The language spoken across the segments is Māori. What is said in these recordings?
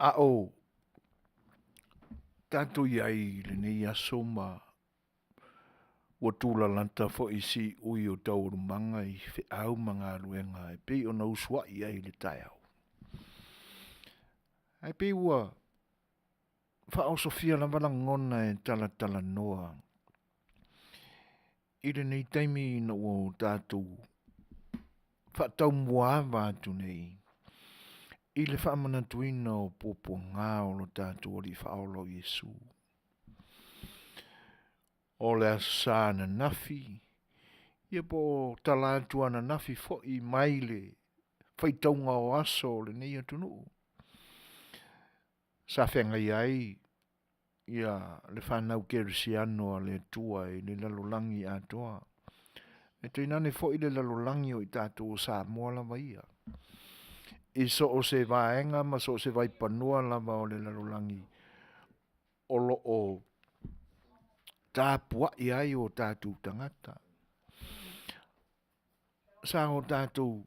A o, tātou iai le nei aso ma ua tūla lanta fo isi ui o tauru manga I fe au manga ruenga e pei o na usua iai le tai au. Ai pei ua fa o Sofia la wala ngona e tala noa. I le nei taimi na ua o tātou fa tau mua vātu nei. I le fa manatuina o popo ngā o lo tātou o li fa o lo Yesu. O le asa na nafi. Ia po talatu ana nafi fo I maile. Fai taunga o aso le nei atunu. Sa whenga iai. Ia le whanau kerisiano a le tua I le lalolangi atoa. E te inane fo I le lalolangi o I tātou Samoa lava ia. I so o se vaenga ma so o se vai panua lava o le lalolangi. O lo o tāpua iai o tātou tangata. Sa o tātou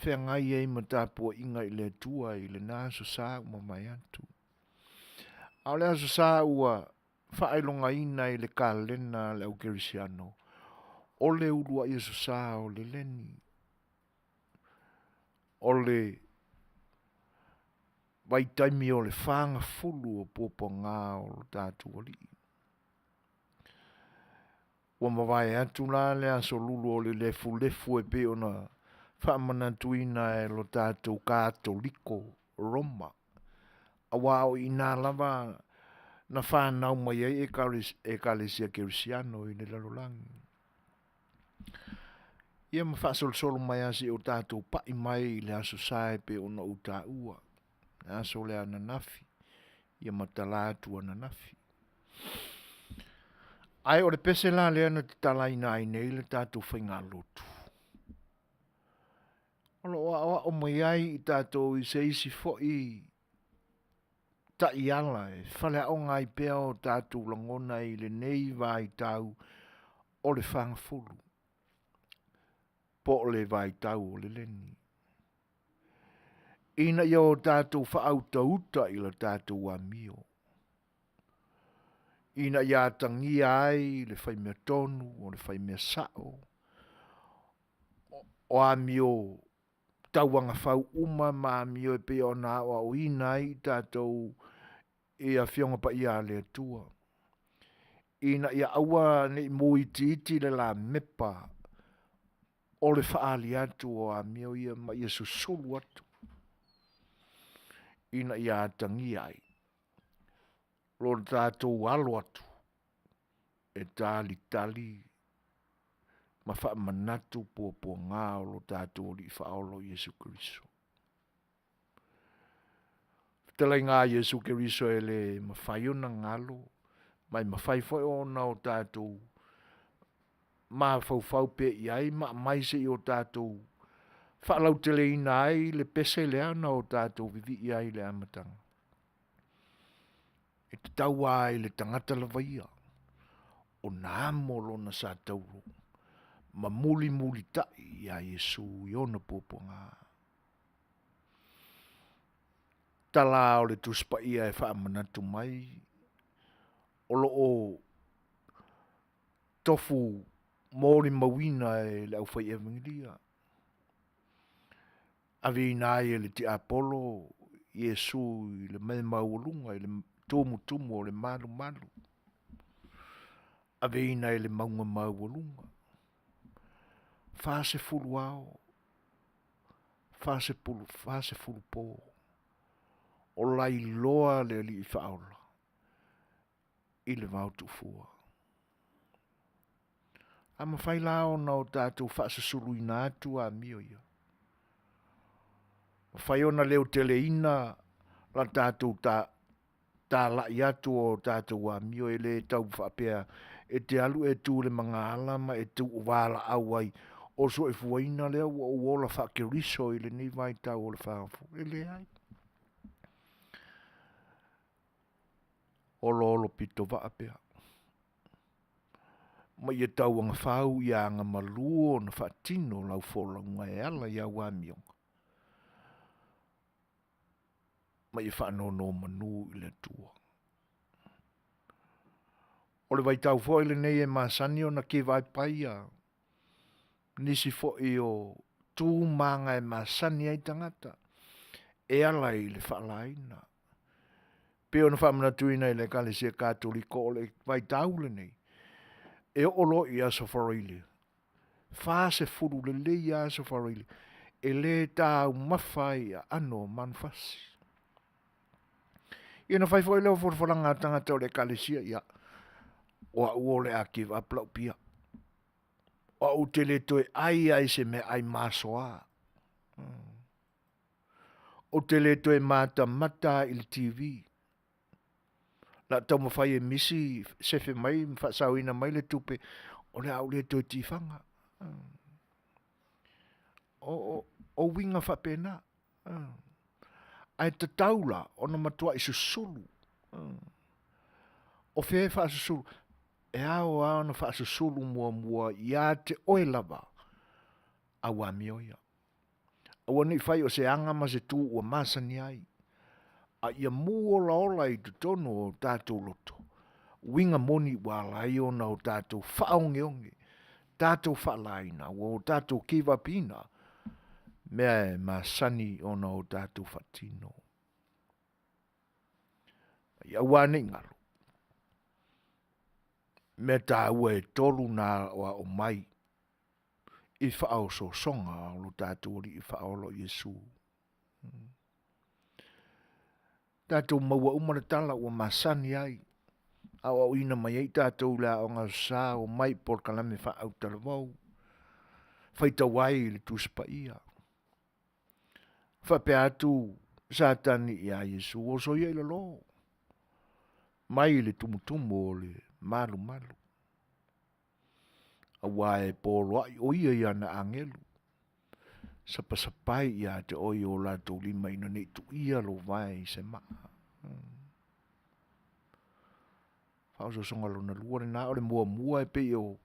whengai ei ma tāpua inga I le tua I le nāso sā uma mai atu. Au le aso sā ua whaelonga ina I le kālena le au kerisiano. O le urua I aso sā o le leni. O le waitaimi o le whanga fulu o popo ngā o tātou oli. Ua mawai atu la le aso lulu o le lefu e pe ona whaamanatuina e lo tātou kātoliko Roma. Awa o ina lava na whanau mai ai e kalesia kerisiano I le lalolangi. Ia ma whaasol mai asi o tātou pai mai I le aso sae pe ona uta ua. Aso le ananafi. Ia matalatu ananafi. Ai o le pese la le ana te talaina ai nei le tātou whainga lotu. Olo o o mai ai I tātou I se isi fo I ta I ala e whale o ngai pea o tātou langona I le nei vai tau o le whangafulu. Po o le vai tau o le leni. Ina ia o tātou whaauta uta I le tātou amio. Ina ia tangia ai le whai mea tonu o le whai mea sao. O amio tauanga whau uma ma amio e pe o nā o ina I tātou e a whionga pa ia le atua. Ina ia aua ne mui titi le la mepa o le whaali atu o amio ia ma ia susulu atu. Ina ia tangia ai. Lo tātou alo atu. E tali ma wha manatu po ngā o lo tātou li whaolo Yesu Keriso. Fetalaiga ngā Yesu Keriso e le mawhaiona ngalo, mai mawhaifoi o na o tātou ma fau pe iai ma mai se I o tātou whaalau tele ina ai le pese le ana o tātou vivi iai le amatanga. E te tau ai le tangata lavaia. O nā molo na sa tauro. Ma muli tai ia Yesu I ona popo ngā. Tala o le tuspa ia e wha manatu mai. O lo o tofu mōri mawina e le au whai evangelia. Avi nai e le ti Apollo Yesu I le mai maulunga I le tumu o le malu. Ave ina ele maunga maulunga. Fase fulu ao. Fase fulu po. O lai loa le li whaola. I le vautu fua. Ama whai lao na o tātou fase sulu ina atu a mio ia. Whai ona leo tele ina la tātou tā lai atu o tātou a mio e le tau whapea. E te alu e tū le mga alama e tū wala awai o so e fuaina lea o wola whakeriso I le ni vai tau o le whaafu. E le ai. O lo pito wa apea. Ma ia tau anga whau ia anga maluo na whaatino lau whola ngai ala ia wamionga. ma i whaanono manu i le tua. O le waitau fo ile nei e masani o na ke vai paia. Nisi fo i o tū manga e masani ai tangata. E ala i le whaalaina. Peo na whamana tuina i le kale sia kātoliko o le waitau le nei. E o lo i aso wharoile. Whase furu le le i aso wharoile. E le tau mawhai a ano manfasi. Ia na whai fo i leo forforanga tangata o le kale sia ia. O a uole a kiva a plau pia. O a utele toi ai se me ai masoa. O tele toi mata mata il TV. La tau mawhai e misi sefe mai mwhasauina mai le tupe. O le au le toi tifanga. O winga whapena. Ai te taula o na matua i susulu. O whee wha susulu. E ao na wha susulu mua ia te oe lava. A wamioia. A wani whai o se anga ma se tū ua masani ai. A ia mua ola i tu tono o tātou loto. Winga moni wala i ona o tātou whaonge. Tātou whalaina o tātou kiwa pina. Mea masani ona o tātou whatino. Ia wane ngalo. Me tā ua e tolu nā o mai. I whaao so songa o lo tātou ori i whaao lo Yesu. Tātou maua umara tala o masani ai. Awa o ina mai ei tātou la o ngā sā o mai por kalame whaau tarawau. Whaita wai le tuspa ia. Whape atu sātani ia Yesu o so ia ila lo. Mai le tumutumu o le malu. Awa e polo ai o ia na angelu. Sapasapai ia te oi o la tau lima ina ne tu ia lo vai se maa. Whauso songa lo na luare na ore mua e pe o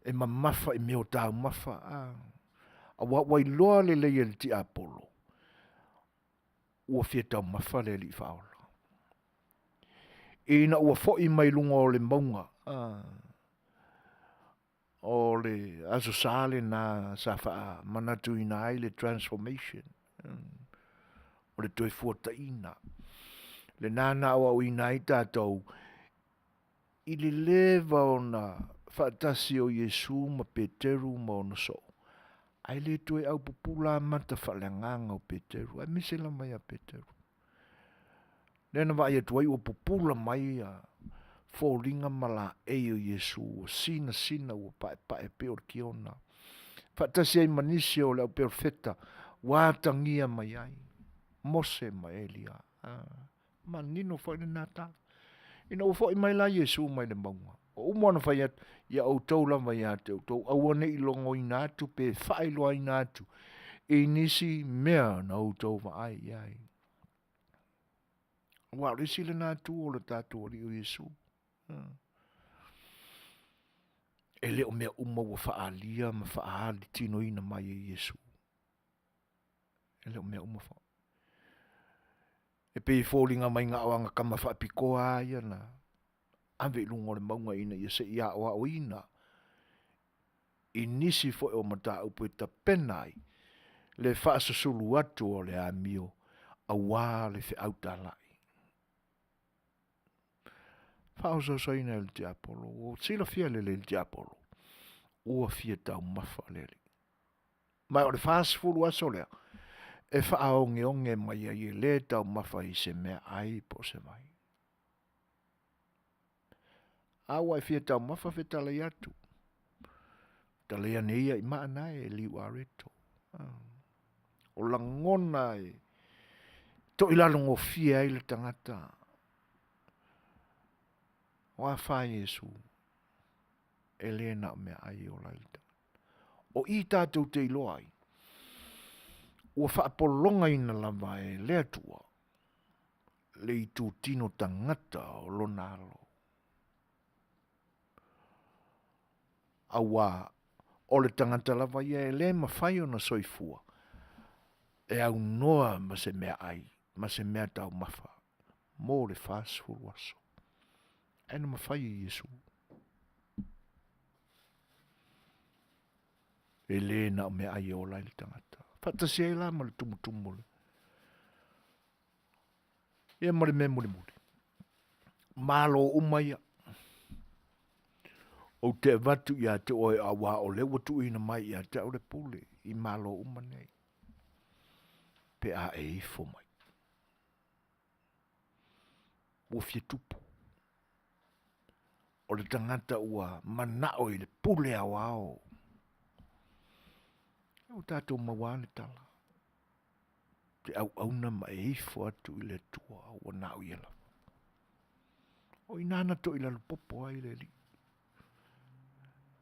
e mamafa e meo tau mafa. Awa wai loa le leia le ti apolo. Ua fia tau mafa le li whaola. Ina ua fo i mai lunga o le maunga. O le aso sale na sa wha manatu ina ai le transformation. O le toi fuata ina. Le nana awa o ina i tātou. I le leva o na whaatasi o Yesu ma Peteru ma o na so. Ai le toi au pupula mata whalenganga o Peteru. Ai misela mai a Peteru. Nena vai e tuai o pupula mai a fōringa mala e o Yesu. O sina o pae peo ki ona. Whaatasi ai manisi o leo perfeta. Wātangia mai ai. Mose mai Elia. Manino whaine nata. Ina o fo i mai la Yesu mai le maunga. O umwana whai atu, ia au tau lama i atu, tau awane i longo i nātu, pe whaeloa i nātu, e nisi mea na au tau wa ai iai. Wa resi le nātu o le tātu o o Yesu. E leo mea uma wa whaalia, ma whaali tino ina mai e Yesu. E leo mea uma wha. E pe fōlinga mai ngā awanga kama whaapikoa aia na ave lungo le maunga ina ia se ia o ina. I nisi fo o mata upo e ta penai le whaasasulu atu o le amio a wā le whi autalai. Whaosa saina le te apolo, o sila fia le te apolo, ua fia tau mafa lele. Mai o le whaasafulu aso lea, e whaonge onge mai a i le tau mafa i se mea ai po se mai. Awa e fia tau mafa fetalai atu. Talea neia i maana e liu areto. O langona e to ilalongo fia i le tangata. Wa wha Yesu. Elena mea ai o laita. O i tātou te iloai. Ua whaapolonga ina lava e lea tua. Le i tū tino tangata o lonalo. Awa o le tangata lava ia e le mawhai o na soifua. E au noa ma se mea ai. ma se mea tau mafa, mō le whāsfuru aso. Aina mawhai i Yesu. E le na o mea ai o lai le tangata. Whatasi e la ma le tumutumu le. Ia mare me mure mure. Malo umaia. O te vatu ia te oe awa o le watu ina mai ia te au le pule. I malo umanei. Pe a e ifo mai. Wofie tupu. O le tangata ua manao i le pule awao. O tātou mawale tala. Te au auna ma e ifo atu i le tua o nao i ala. O inana to i lalo popo ai le li.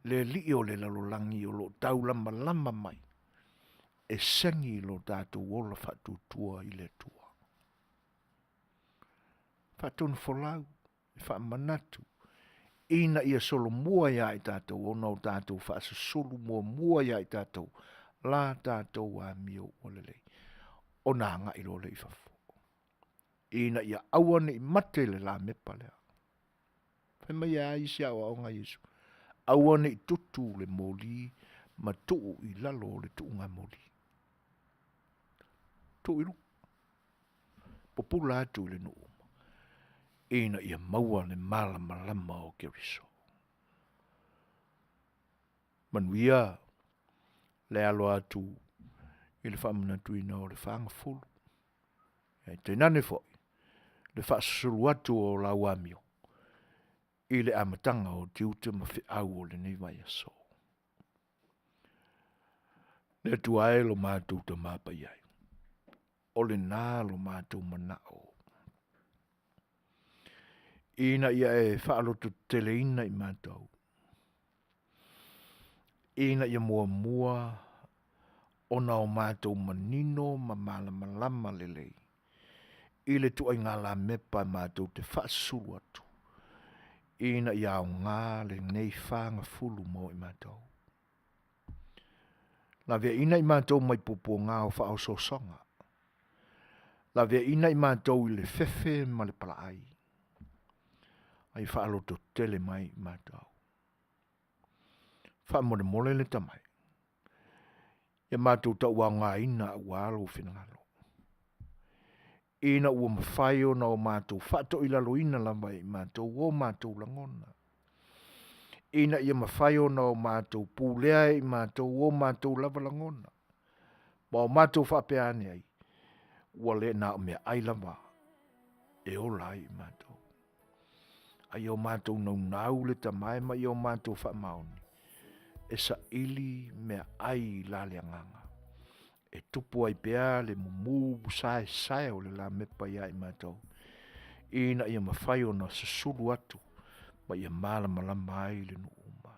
Le li o le lalo langi o lo tau lama lama mai. E sengi lo tātou ola fatu tua i le tua. Fatun folau, fa manatu. Ina ia solo mua ia i tātou, o nau tātou fa solo mua ia i tātou. La tātou a mio o le lei. O nā ngā ilo le i fafo. Ina ia awane i mate le la mepa lea. Fai mai a isi awa o ngā Yesu. Awane i tutu le moli, ma tuu i lalo le tuu ngā moli. Tuu ilu. Popula atu le nuu. Ina ia maua le malama o Keriso. Manuia le alo atu i le whamanatu ina o le whaanga fulu. E te nane foi, le whaasuru atu o la wamio. I le amatanga o tiute ma whi au o le nei mai aso. Le tu ae lo mātou ta māpa iai. O le nā lo mātou manao. Ina ia e whaaloto tele ina i mātou. Ina ia mua ona o mātou manino ma malama lelei. Ile tu ai ngā la mepa mātou te whaasuru atu. Ina ia o ngā le nei whanga fulu mo i mātou. La vea ina i mātou mai pupo ngā o wha so songa. La vea ina i mātou i le fefe ma le palaai. Ai whaaloto tele mai i mātou. Whaamole le tamai. Ia mātou ta ua ngā ina ua alo whinangalo. Ina ua mawhai o na o mātou whato i lalo ina lama i mātou o mātou langona. Ina ia mawhai o na o mātou pūlea i mātou o mātou lava langona. Ma o mātou whapeane ai. Ua le na o mea ai lama. E o lai i mātou. Ai o mātou nau le tamai ma i o mātou whamaoni. E sa ili mea ai la le nganga. E tupu ai pea le mumu sae o le la mepa ia i mātou. Ina ia mawhai o na sasulu atu, ma ia malama ai le nu uma.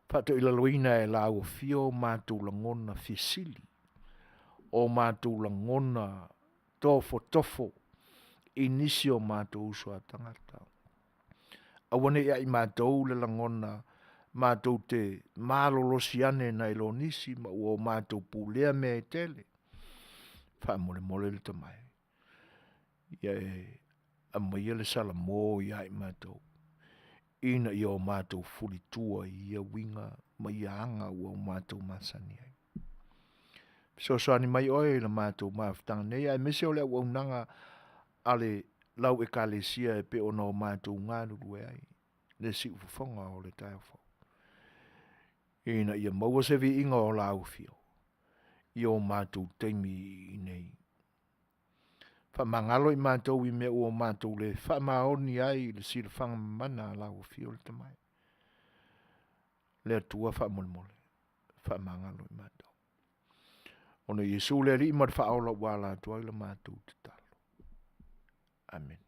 Pato ila loina e la ua fio mātou langona fisili. O mātou langona tofo, inisio mātou usua tangata. Awane ia i mātou le langona mātou te malolosi ane na ilo nisi ma ua mātou pūlea mea e tele. Wha mole le tamai. Ia e amaia le sala mō ia i mātou. Ina ia o mātou fulitua ia winga ma ia anga ua o mātou masani ai. Suasua ni mai oe la mātou maafutanga nei ai mese o le au nanga ale lau e kalesia e pe ona o mātou ngānuru e ai. Le si ufufonga o le tai ufo. Ina ia maua se vi inga o la au fio. I o mātou teimi i nei. Wha mangalo i mātou i mea o mātou le wha maoni ai le sila whanga mana la au fio le tamai. Le atua wha mole. Wha mangalo i mātou. Ono Yesu le li ima wha aula wala atua i la mātou te talo. Amen.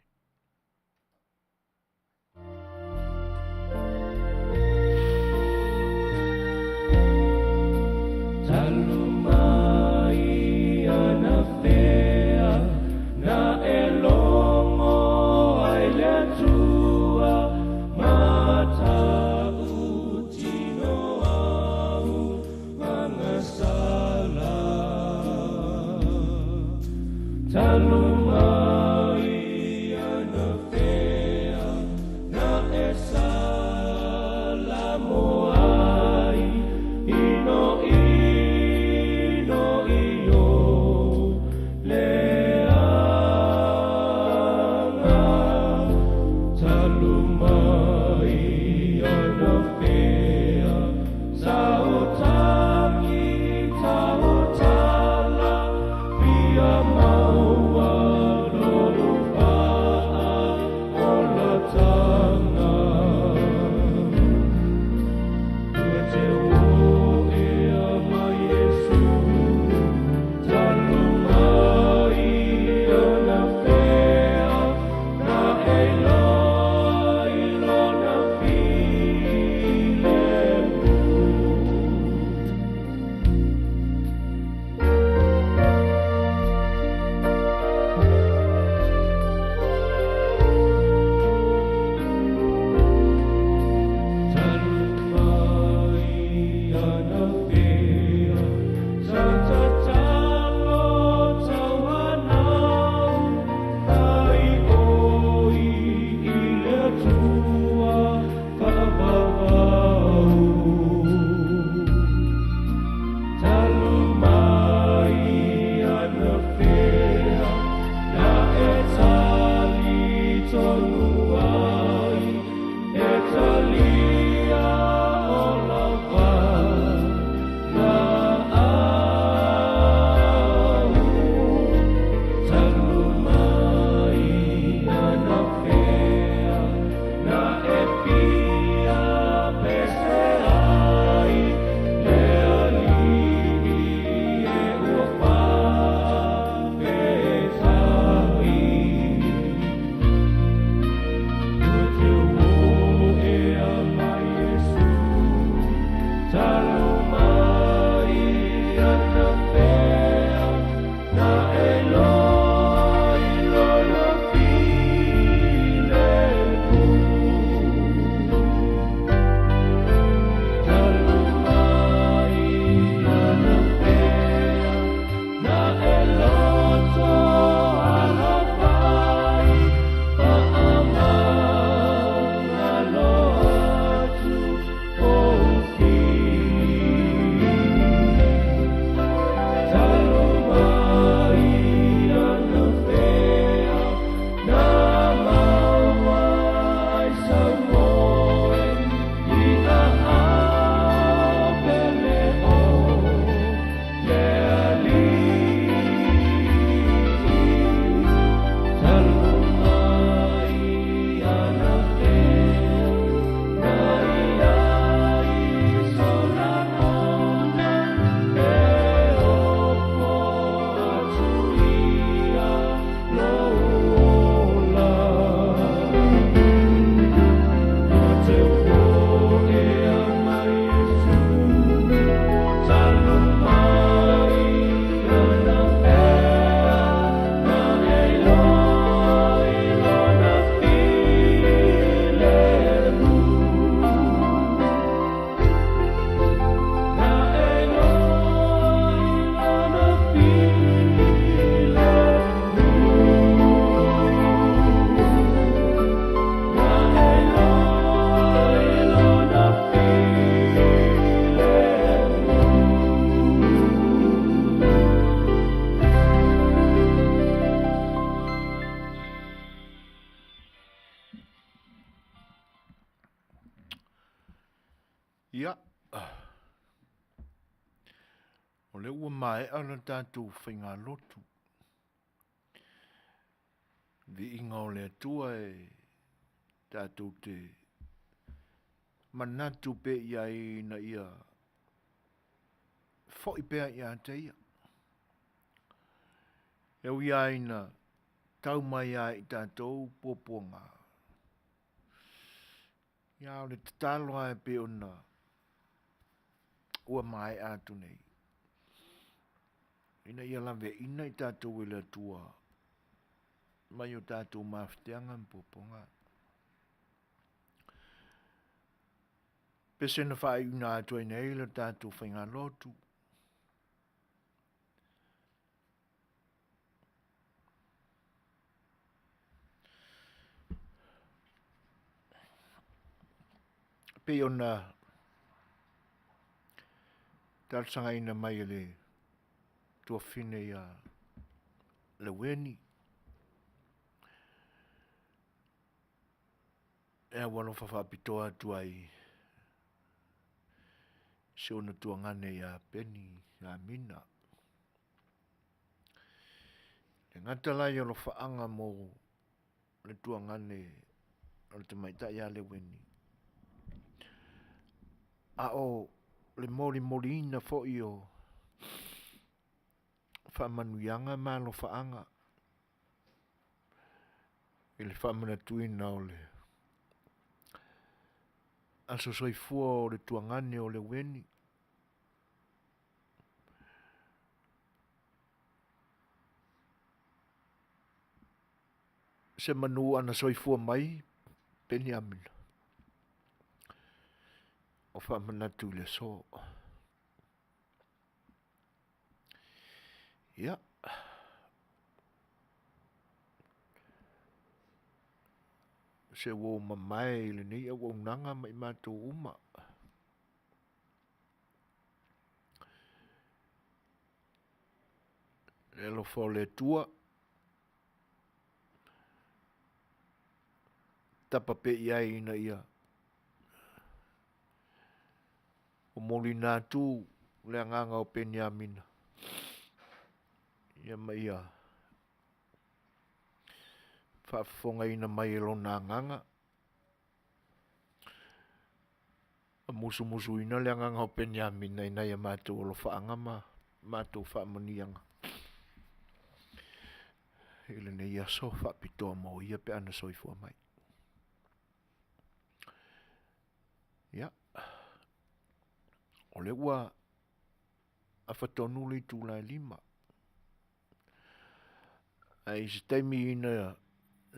Ia. O le ua mai ana tātou whainga lotu. Vi inga o le atua e tātou te manatu pe ia i na ia fōi pēa ia te ia. Eu ia ina tau mai ia i tātou pōponga. Ia o le tataloa e pe ona ua mai atu nei. Ina ia lawe ina i tātou e le atua mai o tātou mawhiteanga mpōponga. Pese na whae una atua i nei le tātou whainga lotu. pe ona talsanga ina mai le tua fine ia le weni. Ea wano whawhapitoa tuai se ona tuangane ia peni ia mina. E ngata lai o lo whaanga mo le tuangane o le te maita ia le weni. A o le mori ina fo i o whamanuianga ma lo whaanga. I le whamana tuina o le aso soifua o le tuangane o le weni. Se manu ana soifua mai peni amina. O whamana tu le so. Ia. Se wo mamai le nei au nanga mai mato uma. E lo fo le tua. Tapa pe ia ina ia. O molina tu le anganga o penia mina. Ia mai ia. Whaafonga ina mai elo na anganga. A musu ina le anganga o penia mina ina ia mātou o lo whaanga ma. Mātou whaamanianga. Ile ne ia so whaapitoa mo ia pe ana soifua mai. Ia. O le ua a whatonu li tūlai lima. Ai se taimi ina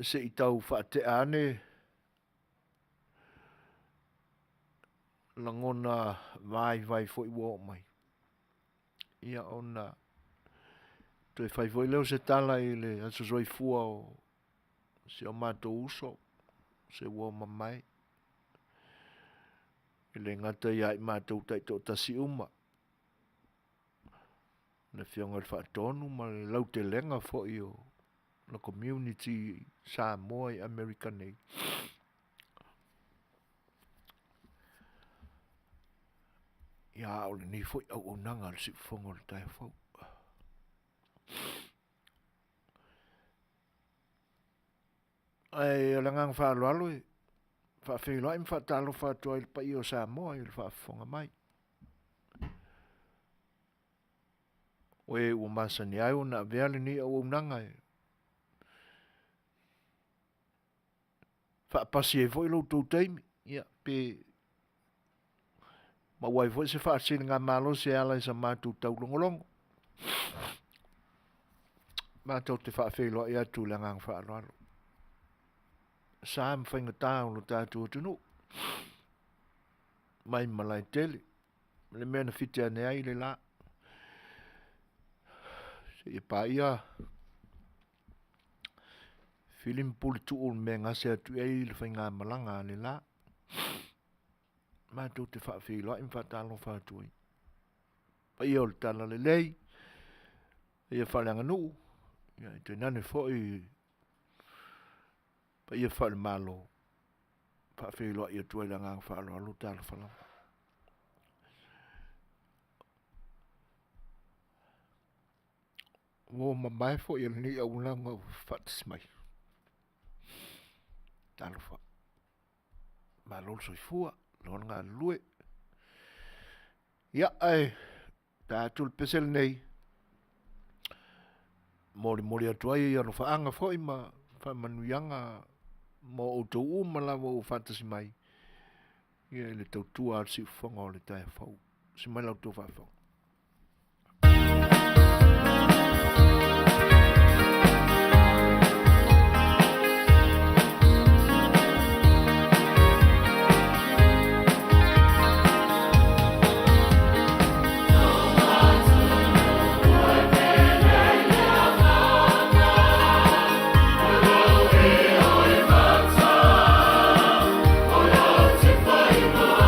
se i tau whaate ane langona vai fo i wo mai. Ia ona toi fai foi leo se tala i le aso soifua o se o mātou uso se wo mamai. Ile ngata ia i mātou taito tasi uma. Na fionga le whaatonu ma le lau te lenga fo i o na community Samoa i American nei. Ia o le ni fo i au nanga le si fonga le tai fau. Ai la ngang fa lo e fa fe lo im fa talo fa to il pa io Samoa il fa fonga mai. Oe o masani ai ona veale ni o nanga e. Fa pasi e foi lo to time ia pe ma wai foi se fa sin nga malo se ala sa matu tau longolongo. Ma to te fa fe lo ia tu la ngang fa lo. Sam whainga tāo lo tātua tunu. Mai malai tele. Le mea na whitea ne ai le la. Se e pā ia. Filim puli tuul mea ngase atu ei le whainga malanga le la. Ma tau te whaafilo im whaatalo whaatui. Pa ia o le tala le lei. Ia whaleanga nuu. Ia te nane fwoi. Pa ia whale malo. Whaafilo ia tuai la ngang whaalo alu tala whala. Wo mamai fo ia ni au nanga whatis mai. Tala wha. Malo soifua. Lona ngā lue. Ia ai. Tātul pesel nei. Mori atuai ia no whaanga fwoi ma. Whamanuianga. Mo o tau umala mo o whatasi mai. Ia le tau tua ar si whanga o le tae whau. Si mai lau tau whawhau. Oh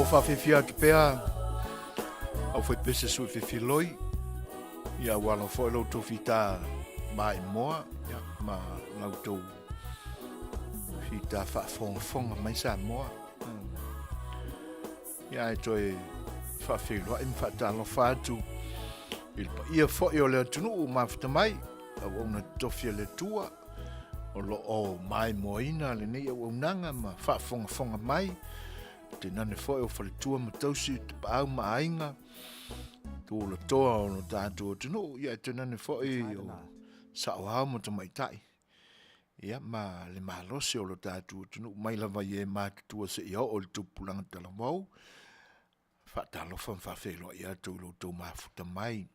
Whawhiwhia ki pēr, au whai pese sui whiwhiloi, ia wala whai lautou whita mai moa, ia ma lautou whita whaafonga mai Samoa. Ia e toi whawhiloi, im whaatalo whaatu, ia whai o lea tunu o mawhita mai, au ona tofia le tua, o lo o mai moina le nei au nanga ma whaafonga mai, te nane foi o whaletua ma tausi te paau ma ainga tō la toa o no tātua tino ia te nane foi o Samoa mo te maitai ia ma le malose o lo tātua tino mai lava ie mātutua se ia o le tupulanga tala mau whaatalofa mwhawhelo ia tō lo tō mafuta mai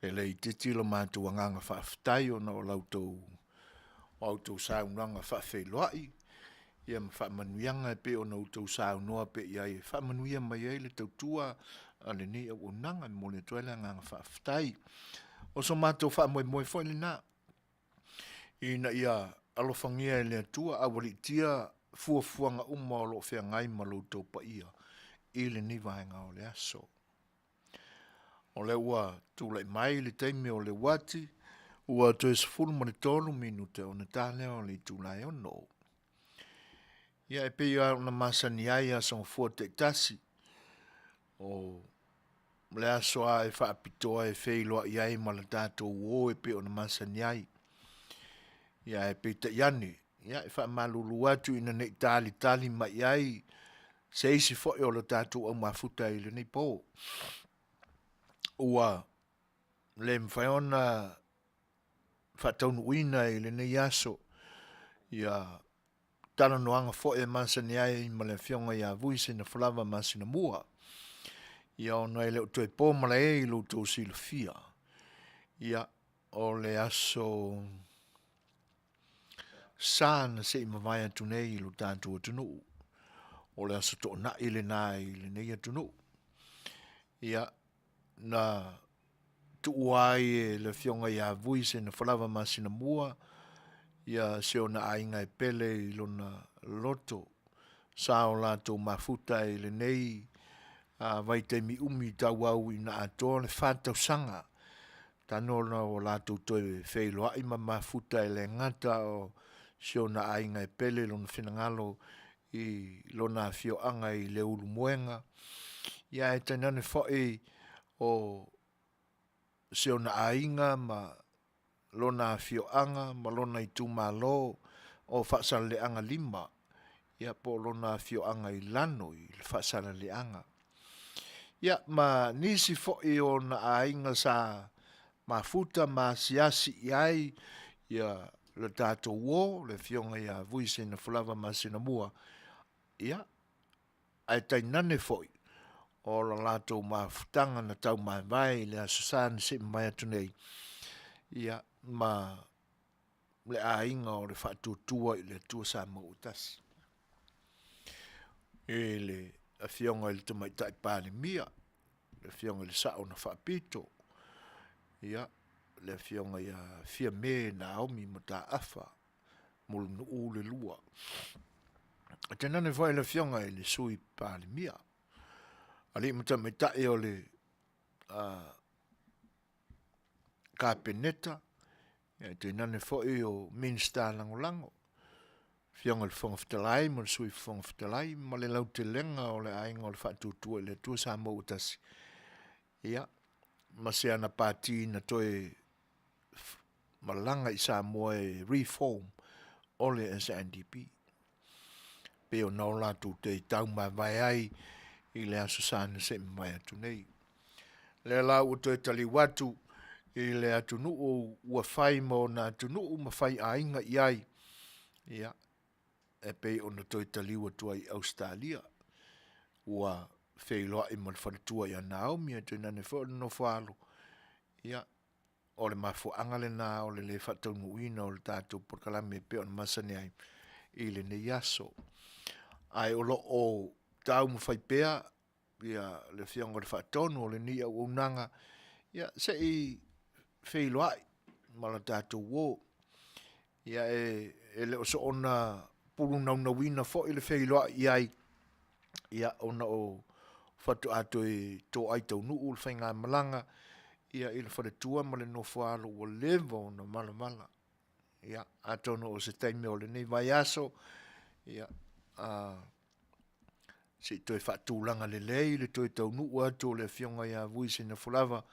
e lei te tilo mātua nganga whawhitai o na o lautou saunanga whawhelo ai ia ma whaamanuianga pe o nau tau sao noa pe ia e whaamanuia mai e le tautua a le ni au nanga mo le tuela nganga whaaftai. O so mātou whaamoe fwoi le nā. Ina ia alofangia e le atua a walitia fuafuanga uma o lo whea ngai ma lo tau pa ia. I le ni vaenga o le aso. O le ua tūlai mai le teime o le wati ua tu esfulu ma le tolu minute o ne tālea o le tūlai o no. Ia e pia una masani ai a son fuate tasi. O le aso a e whaapitoa e wheiloa iai ma le tātou o e pia una masani ai. Ia e pita iani. Ia e whaamalulu atu ina nei tali ma iai. Se isi fwoi o le tātou au mafuta i le nei pō. Ua le mwhaiona whaataunu uina i le nei aso. Ia tala noanga fo e masani ai ma le fionga ia vuise na flava masina mua. Ia ono e leo tue pō mala e ilo tō sila fia. Ia o le aso sāna se ima vai atu nei ilo tātua tunu. O le aso tō na ile nā ile nei atunu. Ia na tuuai e le fionga ia vuise na flava masina mua. Ia se ona ainga e pele i lona loto. Sao la tō mafuta i le nei. Vai te mi umi tau au i na atoa le whātau sanga. Tano na o la tō toi wheiloa i ma mafuta i le ngata o se ona ainga e pele lona whinangalo i lona fio anga i le ulu muenga. Ia e tainane whai o le aso sāna se ima vai atu nei ilo tātua tunu. O le aso tō na ile nā ile nei atunu. Ia na tuuai e le fionga ia vuise na flava masina mua. Ia se ona ainga e pele i lona loto. Sao la tō mafuta i le nei. Vai te mi umi tau au i na atoa le whātau sanga. Tano na o la tō toi wheiloa i ma mafuta i le ngata o se ona ainga e pele lona whinangalo i lona fio anga i le ulu muenga. Ia e tainane whai se ona ainga ma lona fioanga ma lona i tūmalo o whaasaleanga lima. Ia po lona fioanga i lano i whaasaleanga. Ia ma nisi fo i o na ainga sa mafuta ma siasi iai ia le tato wo le fionga ia vuise na fulava ma Samoa. Ia ai tainane fo i o la lato mafutanga na tau mai vai le asusana se mai atunei. Ia ma le ainga o le whatutua i le tua sa mo utasi. E le a fionga i le tamaitai pāle mia, le fionga i le sao na whapito. Ia le fionga ia fia me na aomi mo ta afa, mo le nuu le lua. A tenane vai le fionga i le sui pāle mia. Ali mo tamaitai o le kapeneta, ia tenane foi o minsta lango-lango. Fionga le fonga Fetalaiga, mo le sui fonga Fetalaiga, ma le lau te lenga o le ainga o le whatutua i le tua sa mo utasi. Ia, ma se ana pāti na toe malanga i Samoa e reform o le SNDP. Pe o nao latu te tau mai vai ai i le asusana se mai atu nei. Le lau o toe tali watu i le atu nuu ua whai mo na atu nuu ma whai ainga i ai. Ia, e pe o na toi tali watu ai Australia. Ua whailoa i mo le whalitua i a Naomi e tui nane whao no whalo. Ia, o le mafu angale na o le whatau nuina o le tātou porkalame pe o na masane ai i le ne yaso. Ai o lo o tau mo whaipea, ia le whionga le whatonu o le ni au unanga, ia se i whailoa i ma le tātou wō. Ia e le o so ona puru na wina fo i le whailoa i ai, ia ona o whatu ato i tō ai tau nuu le whainga malanga, ia i le wharetua ma le no whaalo o levo na mala. Ia ato no o se taime o le nei vai aso, ia se toi whaatūlanga le lei, le toi tau nuu ato le whionga ia vuise na fulava,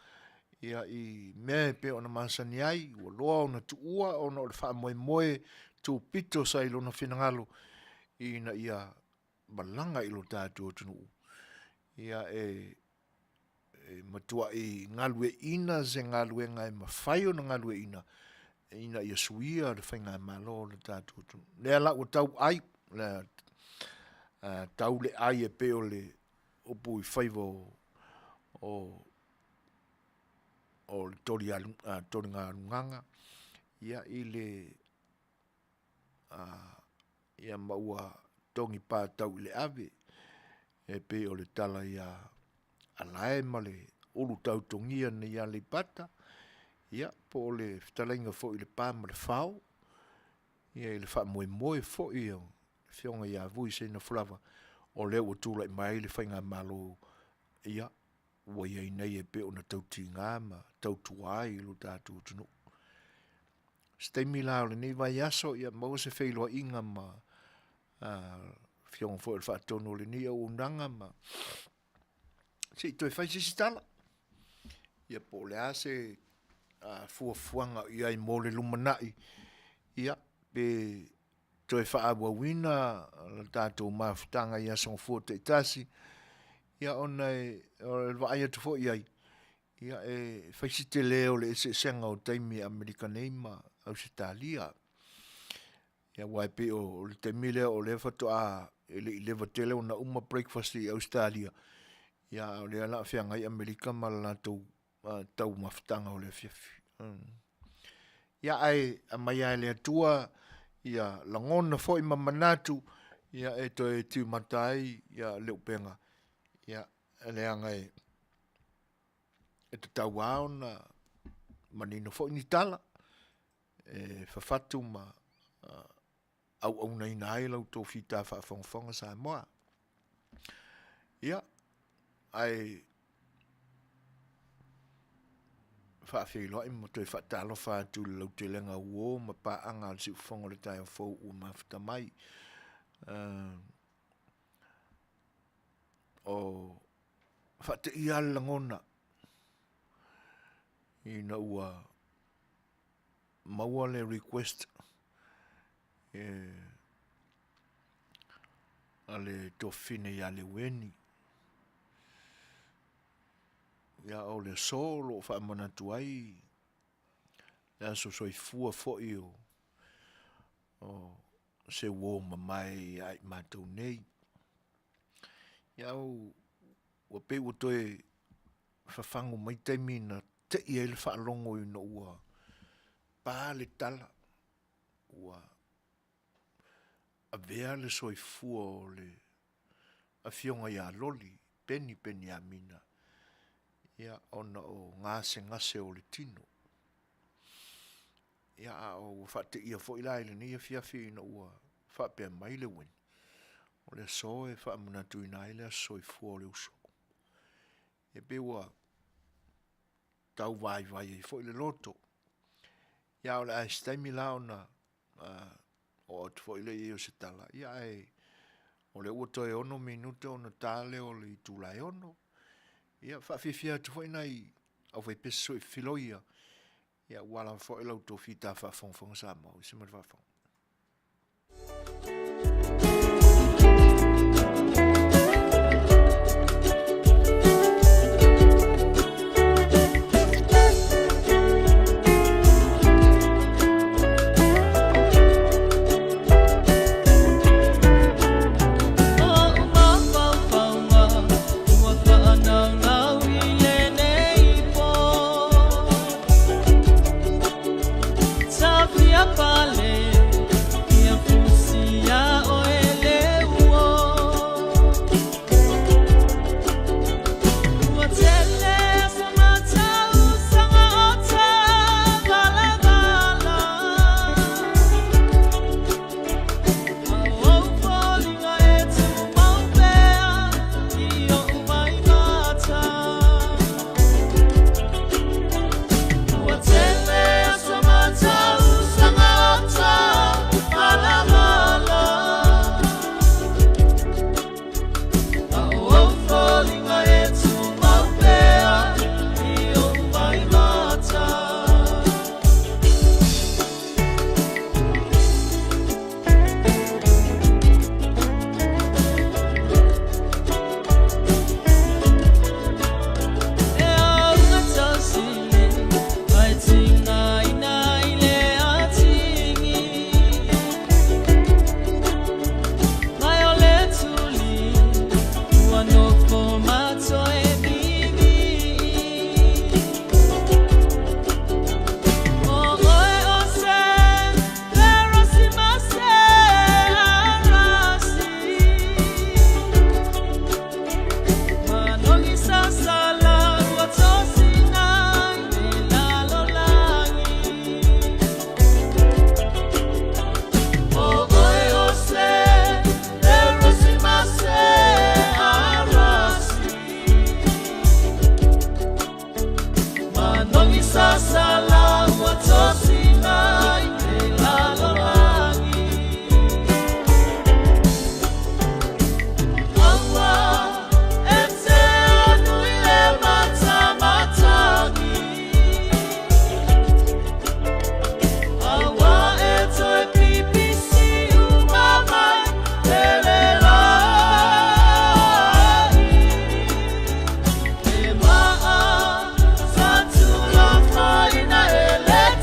ia i mea pe o na masani ai, ua loa o na tuua o na o le wha moe tū pito sa ilo na whinangalo, i na ia malanga ilo tātou tunu. Ia matua i ngalue ina se ngalue ngai mawhaio na ngalue ina ia suia le whainga malo le tātou tunu. Lea la o tau ai, tau le ai e peo le upu i whaivo o le tori ngā runganga. Ia i le ia maua tongi pātau i le ave e peo le tala ia alae ma le ulu tau tongia ni ia le pata. Ia po le Fetalaiga fo i le pā ma le whao. Ia i le wha moe fo i o whionga ia vuise na fulava. O leo o tūla i mai le whainga malo ia ua iai nei e peo na tauti ngā ma tautuai ilo tātou tunu. Steimi lao le nei vai aso ia mau se whailoa inga ma whionga fo i le whaatono le ni au unanga ma si toi whai si tala. Ia po le ase fuafuanga ia i mo le lumanai ia pe toi whaabua wina la tātou mawhitanga ia song fua te itasi. Ia ona o le vai atu fo iai. Ia whaisite leo le ese senga o taimi Amerika neima au se talia. Ia wai pe o le taimi leo o le whatu i lewa tele o na uma breakfast i Australia. Ia o le ala whianga i Amerika ma la tau mawhitanga o le Afiafi. Ia a mai ai le atua, ia langona fo i mamanatu, ia e toi tiu matai, ia leo penga. Ia le angai e te tau ao na manino fo ni tala, whawhatu ma au nei nai lau tō whita whawhonga Samoa. Ia, ai whawhiloa i mo toi whatalo whātu lau te lenga uo ma pā anga al si ufonga le tai o fau ua mawhita mai. O whate i ala ngona. ina ua maua le request ale tofine ia le weni ia o le solo fa mana tuai ia so soifua fo'i o se wo mai ai matou nei ia o pe o toe fafango mai taimina te ia le whaalongo ina ua pā le tala ua a vea le soifua o le a fionga ia loli peni a mina ia ona o ngase o le tino ia a o whate ia fo ila ile ni Afiafi ina ua whapea mai le wen o le so e whaamuna tuina ile a soifua o le uso e pe ua tau vai e fo ile loto ia o le a staimi la ona o fo ile i o se tala ia o le ua toe ono minute ona tale o le itulai ono ia whawhiwhia tu fo inai au fai peso i filoia ia wala fo ile auto fita whawhongwhong sa mau se mar whawhong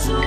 Setu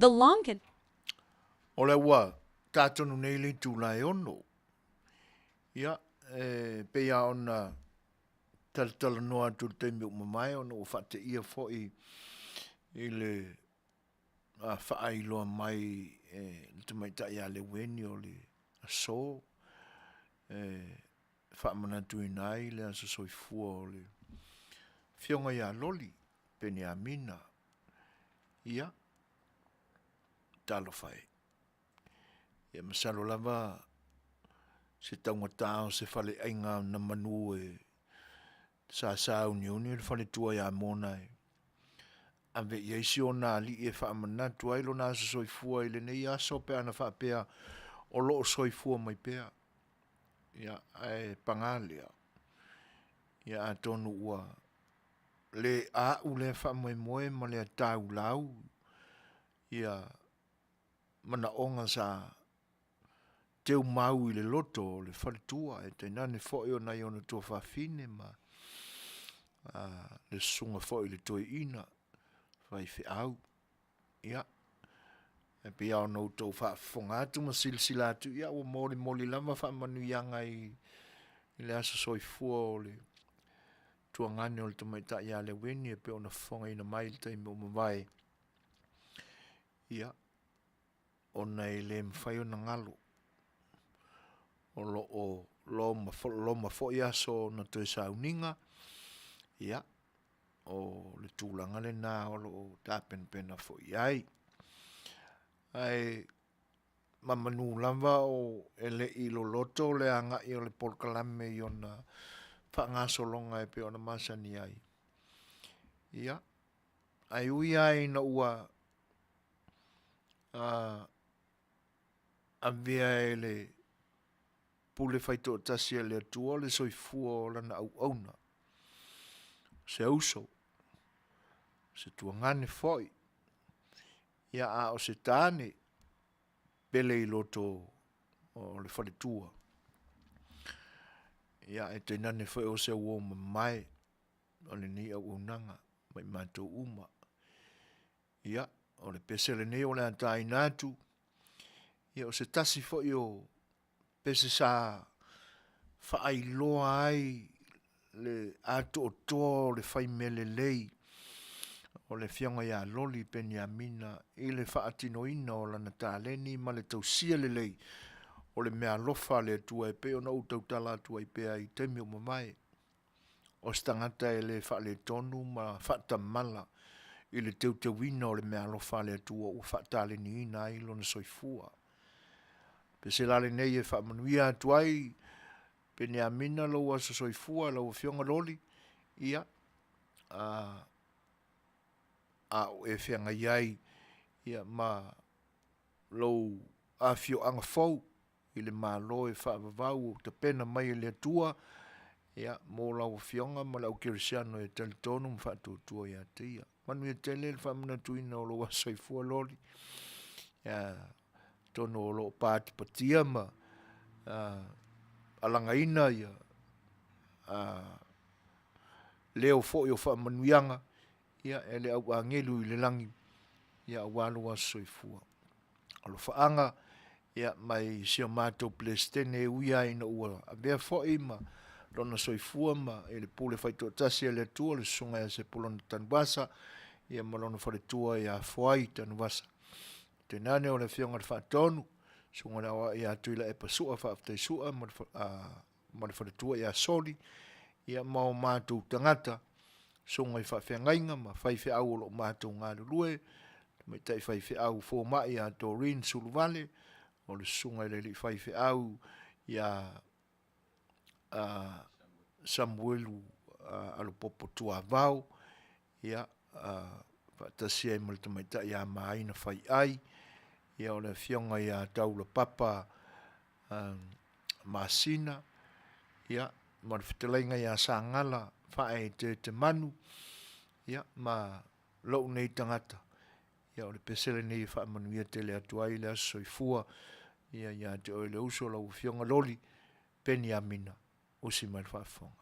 long O le ua, tātonu nei le tūlai ono. Ia, pea ona tala noa tu te mi umamai ono o whate ia fo i le whaailoa mai le tumaita ia le weni o le aso. Whaamana tui nai le aso soifua o le fionga ia loli, pene a mina. Ia, talo whai. Ia masalo lava se taunga tau se whale ainga na manu sa unioni le whale tua ia mona ave isi o nā li e whaamana tua ilo nā sa soifua ile nei aso pe ana whaapea o loo soifua mai pea. Ia pangalea. Ia a tonu ua le a u le whaamoi moe ma le tau lau. Ia mana onga sa teu mau i le loto le whaletua e te nane fōi o nei ona tua whawhine ma le sunga fōi le toi ina whai au. Ia e pia o nou tau whaafonga atu ma silsila atu ia o moli lama whaamanuianga i le aso soifua o le tua ngane o le tamaita ia le weni e pe ona whonga ina mai le taimi o mawai. Ia ona i le mwhai o na ngalo o lo ma fo ia so na te sauninga. Ia o le tūlanga le nā o lo tāpen pena fo iai. Ai mamanu lava o ele ilo loto le anga i o le polkalame i ona whaangaso longa e pe ona masani ai. Ia ai ui ai na ua a vea e le pule whaito tasia le atua le soifua o lana au auna. Se auso. Se tua ngane foi. Ia a o se tāne pele i loto o le whale tua. Ia e te nane foi o se uoma mai o le ni au unanga mai mātou uma. Ia o le pesele nei o le antai nātu. Ia o se tasi foi o pese sa whaailoa ai le ato o toa o le whai mele lei o le fionga ia loli peni a mina i le whaatino ina o lana tāleni ma le tausia le lei o le mea lofa le atua e pe o na utau tala atua i pe ai temi o mamai o stangata e le wha le tonu ma whaatamala i le teu ina o le mea lofa le atua o whaataleni ina i lona soifua. Pe se lale nei e Manuia atuai pene a mina lo aso soifua lo fionga loli ia o e whianga iai ia ma lo afio anga fau i le malo e whaavavau o te pena mai le atua ia mo lau fionga ma lau kirisiano e tele tonu ma whaatutua ia te ia. Manuia tele le whamuna tuina o lo aso soifua loli ia tono o lo pāti patia ma alangaina ia leo fo i o whaamanuianga ia e le au angelu i le langi ia walu aso soifua. Alo whaanga ia mai sio mātou plestene e uia ina ua a bea fo i ma lona soifua ma e le pule whaito tasi e le tua le sunga e se pulona tanubasa ia ma lona whare tua ia fuai tanubasa. Te nane o le fionga le whaatonu sunga na wa ia tuila e pasua whaaftai sua ma le whare tua ia soli ia mao mātou tangata sunga i whaafengainga ma whaife au o lo mātou ngā lulue mai tai whaife au fō mai a Doreen Suluvale o le sunga i le li whaife au ia Samuelu alo popo tua vau ia whaatasia i malta mai ta ia maaina whai ai ia o le fionga ia taula papa masina ia ma le Fetalaiga ia sa ngala whae te manu ia ma lau nei tangata ia o le pesele nei wha Manuia tele atuai le aso soifua ia te oile uso lau fionga loli peni a mina usi mai le whaafonga.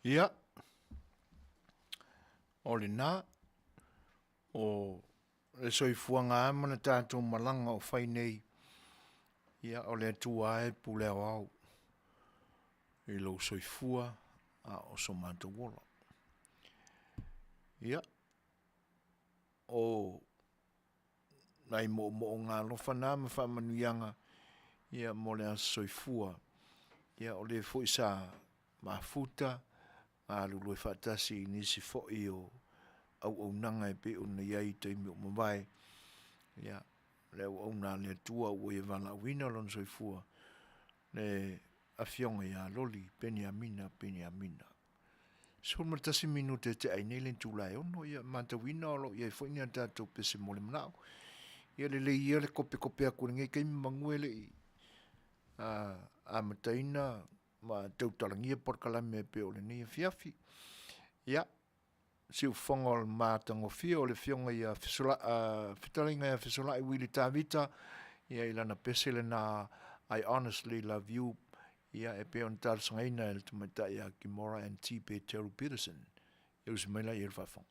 Ia, o le nā, o le soifuanga amana tātou malanga o whai nei, ia o le atua e pule au au, i lo soifua a o so manta wola. Ia, o nai mo ngā lofana ma wha manuianga, ia mo le soifua, ia o le fo isa mafuta, a lulu e whaatasi nisi fo i o au nanga e pe o na iai te imi o mawai. Ia, le au na le tua o e wala wina lon soifua. Le afionga ia loli, peni amina. So matasi minute te ai nei len tūlai ono, ia manta wina olo, ia fo ina tātou pese mole manao. Ia le ia le kope a kuringa kai mangue le a mataina ma tautarangia por kalame pe o le ni Afiafi. Ia, si ufonga o le mātangofia o le fionga ia Fetalaiga ia Fetalaiga wili tāwita, ia ilana pesele na I honestly love you, ia e pe on tārasangaina e le tumata ia Kimora and T. P. Terry Peterson. Ia usimaila ia le whawhonga.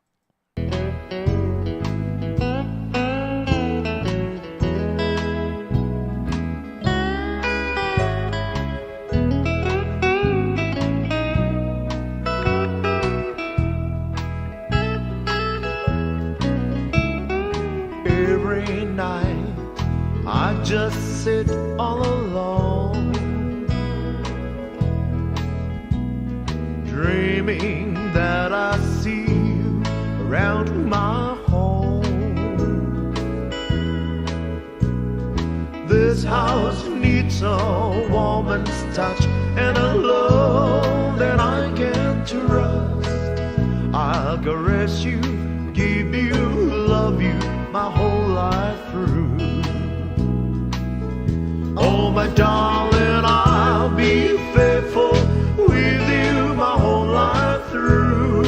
Every night I just sit all alone, dreaming that I see you around my home. This house needs a woman's touch and a love that I can trust. I'll caress you, give you, love you my whole life through. Oh, my darling, I'll be faithful with you my whole life through.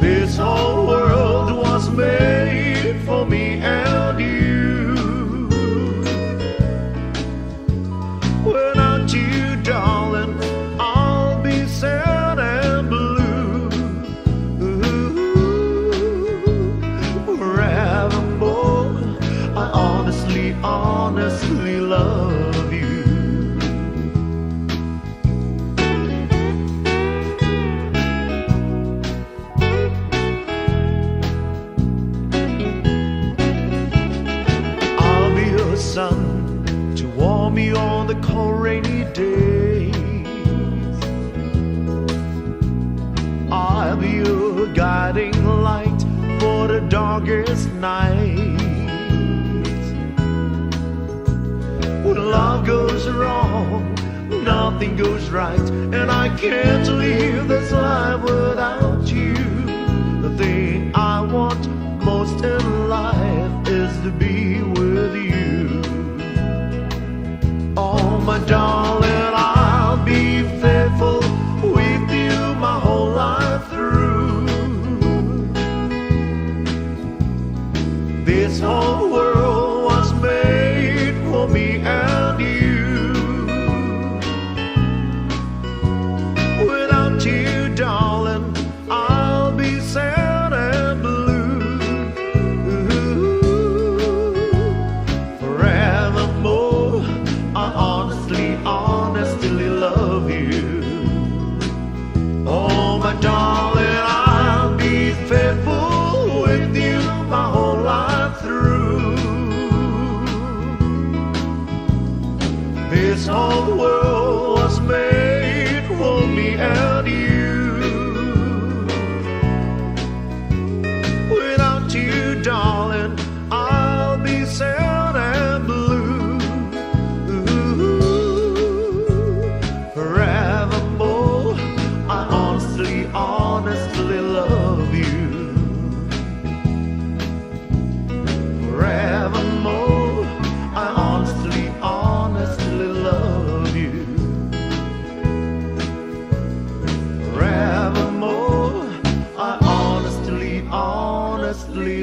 This whole world was made for me and you. Without you, darling, I'll be sad and blue. Forevermore, I honestly love you. I'll be your sun to warm me on the cold rainy days. I'll be your guiding light for the darkest night. When love goes wrong, nothing goes right, and I can't live this life without you. The thing I want most in life is to be with you. Oh, my darling, I'll be faithful with you my whole life through. This whole world was made for me and you. Without you, darling, I'll be sad and blue. Forevermore, I honestly love you. Oh, my darling, I'll be faithful with you my whole life through. This whole world was made for me and you. Without you, darling, I'll be sad and blue. Forevermore, I honestly love you. Forevermore, I honestly love you. Forevermore, I honestly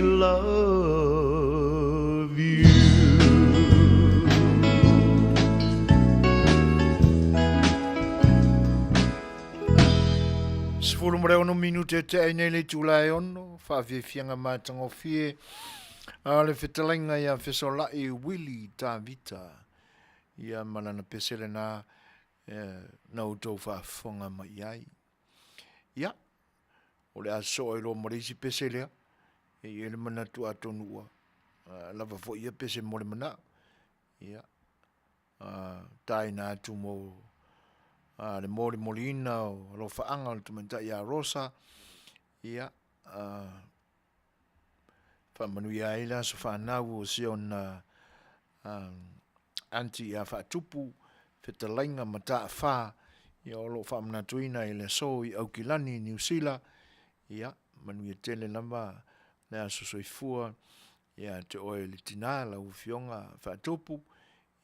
love you. Sefulu mare ono minute te aine le tūlai ono, whawhiwhianga mātangofie, a le Fetalaiga ia Fesolai wili tāwita, ia malana pesele nā, na utou whaafonga mai ai. Ia, o le aso e lo marisi peselea, e ele mana tu atonua, lava fo ia pese mole mana, ia, tai nā tu mo, le mori molina o lo faanga o tumenta ia rosa, ia, fa Manuia ila so fa nau o sion anti ia fa tupu Fetalaiga mata fa ia o lo fa manatuina ile so i Aukilani New Zealand ia Manuia Tele lamba le aso soifua, ia te oe le tina la ufionga whaatopu,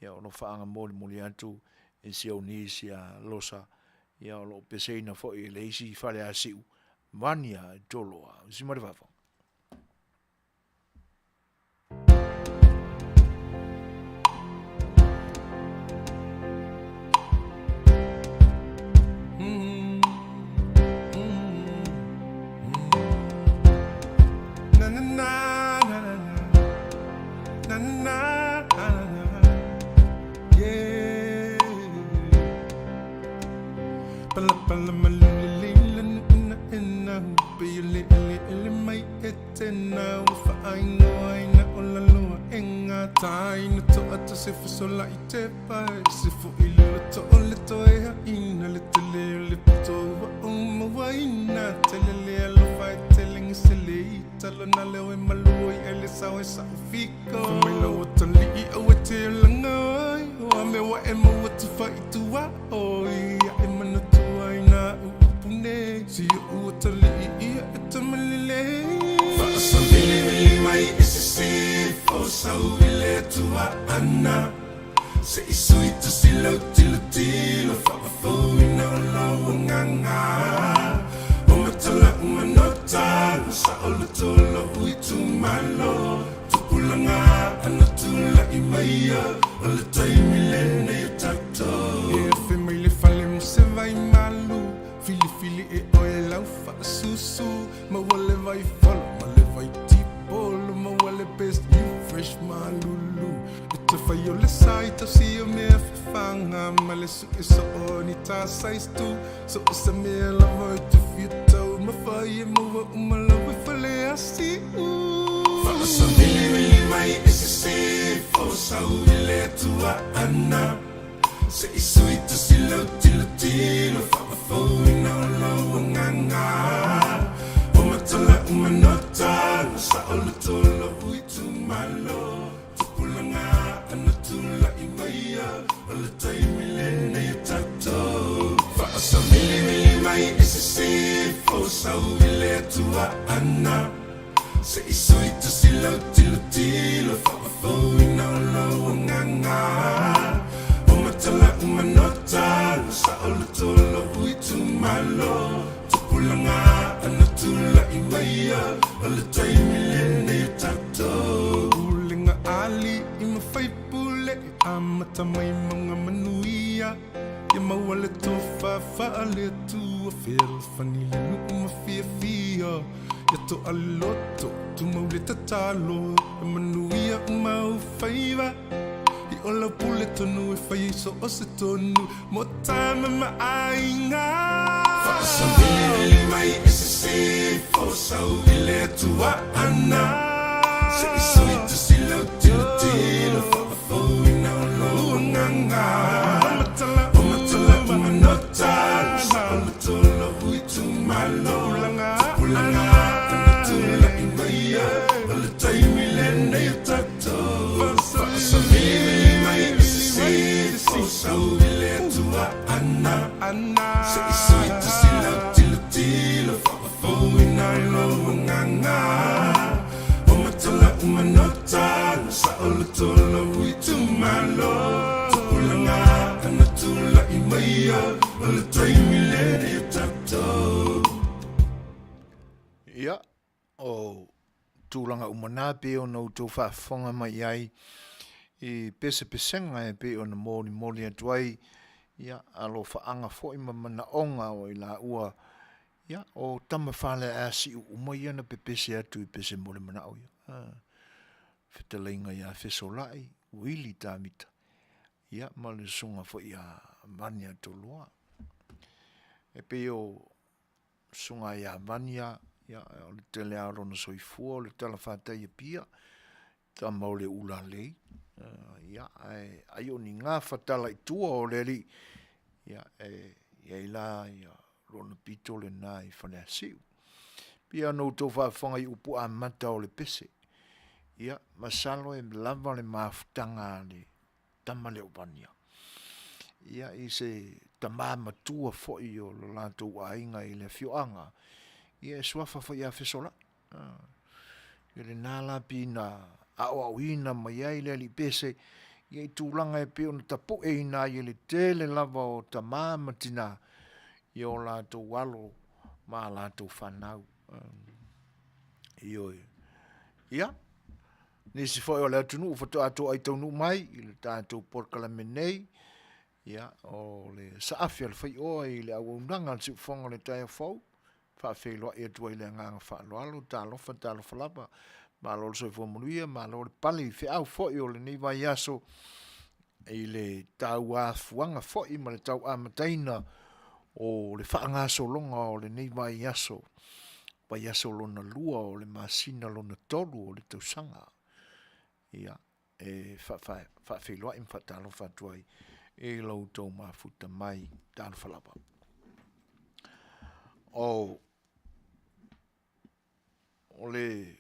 ia ono whaanga moli atu, e si au nisi a losa, ia o lo peseina fo i le isi whale a siu, Manuia e toloa, usimare whawha. Se for så leit det bare Se for I løt og litt og jeg har ina Litt og le og litt og hva og hva ina Tele le eller fai telling se le Talo na le og malu og ele sa og sa fiko For me lo at li I og et til lang oi Og me wa e mo at fai tu wa oi Ja e mana tu ai na upune Si o at li I et malile Fa sa vili mai ese se O sa uile tua ana Se isui tu silo tilo tilo Whakafo ina o lau nganga O matala umanota Sa olo tolo ui tu malo Tupulanga ana tula I maia O le taimi lene I tato E fe mai le fale mo se vai malu Fili fili e oe lau whakasusu Ma wale vai follow, ma le vai tipolo Ma wale best you fresh malulu Ito whaio le sai tau si o mea whiwhanga Ma le suke so o ni tā sais tu So o sa mea la voi tu whiutau Ma whai e mua umala wi whale a si u Whakasa mili mai e se se Fo sau I le tua ana Se isui tu silo tilo tilo Whakafo ina o lau nganga O matala umanota Sa olo tolo ui tu malo Tupulanga ana tula I maia O le taimi lene I tato Whaasa mili mai e se se Fo sau I le tua ana Se isui tu silo tilo tilo Whakafo ina o lau nganga O matala umanota Sa olo tolo ui tu malo Tupulanga ana tula I maia O le taimi lene I tato Ulinga ali I mawhai pule Amata mai mga manuia Ia mawale tofa whaale tua Whira whanile nuku mawhiawhia Ia to aloto tu maule tatalo E manuia umau whaiva I ola pule tonu e whai so o se tonu Mo tama maainga Whaasa vili mai e se se Fo sau I le tua ana Se isui tu silo tilo tilo Whakafo ina o lau nganga O matala umanota Sa olo tolo ui tu malo Tupulanga ana tula I maia O le taimi lene I tato Whaasa vili mai e se se Fo sau I le tua ana Se isui tu silo tilo tilo Whakafo ina o lau nganga O matala umanota Sa olo tolo ui tu malo Tupulanga ana tula I maia O le taimi lene I tato Ia, o tūlanga umana pe o nau tō whaafonga mai ai I pese pesenga e pe o na mōli atuai ia, alo whaanga fo I mamana onga o I la ua ia, o tama whale a si umai ana pe pese atu I pese mole mana o ia Fetalaiga ia fesolai, uili tāmita ia, ma le sunga fo ia Manuia toloa e pe o sunga ia Manuia ia, o le tele arona soifua, o le tala whātai pia, ta maule ula lei. Ia, ai o ni ngā whatala I tua o le li, ia, ia I la, ia, rona pito le nā I whanea siu. Pia no tō whaafonga I upu a mata o le pese. Ia, masalo e lava le mafutanga le tamale o Manuia. Ia, I se tamā matua foi o lo lātou ainga I le fioanga. Ia e suafa fo ia fesola. Ia le nala pina a wina mai ai le li pese. Ia i tūlanga e pe ona tapu e ina ia le tele lava o ta māma tina. Ia o lātou walo mā lātou whanau. Ioi. Ia. Nisi foi o le atunu ufato ato ai taunu mai. I le tātou porkala menei. Ia o le Safi A Le Fai'oa I le auaunanga le siufonga le taia fau. Whawhelua e atua I le nganga whaaloalo. Tālofa lapa. Malo le soifua Manuia. Malo le pali. Whiau foi o le nei vai aso. I le tau a fuanga foi. Ma le tau a mataina. O le whaanga solonga o le nei vai aso. Vai aso lona lua o le masina lona tolu o le tausanga. Ia. E whawhelua I mwhatalofa tuai. E lau tau mafuta mai tāna whalapa. O le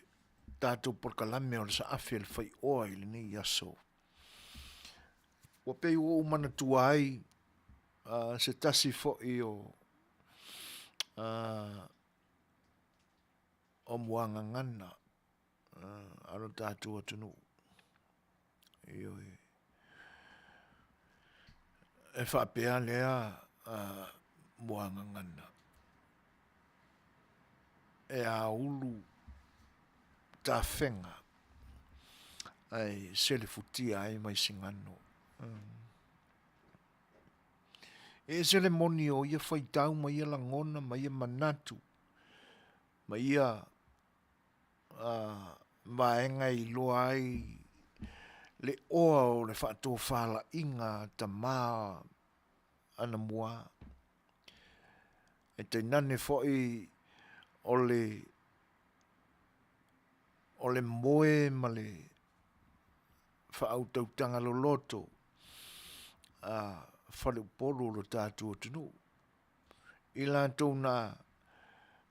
tātou porkalame o le Safi A Le Fai'oa I le nei aso. Wa pei o umana tua ai se tasi fo I o muanga ngana aro tātou atunu. Ioi. E whapea lea muanga ngana. E a ulu tā whenga. Ai selefutia ai mai singano. E sele moni o ia whaitau mai ia langona, mai ia manatu. Mai ia maenga I loa ai le oa o le whaato whala inga ta maa ana mua. E te nane foi o le moe ma le whaatautanga lo loto whale upolo lo tātua tunu. I lātou na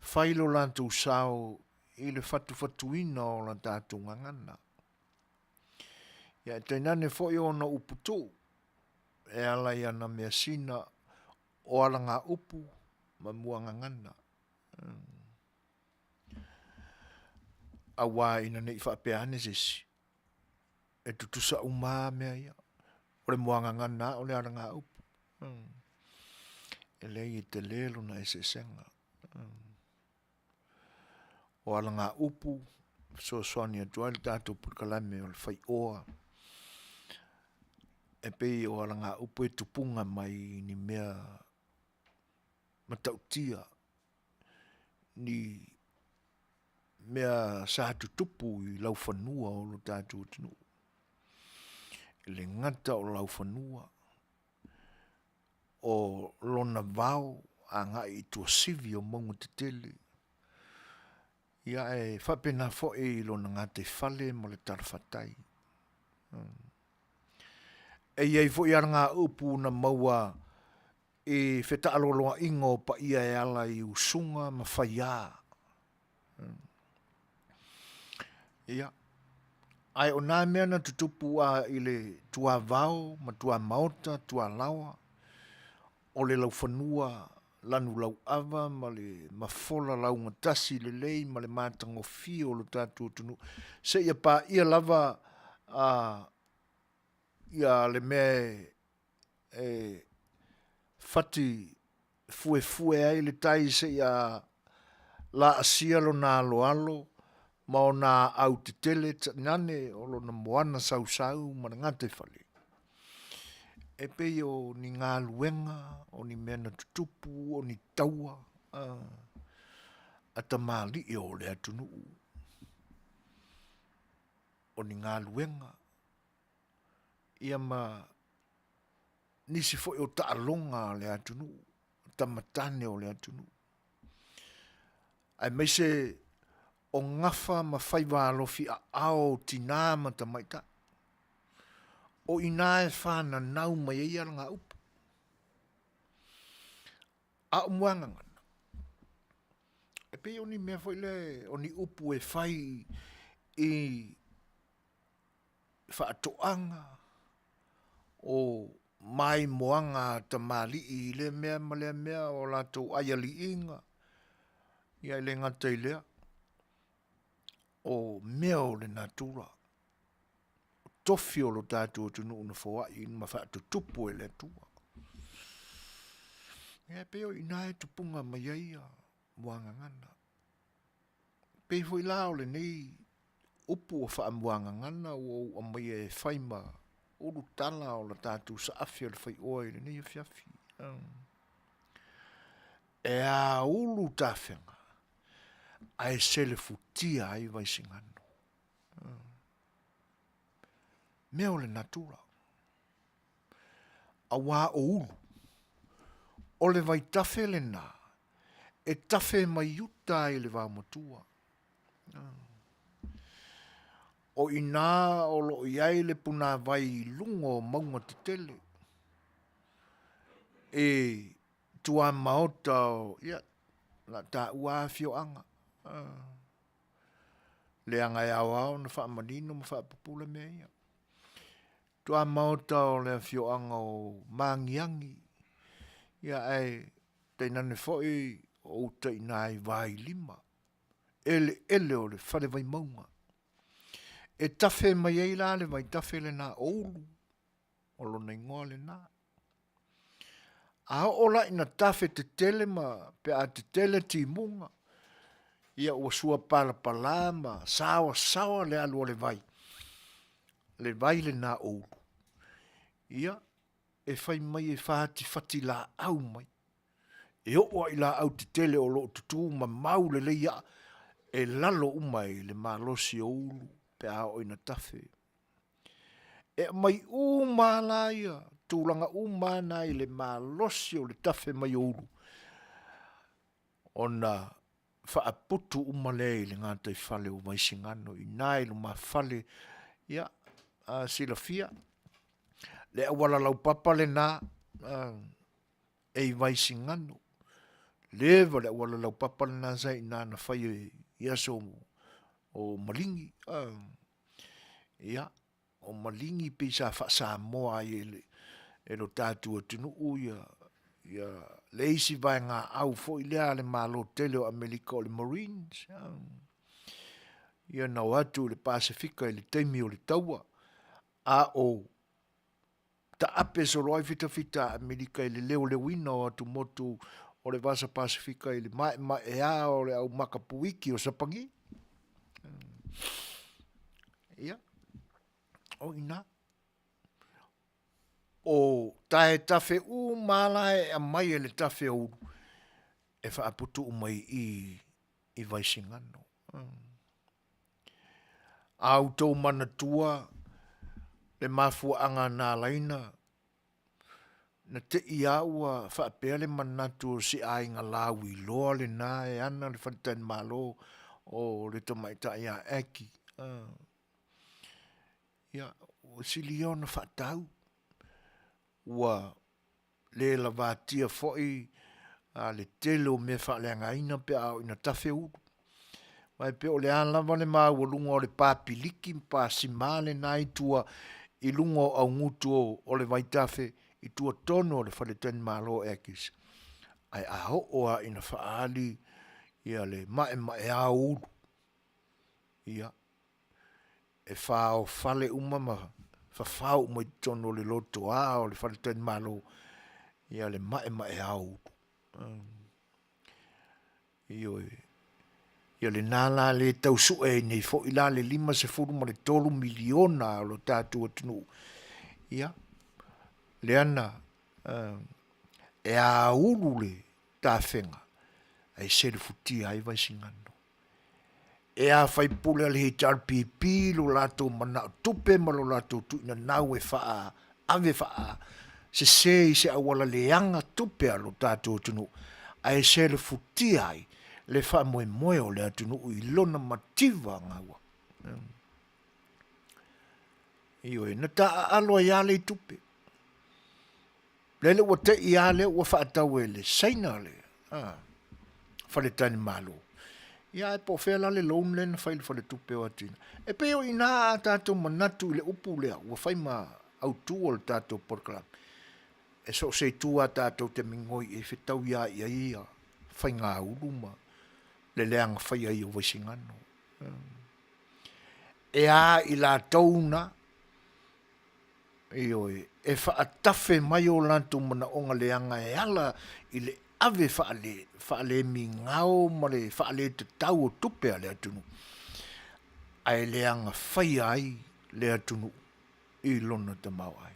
whailo lātou sao I le whatuwhatuina o la tātou ngangana. Ia te nane foi o na uputu. E ala ia na mea sina o ala ngā upu ma mua ngangana. Awa ina nei whapeane sisi. E tutusa umā mea ia. O le mua ngangana o le ala ngā upu. E lei I te lelo na ese senga. O ala ngā upu. Suasua ni atua le tātou purkalame o le Fai'oa. E pei o ala ngā upu e tupunga mai ni mea matautia. Ni mea sa tutupu I lau whanua o lo tātou tunu. I le ngata o lau whanua. O lona vau a ngā I tua sivi o mongu te tele. Ia e whapena fo e lona ngā te whale mo le tarwhatai. E iei fo I ara ngā upu na maua e Fetalaiga ingo pa ia e ala I usunga ma whaia. Ia. Ai o nā mea na tutupu a I le tua vau, ma tua maota, tua lawa. O le lau whanua, lanu lau ava, ma le mafola lau ngatasi le lei, ma le mātango fio lo tātua tunu. Se ia pa ia lava ia le mea fati fue ai le tai se ia la asia lo na alo ma o na au te tele nane o lo na moana sau ma ngate fale. E pe o ni ngā luenga, o ni mena tutupu, o ni taua, a ta mali e o le atunu. O ni ngā luenga, ia ma nisi fo o ta alonga le atunu, ta matane o le atunu. Ai mai se o ngafa ma whaiwa alofi a ao tina ma ta maita. O ina e whana nau mai e ara ngā upu. A o muanga ngana. E pe o ni mea fo le, o ni upu e whai I whaatoanga o mai moanga ta mali I le mea ma le mea o lato aiali inga. Ia le ngata I lea. o mea o le natura. Tofi o lo tātou tunu una fōa i ma wha tutupu e le tua. Ia peo i nai tupunga mai aia muangangana. Pei fo i lao le nei upu o wha muangangana o mai e whaima uru tala o la tātou sa afi o le Fai'oa i le nei Afiafi. E a ulu tāwhenga ai sele futia ai vai singano. Mea o le natura. A wā o ulu. O le vai tafe le nā. E tafe mai uta i le wāmatua. O i nā o lo iai le puna vai lungo maunga te tele. E tua maota o, ia, la tā ua Fioanga. Le anga e au au na wha manino ma wha pupula mea ia. Tua maota o le Fioanga o mangiangi. Ia ai, teinane foi o uta i nai vai lima. Ele o le whare vai maunga. E tafe mai ei la le vai tafe le nā oulu. O lo nei ngoa le nā. A ola ina tafe te tele ma pe a te tele ti munga. Ia ua sua pala pala ma sawa le alu o le vai. Le vai le nā oulu. Ia, e whai mai e whati la au mai. E oa i la au te tele o lo tutu ma mau le leia. E lalo umai le malosi o ulu pe a o ina tafe. E mai umala ia, tūlanga umana i le malosi o le tafe mai o ulu. Ona whaaputu umale i le ngātai whale o mai singano i nai lo ma whale ia sila fia. Le awala lau papa le nā e i vai singano. Lewa le awala lau papa le nā zai nā na whai ia so o malingi. Ia, o malingi pisa wha Samoa i e lo tātua tunu ia. Ia, le isi vai ngā au fo i lea le malo tele o Amerika o le Marines. Ia nau atu le Pasifika i le teimi o le taua. A o ta ape so roi fita Amerika i le leo wina o atu motu o le vasa Pasifika i le ma e a o le au makapuiki o sapangi. Ia. O ina. O tae tafe mala e a mai e le tafe o e whaaputu umai i vai singano. Au tau mana tua le mafua anga nā laina na te iaua whaapea le manatu si ainga lawi loa le nā e ana le whantan malo o le tomaita ia eki. Ia, o siliona whaatau. Ua le la vātia foi le telo me whaaleanga ina pe au ina tafe uru. Mai pe o le alawa le maa ua lunga o le pāpiliki mpa simale nai tua i lunga au ngutu o le vaitafe i tua tono o le whaletani malo ekis. Ai a oa ina whaali ia le mae a uru. Ia. E whao whale umama whawhau mai tono le loto a o le whaletani malo ia le mae a uru. Ia le nala le tau sue nei fo ila le 5 ma le 3 miliona o lo tātua tunu. Ia. Le ana e a ulu le tāwhenga ai sere futia ai vai singano. E a whai pule le he tarpipi lo lato mana tupe ma lo lato tuina nau e wha ave wha se i se awala leanga tupe a lo tātua tunu. Ai sere futia ai le wha moe o le atunu i lona mativa ngawa. Ioi, na ta aloa ia le tupe. Lele ua te ia le ua wha atau e le saina le. Whale tani malo. Ia e po whela le loan le na whaile whale tupe o atina. E peo i nā a tātou manatu le upu lea. Ua whai ma au tū o le tātou porkalam. E so se tū a tātou te mingoi e whetau ia ia. Whai ngā uruma. Le leanga whai ai o waisingano. e a i la tauna, e whaatafe mai o lantu mana onga leanga e ala i le ave whaale mi ngao ma le whaale te tau o tupe a le atunu. Ai leanga whai ai le atunu i lona te mau ai.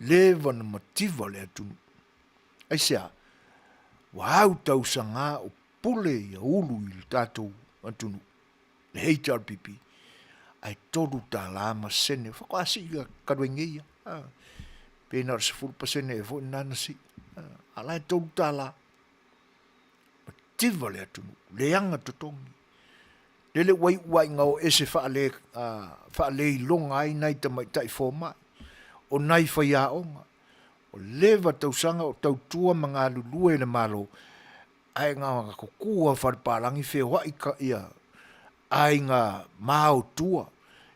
Lewa na mativa le atunu. Ai sea, wau tau sanga o pule i a ulu i le tātou atunu. Le HRPP. Ai toru tā lama sene. Whakaasi i karuengia. Pēnā rasa 4% e fo nana si. Alai toru tā la. Mativa le atunu. Leanga totongi. Lele wai ngau ese whaale i longa ai nai tamai tai fōmai. O nai whai aonga. O lewa tausanga o tautua mga lulue le malo. Ai ngā kukua wharparangi whewha i ka ia. Ai ngā māo tua.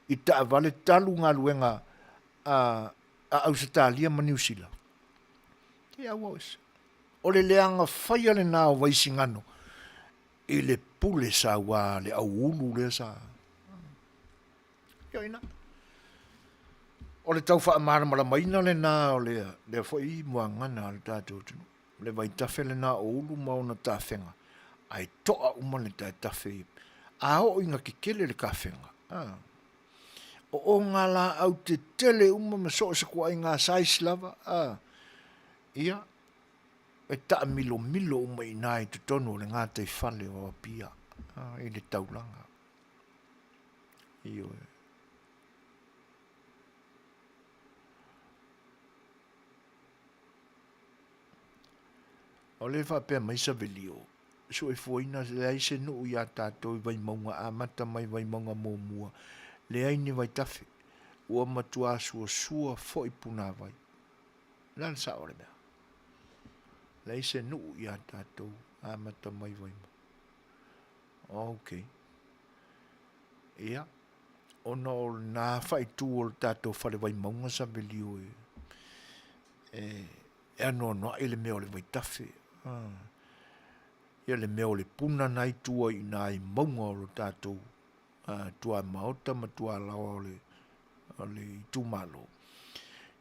I ta vale talu ngā luenga a Australia ma New Zealand. Te awa ese. O le leanga whai ale nā o waisingano. I le pule sa wa le au ulu le sa. Yo ina. O le tau wha amara mara maina le nā o le fwoi mua ngana le tātou tunu. Le vai tafe le nā o ulu mauna tā whenga. Ai toa uma le tā tafe. A o inga ki kele le ka whenga. O ngā la au te tele uma ma so se kua i ngā sais lava. Ia. E ta milo uma i nai te tonu le ngā te whale o pia. I le taulanga. Iyo e. O le whapea mai sa velio. So e fuaina le aise nuu i a tātou i vai maunga a mata mai vai maunga mōmua. Le aini vai tafe. Ua matua Suasua fo i puna vai. Lan sa ore mea. Le aise nuu i a tātou a mata mai vai maunga. Ok. Ia. Ono nā whai tū o tātou whare vai maunga sa velio e. E anō noa ele mea o le vai tafe. Ia le mea o le puna nai tua i nai maunga o le tātou. Tua maota ma tua lawa o le tūmalo.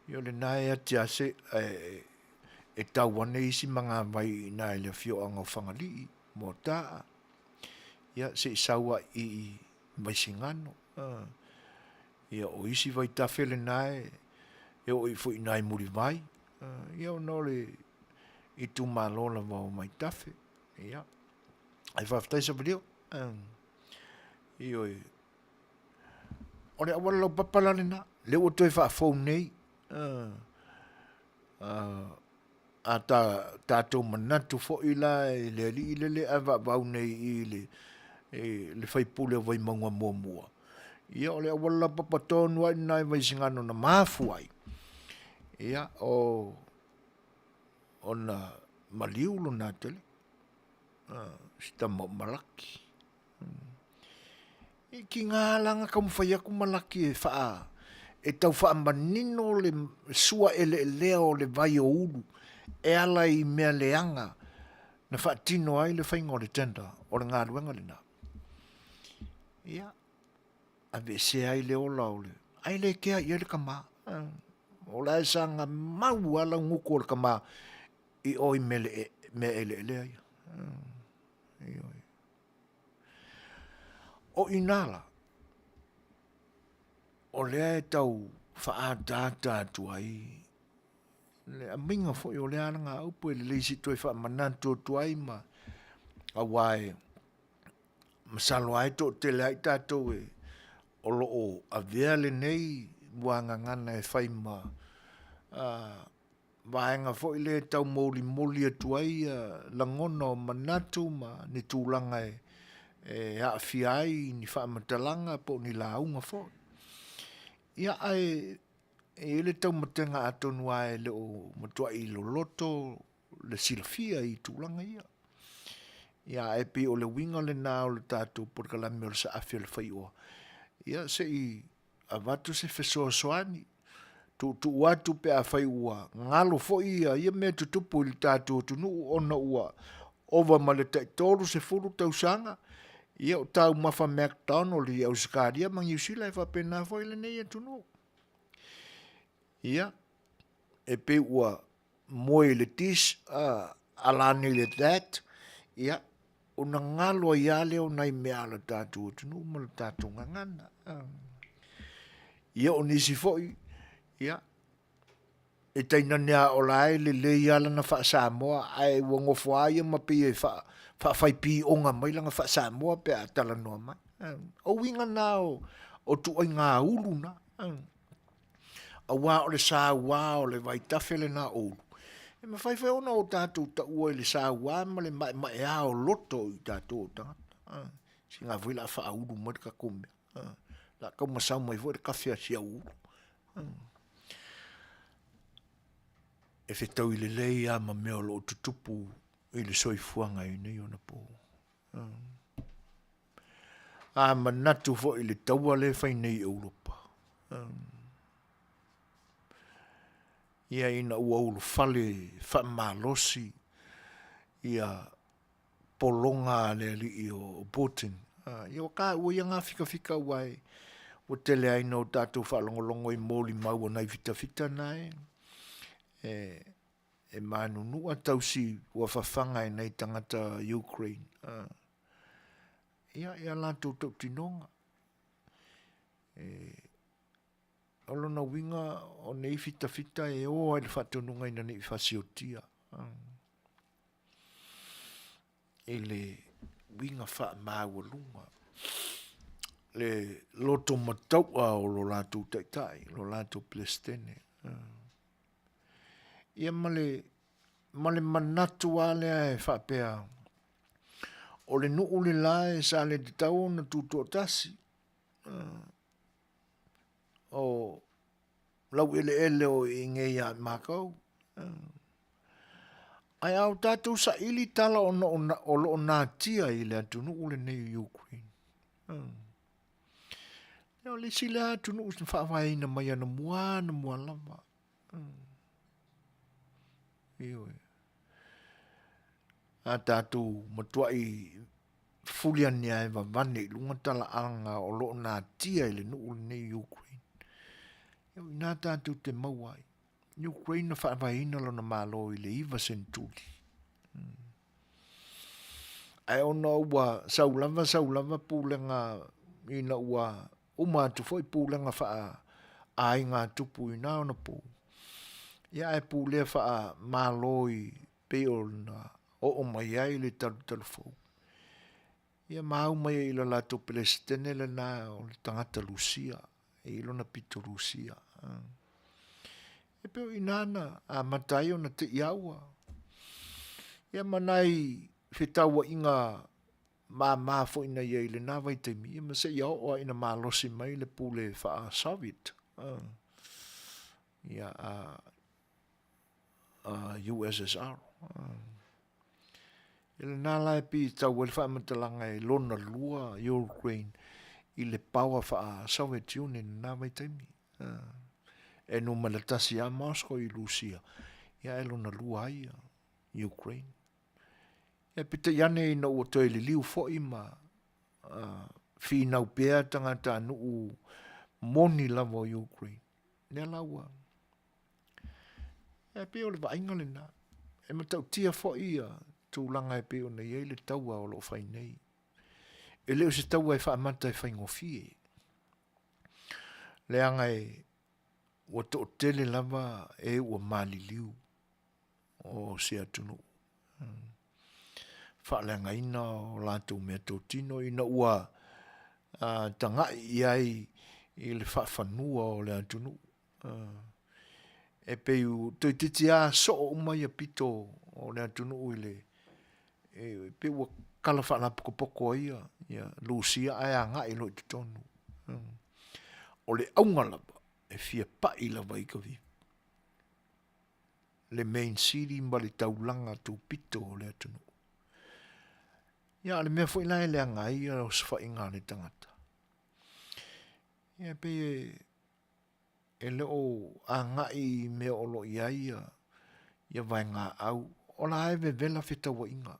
Ia le nai ati ase e tau ane isi mga vai i nai le fio anga o whangali mo taa. Ia se isaua i mai singano. Ia o isi vai tawhele nai. Ia o i fu i nai muri vai. Ia o no le i tūmalo la wau mai tawhe. Ia. Ai whaftai sa video. Io ore awala lau papalane na le o toi whaafou nei a tātou manatu fo i la i le awa wau nei i le whaipule o vai maunga mua. Ia ole awala lau papatonu ai nai vai singano na mafu ai. Ia o na maliulo na tele. Sita mo malaki. I ki ngā langa ka mwhai aku malaki e wha e tau wha manino le sua ele leo le vai o ulu e ala i mea leanga na wha tino ai le whaingo le tenda o le ngā ruanga le nā. Ia, a ve se ai le ola o le, ai le kea i ele ka mā. O la e sanga mau ala nguko o le ka mā i oi me ele ai. Ia. O inala, o lea e tau whaatata tuai, le aminga fo i o lea nga upo e le leisi toi whaamananto tuai ma a wae masalo ai to Tele ai tātou e o loo a vea le nei muanga ngana e whai ma vaenga fo i le tau moli tuai langono manatu ma ni tūlanga e Afiafi ni whaamatalanga po ni launga fo. Ia ai e le tau matenga atonu ai le o matua i lo loto le silafia i tūlanga ia. Ia e pe o le winga le nā o le tātou por kalami o le sa A Le Fai'oa. Ia se i avatu se fesoasoani. Tu watu pe a Fai'oa. Ngalo fo ia mea tutupu i le tātou tunu ona ua ova ma le taitolu se furu tausanga. Ia o tau mafa McDonald ia Australia mang New Zealand fa pena foi le nei tunu. Ia e pe ua moe le tis alani le that ia una ngalo ia le o nai mea la tatu tunu ma la tatu ngangana. Ia o nisi foi ia e taina nea o lai le ia lana wha Samoa ai wongo fwai ma pe e wha fai pi onga mai langa wha Samoa pe a tala noa mai. O winga nao o tu ai ngā ulu na. A wā o le sā wā o le vai tawhele na ulu. E ma fai ona o tātou ta ua le sā wā ma le mai a o loto i tātou o tangata. Si ngā wila a wha ulu mai ka kume. La kau masau mai fo le kawhia si a ulu. E whetau i le lei a ma mea lo tutupu i le soifuanga i nei ona po. A manatu fo i le taua le whai nei Europa. Ia ina ua ulu fale wha malosi ia polonga le li i o Putin. Ia ka ua ia ngā fika wai o tele aina o tātou wha longolongo i mōli maua nei fita nai. E manu nua tausi ua whawhanga e nei tangata Ukraine. Ia lātou tau tinonga. Olo na winga o nei fita e oa le whatonunga ina nei whasiotia. E le winga wha māua lunga. Le loto mataua o lo lātou taitai, lo lātou Palestine. Ia male manatu ale e whapea. O le nuu le lae sa le te tau na tuto tasi. O lau ele o inge ia makau. Ai au tātou sa ili tala o lo nā tia i le atu nuu le nei Ukraine. Ia le sile atu nuu sin whaafai na mai ana mua lama. Ioi. A tātou matua i fuliania e vavane i lunga tala anga o lo nā tia i le nuu le nei Ukraine. Ioi nā tātou te mauai. Ukraine na whaavahina lo na malo i le iwa sentuli. Ai ona ua saulava pūlenga ina ua umatu foi pūlenga wha ai ngā tupu i nā ona pū. Ia e pūlea wha malo i peo na o mai ai le talu fau. Ia mau mai i la lato Palestine le nā o le tangata Lucia. E ilo na pito Lucia. E peo inana a matai o na te iaua. Ia manai whetaua inga mā fo ina ia i le nā vaitemi. Ia mase iau o ina mā losi mai le pule wha Soviet. Ia USSR. Ia le nā lai pi tau ele wha amatalanga e lona lua Ukraine i le paua wha Soviet Union nā vaitemi. E no malatasi a Moscow i Lucia. Ia e lona lua ai Ukraine. Ia pita iane i na ua toi li liu fo ima whina upea tangata nuu moni lavo Ukraine. Nea laua. Ia peo le vainga le na. E matau tia fo ia tūlanga e peo na iei le taua o lo whai nei. E leo se taua e whaamata e whaingofie. Le anga e ua to tele lava e ua mali liu o sea tunu. Whaaleanga ina o lātou mea tō tino ina ua tangai iai i le whawhanua o le atunu. E peu toi titi a so o mai a pito o le atunu i le pe ua kala whaala poko ia Lucia ai a ngai lo i te tonu. O le aunga lava e fia pai lava i ka vi. Le main city mba le taulanga tō pito o le atunu. Ia le mea fo ila ele anga ia o sfa inga le tangata. Ia pe e leo a ngai mea o lo ia ia vai ngā au. O la ai ve vela fita wa inga.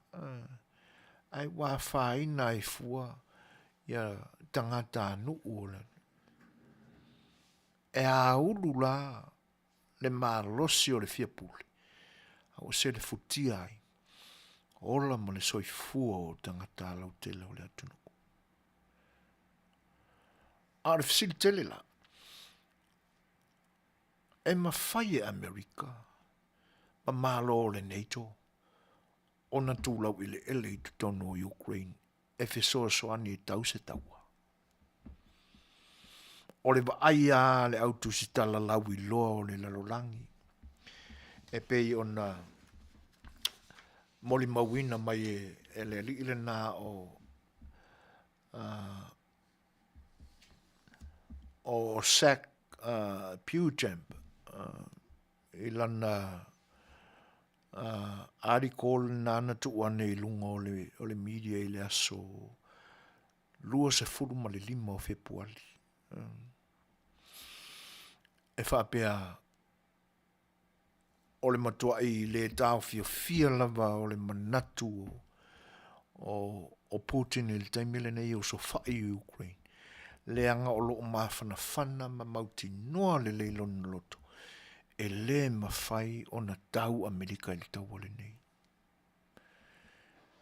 Ai wa whaina e fua ia tangata nuu le. E a ulu la le malosi o le fiapuli. O se le futia ai. Ola mo le soifua o tangata lau tele o le atunu. A le fisili tele la. E mawhai e Amerika. Ma malo o le NATO. Ona tūlau ile ele i tutono o Ukraine. E fesoa soani e tau se taua. O le vaai a le autu si tala lau i loa o le lalolangi. E pei ona moli mawina mai e le li ile na o sack pew jump i lana article nana tu ane i lunga o le media i le aso lua se furu ma le lima o Februari. E whapea o le matua i le tau fia lava o le manatu o Putin i le taimile nei o so whai i Ukraine. Le anga o loo mawhana ma mauti noa le leilon loto. E le mawhai o na tau Amerika i le tau wale nei.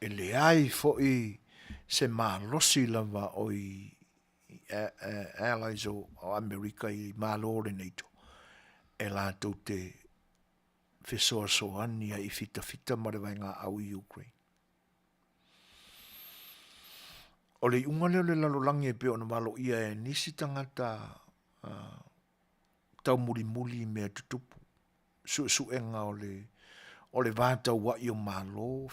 E le ai fo i se losi lava o i allies o Amerika i malo le NATO. E la tau te fesoa soania i fita ma le vainga au i Ukraine. O le unga leo le lalolangi e peo na malo ia e nisi tangata tau muli mea tutupu. Suenga o le vata wa i o malo,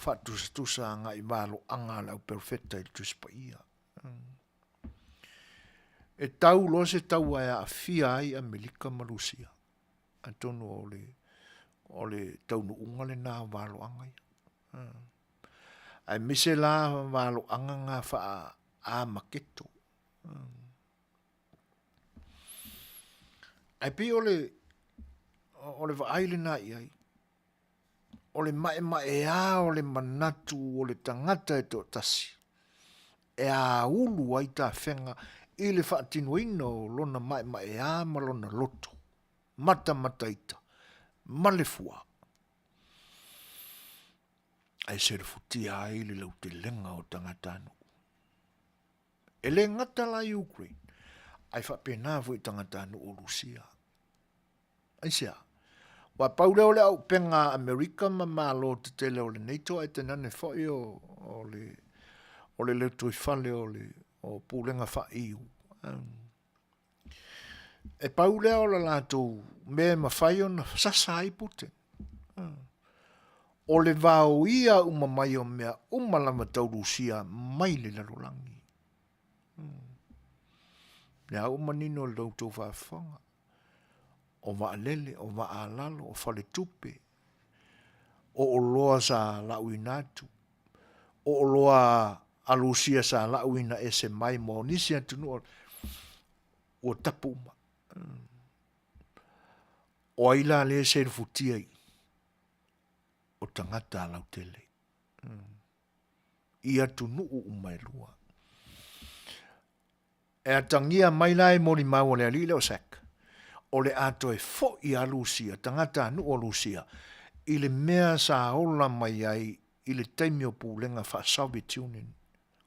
tusa anga i malo anga lau perfecta i tuspa ia. E tau lo se tau ai a fia ai Amerika malusia. Antono o le tau no unga le nā walo anga ia. Ai mise la walo anga ngā wha a maketo. Ai pi o le waaile na iai. O le mae a o le manatu o le tangata e to tasi. E a ulu ai ta whenga i le whaatinuina o lona mae a ma lona loto. Mata ita. Malefua. Ai se le futia ai le lau te lenga o tangatanu. E le ngata la Ukraine. Ai whapena fu i tangatanu o Rusia. Ai sea. Wa paule ole au penga Amerika ma malo te tele o le NATO ai tenane fai o le tui fale o pulenga fa iu. E paule o la lato me ma fai o na sasai pute. O le vau ia uma mai o mea umalama tau Rusia mai le larolangi. Nea umanino le tau whaafonga. O lele, o alalo, o fale tupe. O loa sa lauina atu. O loa alusia sa lauina e se mai mo nisi atunu o tapu uma. O aila le se futia i. O tangata lau tele. Ia tunu umai lua. E atangia mai lai mori mau o le alile o sak. O le ato e fo i a Lucia, tangata anu o Lucia, i le mea sa ola mai ai, i le taimio pūlenga wha Soviet Union.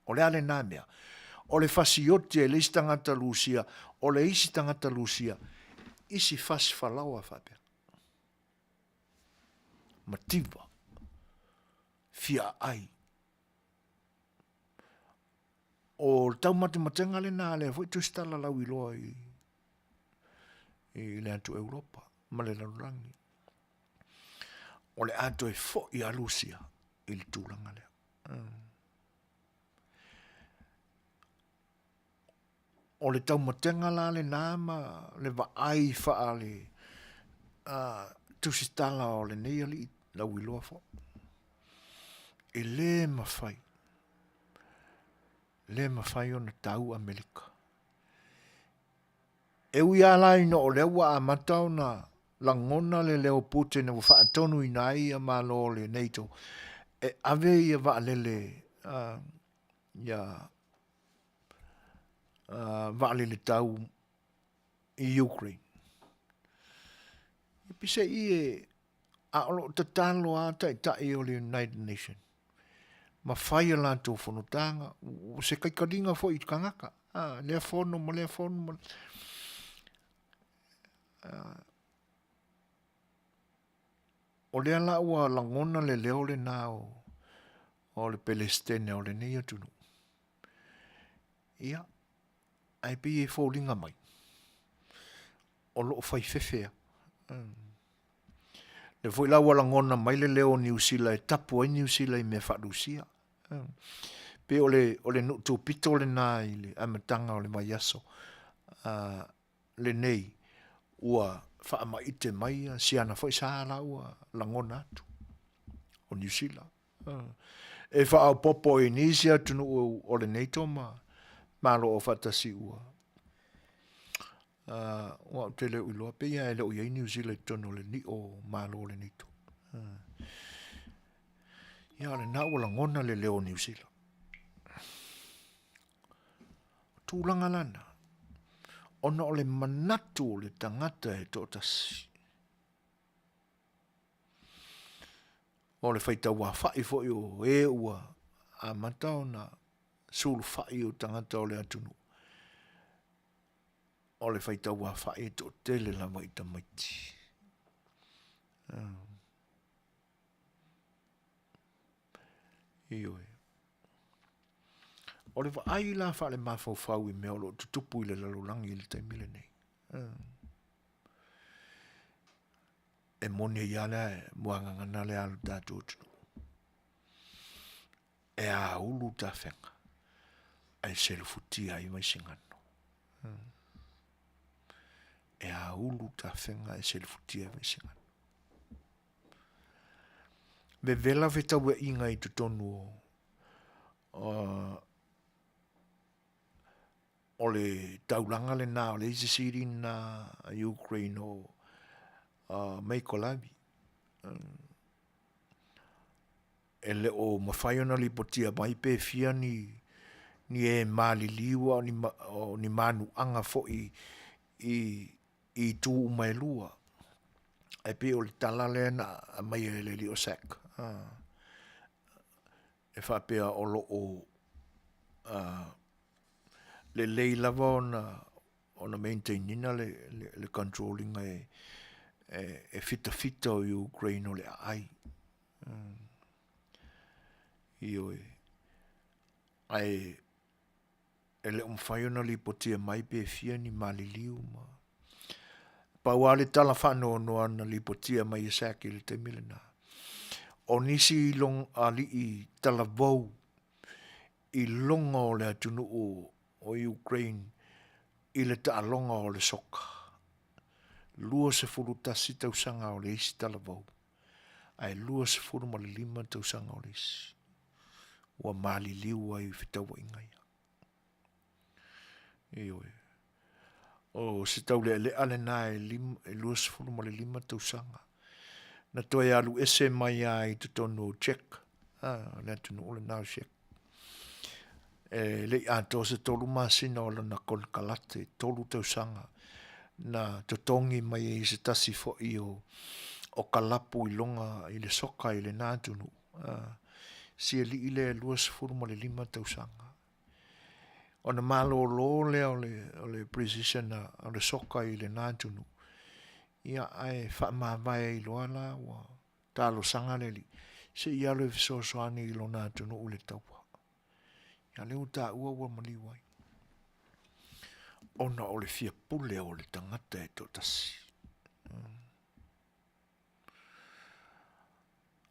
O le ale nā mea. O le fasioti e le isi tangata Lucia, o le isi tangata Lucia, isi fasi whalaua whapea. Mativa. Fia ai. O tau matematenga le nā le, fwoi tu stala lau i loa i le atu Europa, ma le lalurangi. O le ato e fo i a Lucia, i le tūlanga lea. O le tau matenga la le nāma, le vaai faa le tusitala o le neia li, lau i loa fo. E le mawhai o na tau Amerika. E ui alai no o lewa a matau na langona le leo Putin o whaatonu i nai a malo le NATO. E ave ia wa lele vale le tau i Ukraine. I pise i a olo tatalo a tai o le United Nations. Ma whai la tō whanotanga, se kaikaringa fo i kangaka. Lea whono, ma lea whono, ma... O lea la ua langona le leo le nā o le Palestine o le nei atunu. Ia, ai pi e fōringa mai. O loo whai whewhea. Le foi la ua langona mai le leo New Zealand, e tapu ai New Zealand me wharusia. Pe o le nutu pito le nā i le amatanga o le mai aso. Le nei, ua whaama ite mai, siana foi sāra ua langona atu. O New Zealand. E wha popo e nisia tunu o le nei toma, malo o whatasi ua. Ua te leo iloa pe ia e leo iei New Zealand tonu le ni o malo o le nei to. Ia le na ua langona le leo New Zealand. Tūlanga lana. Ona o le manatu o le tangata e tō tasi. O le whaita ua whai fo i o e ua a matao na sulu whai o tangata o le atunu. O le whaita ua whai tō tele la waita maiti. Ioi. O le ai la fa le mafau i me o lo tutupu i le lalulangi i le taimile nei. E moni i ala e muangangana le alu tātou tunu. E a ulu ta whenga. Ai selufutia i mai singano. E a ulu ta whenga e selufutia i mai singano. Me vela vetaua inga i tutonu o le taulanga le nā, o le isisiri na Ukraine o Meikolavi. E le o mawhaiona li potia mai pe fia ni e mali liwa o ni manu anga fo i tū mai lua. E pe o le talale na mai e le li o sak. E whapea o lo o le lei lava ona maintainina le controlling e fita o Ukraine o le ai. Ioi. Ai e le umwhaiona li potia mai pe fia ni maliliu ma. Pauale tala whano no ana li potia mai e saki le te milena. O nisi long ali i tala vau i longa o le atunu o Ukraine i le taalonga o le soka. Lua se furu tasi tausanga o le isi tala vau. Ai lua se furu ma le 5 tausanga o le isi. Ua mali liu ai fitaua ingai. Ioi. O se tau le ale na e lua se furu ma le 5 tausanga. Na toi alu ese mai ai te tonu check. Le atunu o le nao check. Le ato se tolu masina o lana kolkalate, tolu tausanga. Na totongi mai e se tasi fo i o kalapu i longa i le soka i le nātunu. Si li i le lua se furu ma le 5 tausanga. O na malo lo le o le precision o le soka i le nātunu. Ia ai wha mawai i loa la wa talo sanga le li. Se ia le visosoani i lo nātunu u le taua. Ia leo tā ua maliwai. Ona o le fia pule o le tangata e tō tasi.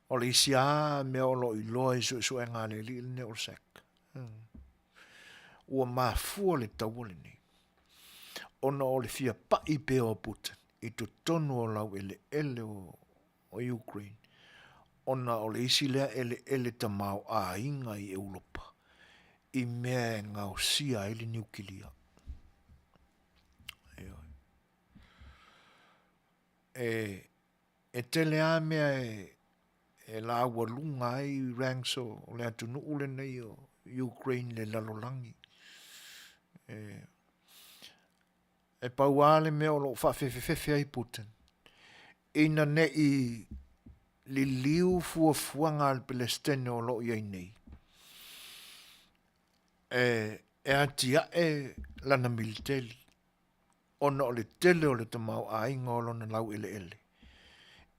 O le isi a me o lo i loa i su e ngā le li ne o sak. Ua mafua le taua le ni. Ona o le fia pa i pe o puta. I to tonu o lau ele o Ukraine. Ona o le isi lea ele tamau a inga i Europa. I mea ngau sia ili nukilia. E tele a mea e la awa lunga ai ranks o le atunu ule nei o Ukraine le lalolangi. E pauale mea o lo whawhewhewhe ai Putin. Ina ne I li liu fuanga al Palestine o lo iai nei. E atia lana militeli. Ona o le tele o le tamau a inga o lona lau ele.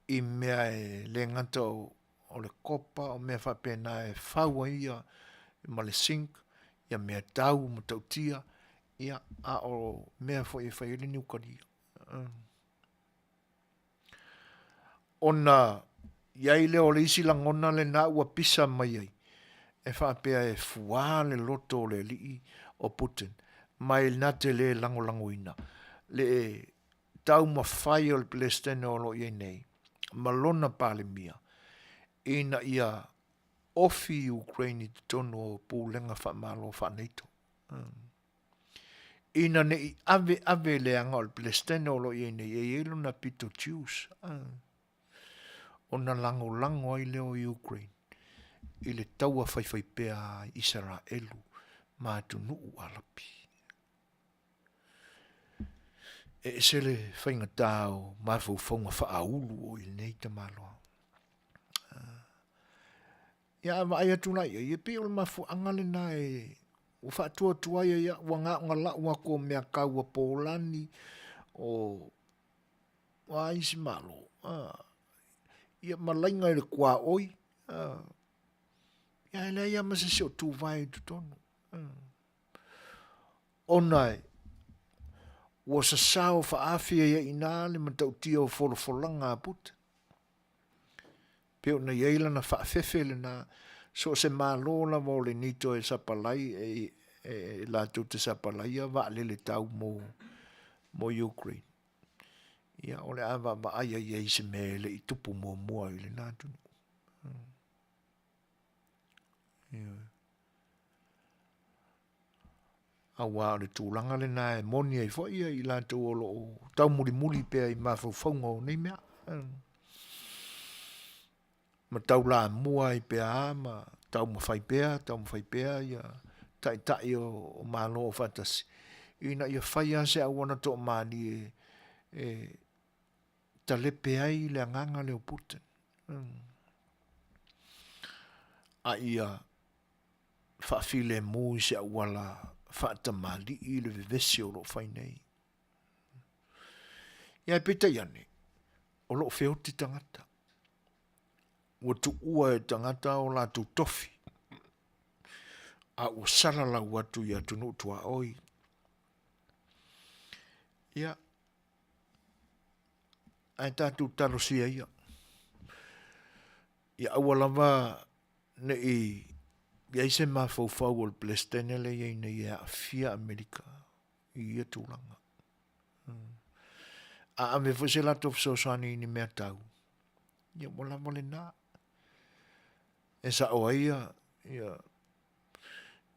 I mea le ngata o le kopa, o mea whapena whaua ia, ma le sink, ia mea tau, ma tautia, ia a o mea whai whai ni ukaria. Ona, iai le o le isi langona le na ua pisa mai ai. E whapea fua le loto le lii o Putin. Mai na te le lango ina. Le tau ma whai o le Palestine o lo iei nei. Malona pale mia. Ina ia ofi Ukraine I tono o pūlenga whamalo whaneito. Ina ne I ave le anga o le Palestine o lo iei nei. E ilo na pito Jews. Ona lango ai leo I Ukraine. I le taua whai pea Israelu. Ma tu nuu alapi. E se le whainga tau ma whaunga whaaulu o I nei te maloa. Ia ai atu nai, ia pe o mafu angale na o whaatua tua ia wanga ngala ua ko mea kaua Polani o isi malo. Ia malainga le kua oi. Ia ele ia masa se o tu vai tu tono. Onai, ua sa sao Afiafi ia ina le matautia o folanga puta. Peo na yeila na whaafefe le na so se malo la mo le nito e sapalai e la te sapalai va le tau mo Ukraine. Ia ole ava ba ai ai se mele I tupu mo I le natu. Awa le tūlanga le na e moni ai fo ia I la tu o lo tau muli pe I mawhauwhaunga nei mea. Ma tau la mua I pea, ma tau ma whai pea, ia tai o malo o fatasi. Ina ia whai ase a wana to mani talepe ai le anganga leo Putin. A ia whaafile mui se a wala whaatamali I le vivesi o lo whai nei. Ia pita iane, o lo wheo ti tangata. Ua tu ua e tangata o la tu tofi. A ua salala watu ia tunu tua oi. Ia. Ai tatu talo sia ia. Ia awa lava ne ia ise ma fau o Palestine le ia ina ia Afia Amerika. Ia tūlanga. A ame fose la tof sosani ni mea tau. Ia mola mole na. E sa o ia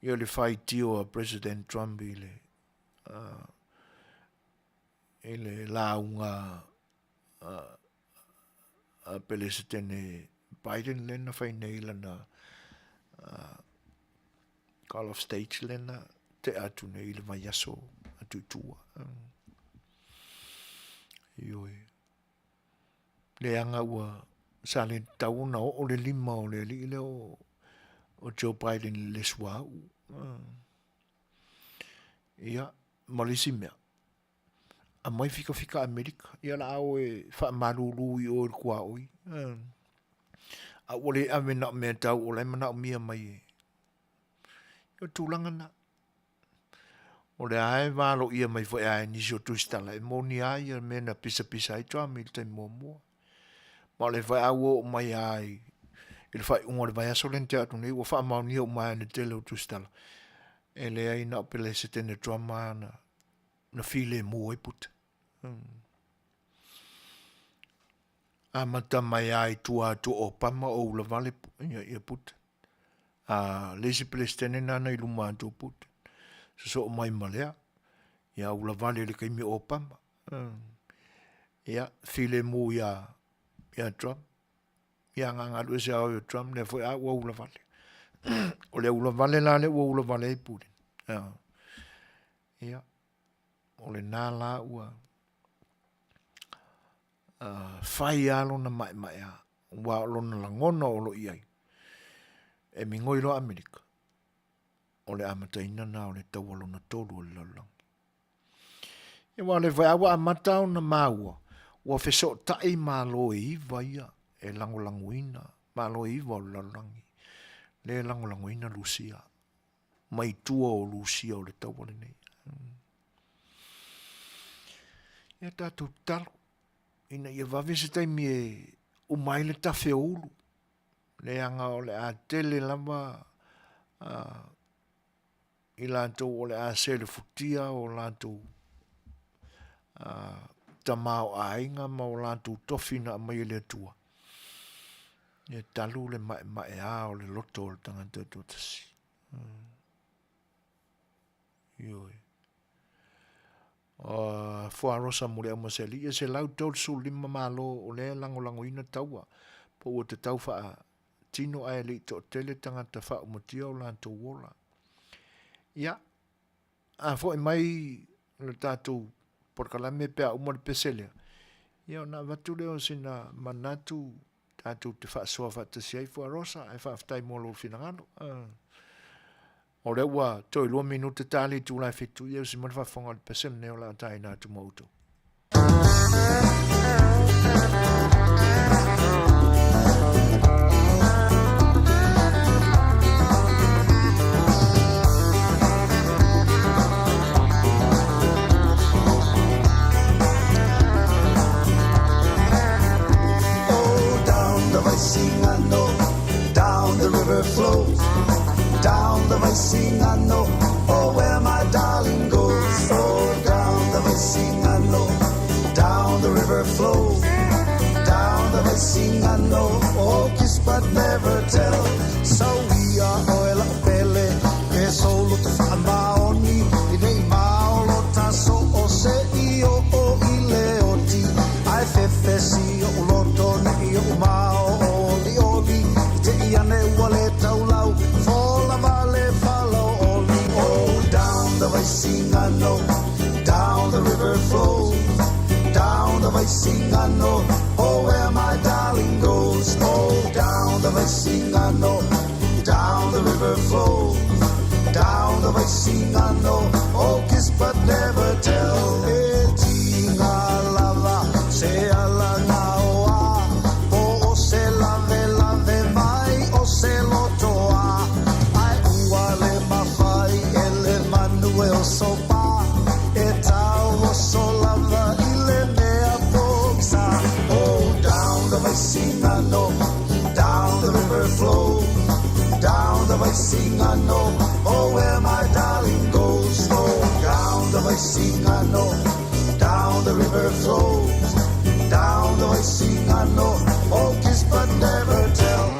le whai tio a President Trump I le launga a Palestine Biden lena whai nei lana Call of States lena te atu nei le mai aso atu tua. Ioi. Le anga ua sa le tauna o le lima o le li leo o Joe Biden le suau. Ia, malisi mea. A mai fika Amerika. Ia la au e wha maruru I o le kua oi. A ole ame na mea tau o le mana o mia mai e. Ia tūlanga na. O le ae walo ia mai fo e ae nisi o tuistala. E moni ai ia mena pisa ai toa mi te mua. Ma le vai au o mai ai. Il fai unga le vai aso len te atu nei. Ua wha mauni o mai ane tele o tuistala. E le ai na pele se tene drama na file mua I puta. A mata mai ai tua tu o pama o ula vale ia puta. A lesi Palestine nana I luma tu puta. So mai malea. Ia ula vale le kaimi o pama. Ia file mua ia Trump. Ia nganga se au Trump ne foi a ula vale. O le ula vale la le ula vale I puta. Ia, o le nā la ua whai alo na mai a, wa lo na langona o lo iai, e mingoi lo Amerika, o le amataina na o le taualo na tolu o le laulang. Ia wa le vai awa amatau na maua, wa feso tai malo e iwa ia, e langolanguina, malo e iwa o le laulangi, le langolanguina Lucia, mai tua o Lucia o le taualo nei. Ia tātou talo, ina ia wawese taimi e umai le tafe ulu, le anga o le a tele lama, i lantou o le a sele futia o lantou tamao a inga ma o lantou tofina mai le tua. Ia talu le mai a o le loto o le tangata totasi. Ioi. Fuarosa mure ama se li se lau tol sul lima malo o le lango ina taua po o te tau fa tino ai li to tele tangata fa o motia o lantou wola ia a fo mai le tatu por kala me pe o mo pesele ia na vatu le o sina manatu tatu te fa so fa te sei fuarosa ai fa tai mo lo finangano o le ua toi 2 minute tali tu la fitu ia se mo fa fonga le pesele ne o la tai na tu moto. Singano, down the river flows, down the Singano, oh where my darling goes, oh down the Singano, down the river flows, down the Singano, oh kiss but never tell, so we are oil pele, que solo te fa maoni, i nei maolo taso o se io o i leoti, ai fefesi o loto ne io mao. Singano, down the river flows, down the Singano, oh where my darling goes, oh down the Singano, down the river flows, down the Singano, oh kiss but never tell, Tinga lava, se ala naoa, oh se lave mai, oh se lotoa, ai uale mafai, ele Manuia sopa, e tau so lava ile mea boxa. Oh, down the Singano, down the river flows, down the Singano, oh where my darling goes. Oh, down the Singano, down the river flows, down the Singano, oh kiss but never tell.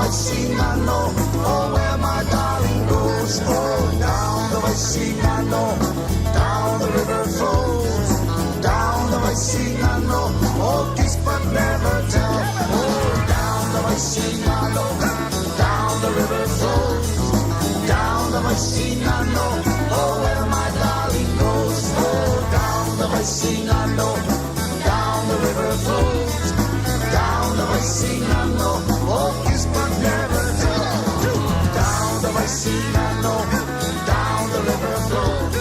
Singano, oh where my darling goes, oh down the Singano, down the river flows, down the Singano, oh kiss but never tell, oh down the Singano, down the river flows, down the Singano, oh where my darling goes, oh down the Singano, down the river flows, down the Singano, oh kiss but never tell, down the Singano, down the river flows,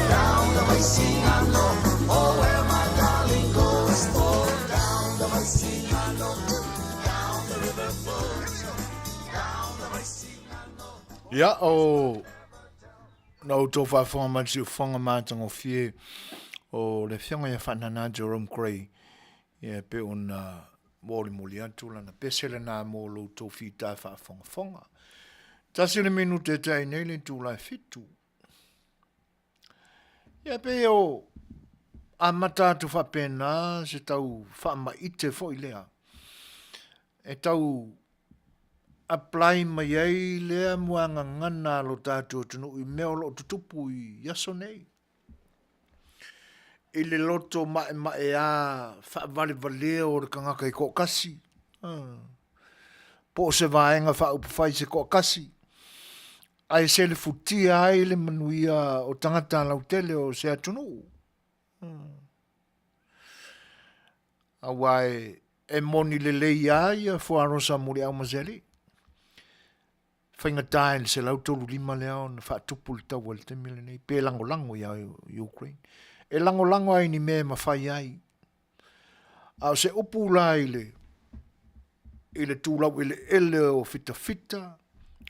down the Singano, oh where my darling goes, oh down the Singano, down the river flows, down the Singano. Ia o no to fa fonga ma si fonga ma tango fie o le whianga ia whanana Jerome Gray, ia pe ona mōli mōli atu lana pesele nā mō lo tō whita whaafonga. Tasi le minu te tai nei le tūlai fitu. Ia pe o a matatu whapena se tau whaama ite fo i lea. E tau apply mai ai lea muanga ngana lo tātou tunu i meo lo tutupu i yaso nei. I le loto mae a whaavale vale o le kangaka i kokasi. Po se vaenga whaupawhai se kokasi. Ai se le futia ai le manuia o tangata lau tele o se atunu. Awai e moni le leia ia fuarosa muri au mazeli. Whainga tae le se lau tolu lima leo na whaatupu le tau wale te mele nei. Pe lango ia Ukraine. E lango ai ni me mawhai ai. Au se upu lai le tūlau ele o fita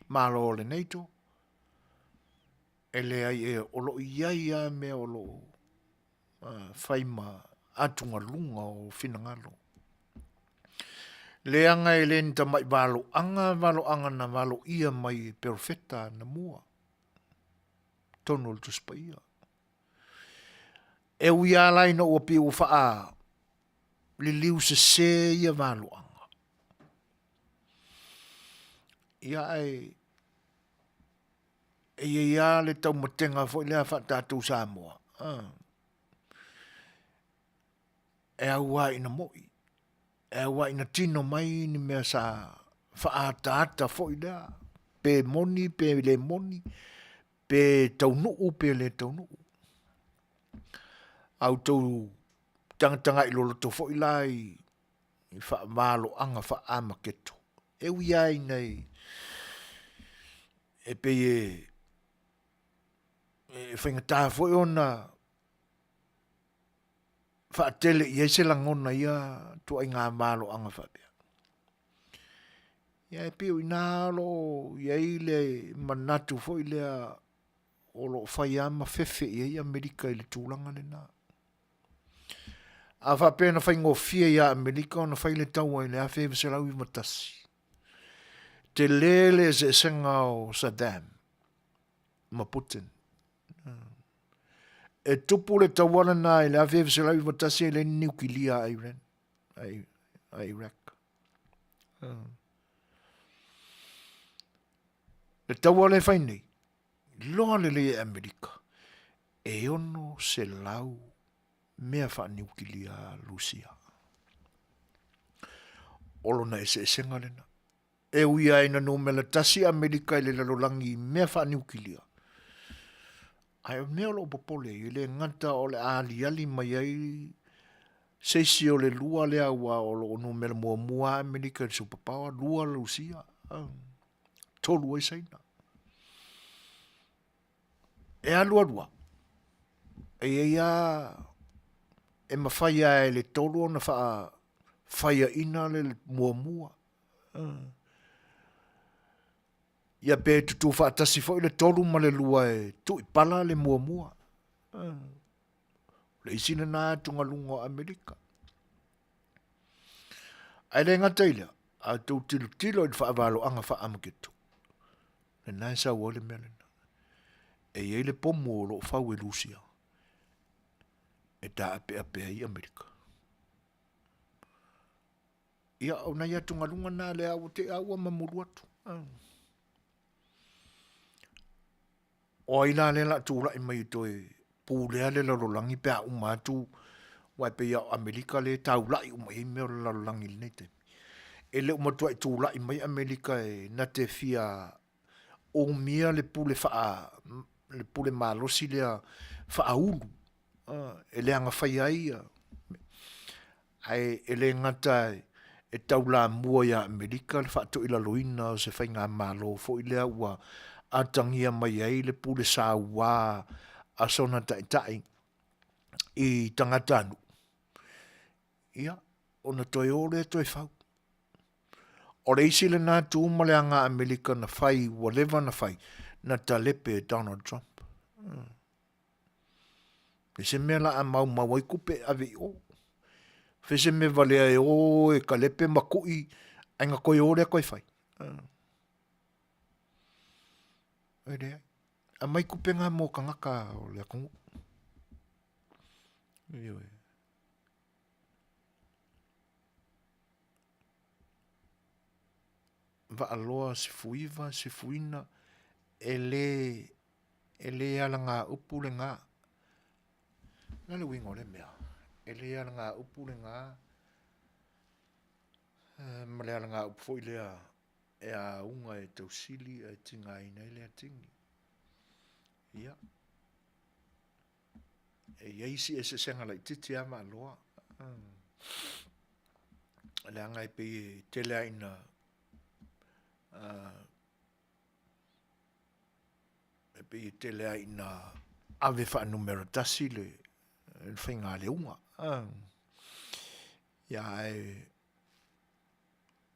malo le neito. Ele ai e olo iai a me olo whaima atunga lunga o finangalo. Le anga e le nita mai valo anga na valo ia mai perfecta na mua. Tono le tuspaia. E uia lai no o pi u faa li liu se ia valo anga. Ia ai e ia le tau matenga fo le fa tatu Samoa. E aua ina moi. E aua ina tino mai ni mea sa fa ata fo ida. Pe moni, pe le moni, pe tau nuu, pe le tau nuu. Au tau tanga i lolo to fo ilai i fa malo anga fa amaketo. E uia nei e pe e whainga tā fo ona fa tele i se langona ia tu ai ngā malo anga fa bea. Ia e pe o inalo ia le manatu fo ilea o lo whai ama fefe i Amerika i le tūlanga le nā. A fa pena fai ngofia ia Amerika ona fai le tau ai le awhi se lau i matasi. Te lele se senga o Saddam ma Putin. E tupu le tawana na i le awhi se lau i matasi le nukilia a Iran. A Iraq. Le tawana le fai nei. Loa le Amerika. E ono se lau mea wha nukilia Lucia. Olo na ese senga lena. E uia ina no mele tasi Amerika i le lalolangi mea wha nukilia. Ai mea lo popole i le ngata o le ali mai ai seisi o le lua le awa o lo no mele mua Amerika i superpower lua Lucia. Tolu ai saina. E alua. E ia e mawhaia e le tolu ona whaia ina le mua. Ia pe tutu whaatasi fo i le tolu ma le lua e tu i pala le mua. Le isina nā tunga lunga Amerika. Ai le ngata ila, a tau tilo i whaavalo anga whaamaketu. Le nai sa wale melena. E iei le pomo o lo whau e Lucia. E tā ape i Amerika. Ia au na ia tunga lunga nā le au te aua mamuru atu. O ila le la tūra i mai toi pūlea le lalolangi pe a umatu wai pe ia Amerika le taula i umai meo le lalolangi le neite. E le umatua i tūra i mai Amerika e na te fia o mia le pule malosi lea faa ulu. E le anga whai ai. Ai e le ngata e taula mua ia Amerika le whaato ila loina o se whai ngā malo fo i lea ua atangia mai ai le pule sa ua a sona tai i tangata anu. Ia, ona toi ore toi whau. O le isi le nā tūma le anga Amerika na whai, whatever na whai, na talepe Donald Trump. Se mea la a mau ai kupe ave o. Fese me valea e o e kalepe makui, ai ngā koe ore a koe whai. Ere, a mai kupe ngā mō ka ngaka o lea kongu. Ioi. Va aloa se fuiva, se fuina, e le ala ngā upu le ngā. Nale wingo le mea. E le ala ngā upu le ngā. Ma le ala ngā upu fo i lea e a unga e tausili e tinga ina i lea tingi. Ia. E iaisi e se senga lai titi a ma aloa. Le anga e pe tele ina e pe tele ina ave wha numero tasi le whainga le unga. Ia e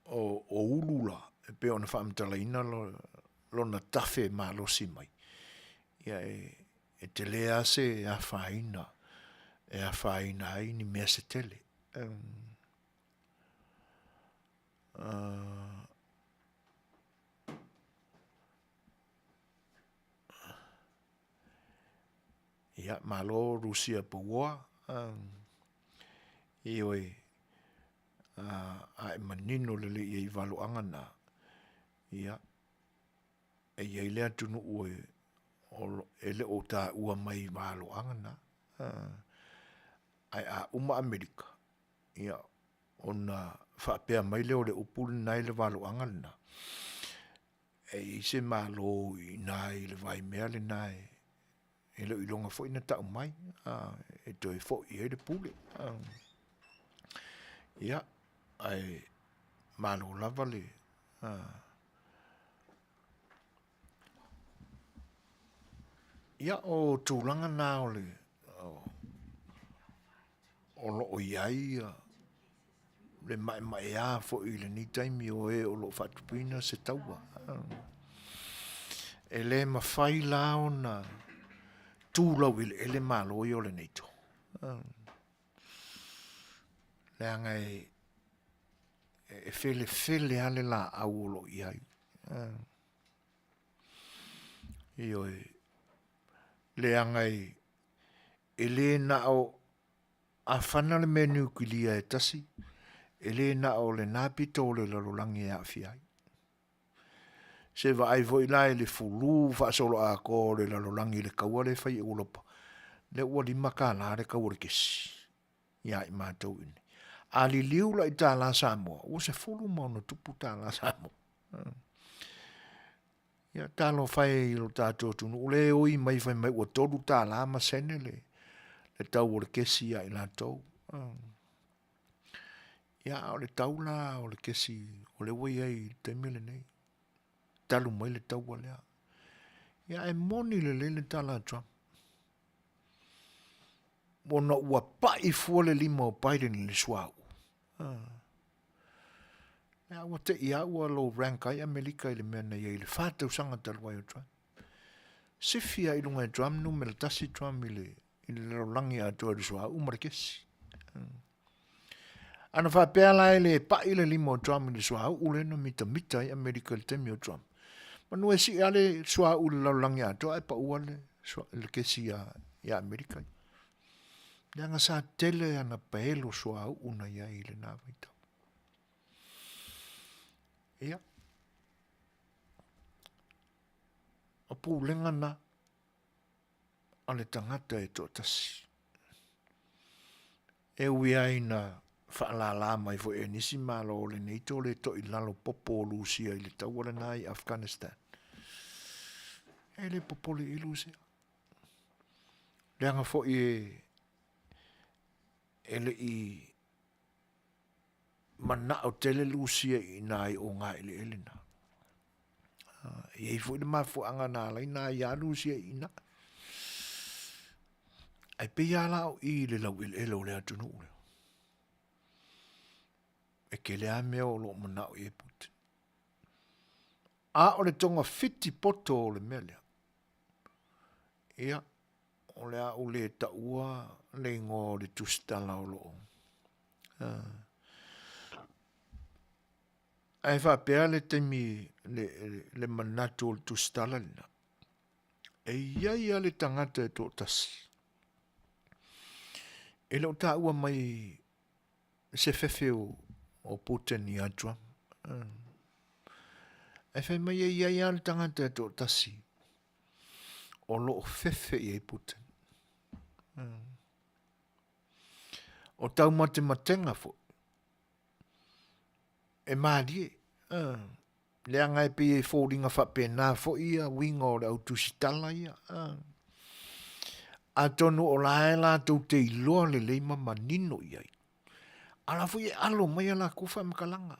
o ulula e pe ona whaamtala ina lo na tafe ma lo si mai. Ia e te lea se e a whaina ai ni mea se tele. Ia malo Rusia paua ioi a manino lele i valo angana. Ia e ia lea tunu ue ele o ta ua mai valo angana. Ai a uma Amerika. Ia ona whapea mai leo le upul nai le valo angana. E ise malo i nai le vai mea le nai. E leo ilonga fo ina tau mai. E toi fo i le pule. Ia ai malo lava le. Ia o tūlanga nā o le. O lo o iai le mai a fo i le ni taimi o e o lo whatupina se taua. E le mawhai la o na tūlau i le ele malo i o le neito. Le anga e fele ale la au o lo iai. Io le anga e le na o a whana le menu kilia e tasi, e le na o le nāpito o le larolangi e Afiai. Se va ai voi lai le fulu, fa solo a ko le larolangi le kaua le fai e ulopa. Le ua li maka la le kaua le kesi. Ia i mātou ini. A li liu la i tā la Samoa. O se fulu mauna tupu tā la Samoa. Ia tā lo fai i lo tātou tunu. Ule oi mai fai mai ua toru tā la ma sene le tau o le kesi ia i la tau. Ia o le tau la o le kesi o le wai ai taimile nei. Talu mai le tau a lea. Ia e moni le tala Trump. Mona ua pai fua le lima o Biden le suau. Ia ua te ia ua lo rank ai Amerika i le mea nei i le whātau sanga talu ai o Trump. Sifia i lunga e Trump no me le tasi Trump i le langi a toa le suau umare kesi. Ana whapea lai le pai le lima o Trump i le suau ule no mita i Amerika le temi o Trump. Manu e si ale sua ule laulangi ato ai pa ua le kesi a Amerika. Ianga sa tele ana paelo sua una ia i le nā waita. Ia. A pūlenga na ale tangata e tō tasi. E ui ai na whaalala mai fo e nisi malo o le neito le to i lalo popo o Lucia i le tauara na i Afghanistan. E le popo le i Lucia. Le anga fo i ele i mana o tele Lucia i nā i o ngā ele elena. I fo i le mafu anga nā lai nā i a Lucia i nā. Ai pe ia lao i le lau ele o le atunu ule. E ke le ame o lo manao i e puti. A o le tonga fiti poto o le melea. Ia, o le a ule ta ua le ngō le tustala o loo. Ai whapea le temi le manatu o le tustala lina. E ia le tangata e tō tasi. E leo tā ua mai se fefe o Putin i atua. E whai mai ia le tangata e tō tasi. O loo fefe i e Putin. O tau matematenga fo. E maari e. Le anga e pe e fōringa whapena fo ia winga o le autusitala ia. A tonu o la tau te iloa le leima manino ia. Ala fo i alo mai ala kufa makalanga.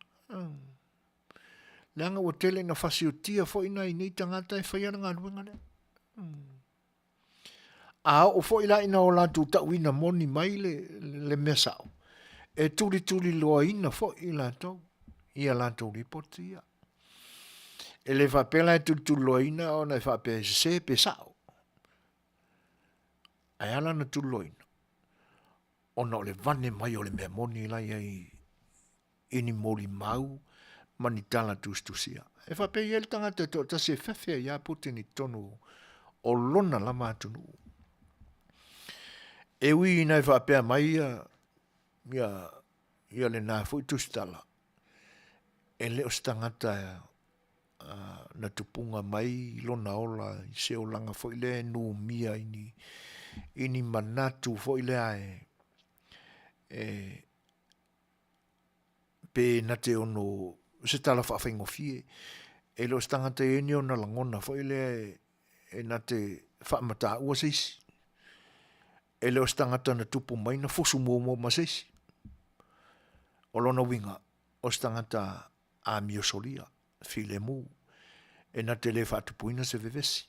Le anga o tele na fasiotia fo ina i nei tangata e whaiara ngā ruenga le. A o fo ila ina o la tu tauina moni mai le mesao. E tuli loa ina fo ila tau. Ia la tau ripoti ia. E le whapela e tuli loa ina o na whape se pe sao. Ai ala na tuli loa ina. O na o le vane mai o le mea moni la iai ini mori mau mani tala tustusia. E whape i el tangata to ta se whawhia ia puti ni tonu o lona la mātunu. E ui ina e whapea mai ia le nā fui tustala. E leo stangata na tupunga mai lona ola i se o langa fo ile nu mia ini manatu fo ile ae pe na te ono se tala whawhaingo fie e leo stangata e ni o na langona fo ile e na te whamata ua seisi e leo stangata na tupu mai na fosu momo ma seisi o lona winga o stangata a miosolia, file mu, e na te le whatupuina se vevesi.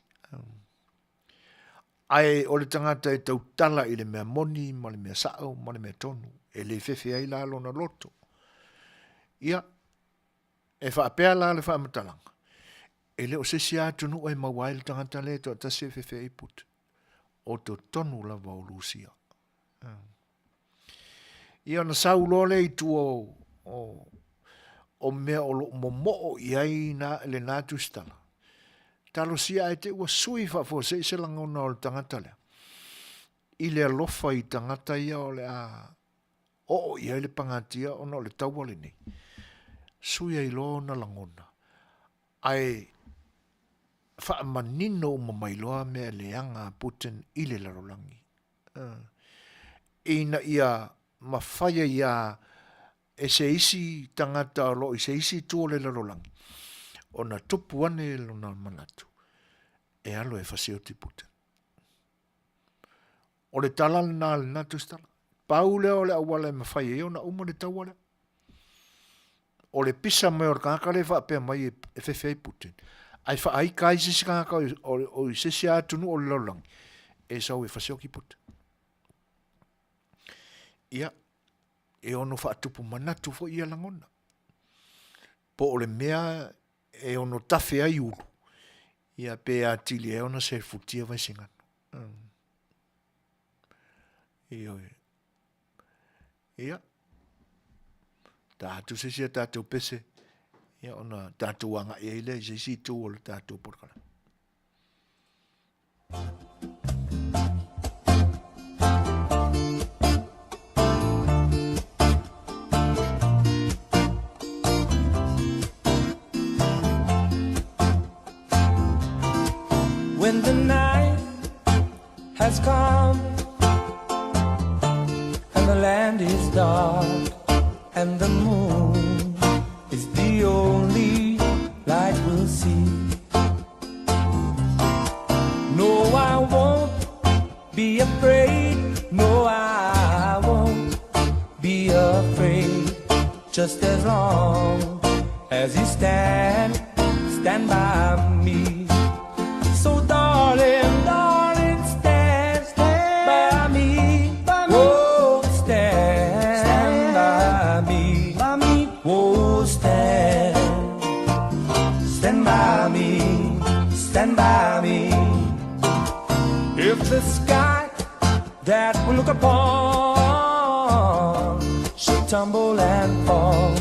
Ai, o le tangata e tau tala i le mea moni, ma le mea sao, ma le mea tonu, e le fefe ai la lona loto. Ia, e whaapea la le whaamatalanga. E le o se si atunu ai mawai le tangata le to ta se fefe ai put. O to tonu la vaulusia. Ia na sau lole i tu o mea o lo momo iai na le nātu stala. Talo sia e te ua sui whafo se langona o le tangata lea. I le alofa i tangata ia o le a o iai le pangatia o na o le tauale nei. Sui ai lo na langona. Ai wha manino o mamailoa mea le anga Putin i le larolangi. Ina ia mawhaia ia e se isi tangata lo i se isi tuo le larolangi. O na tupu ane lo na manatu. E alo e whaseo ti Putin. O le tala na le natu stala. Pau leo le awala e mawhai e o na uma le tauale. O le pisa mai o kaka le wha pia mai e whewhei Putin. Ai wha ai kai sisi kaka o i sisi atunu o le larolangi. E sau e whaseo ki Putin. Ia. E ono whaatupu manatu fo ia langona. Po o le mea e ono tafe ai uru. Ia pe a tili e ona se futia vai singano. Ia. Tātu se sia tātou pese. Ia ona tātou anga e ile se si tū o le tātou porkara. When the night has come and the land is dark and the moon is the only light we'll see. No, I won't be afraid. No, I won't be afraid. Just as long as you stand by me. So darling, darling, stand by me. Oh, stand by me. Oh, stand by me. Stand by me. If the sky tumble and fall,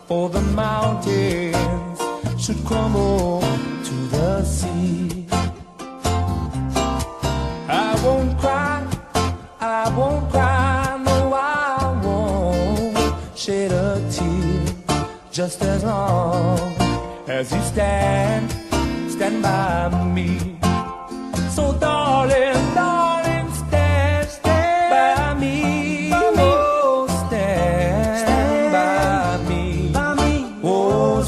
or the mountains should crumble to the sea. I won't cry, no, I won't shed a tear, just as long as you stand by me. So darling, darling, stand by me. Oh, stand by me. Oh,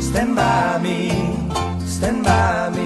stand by me. Stand by me.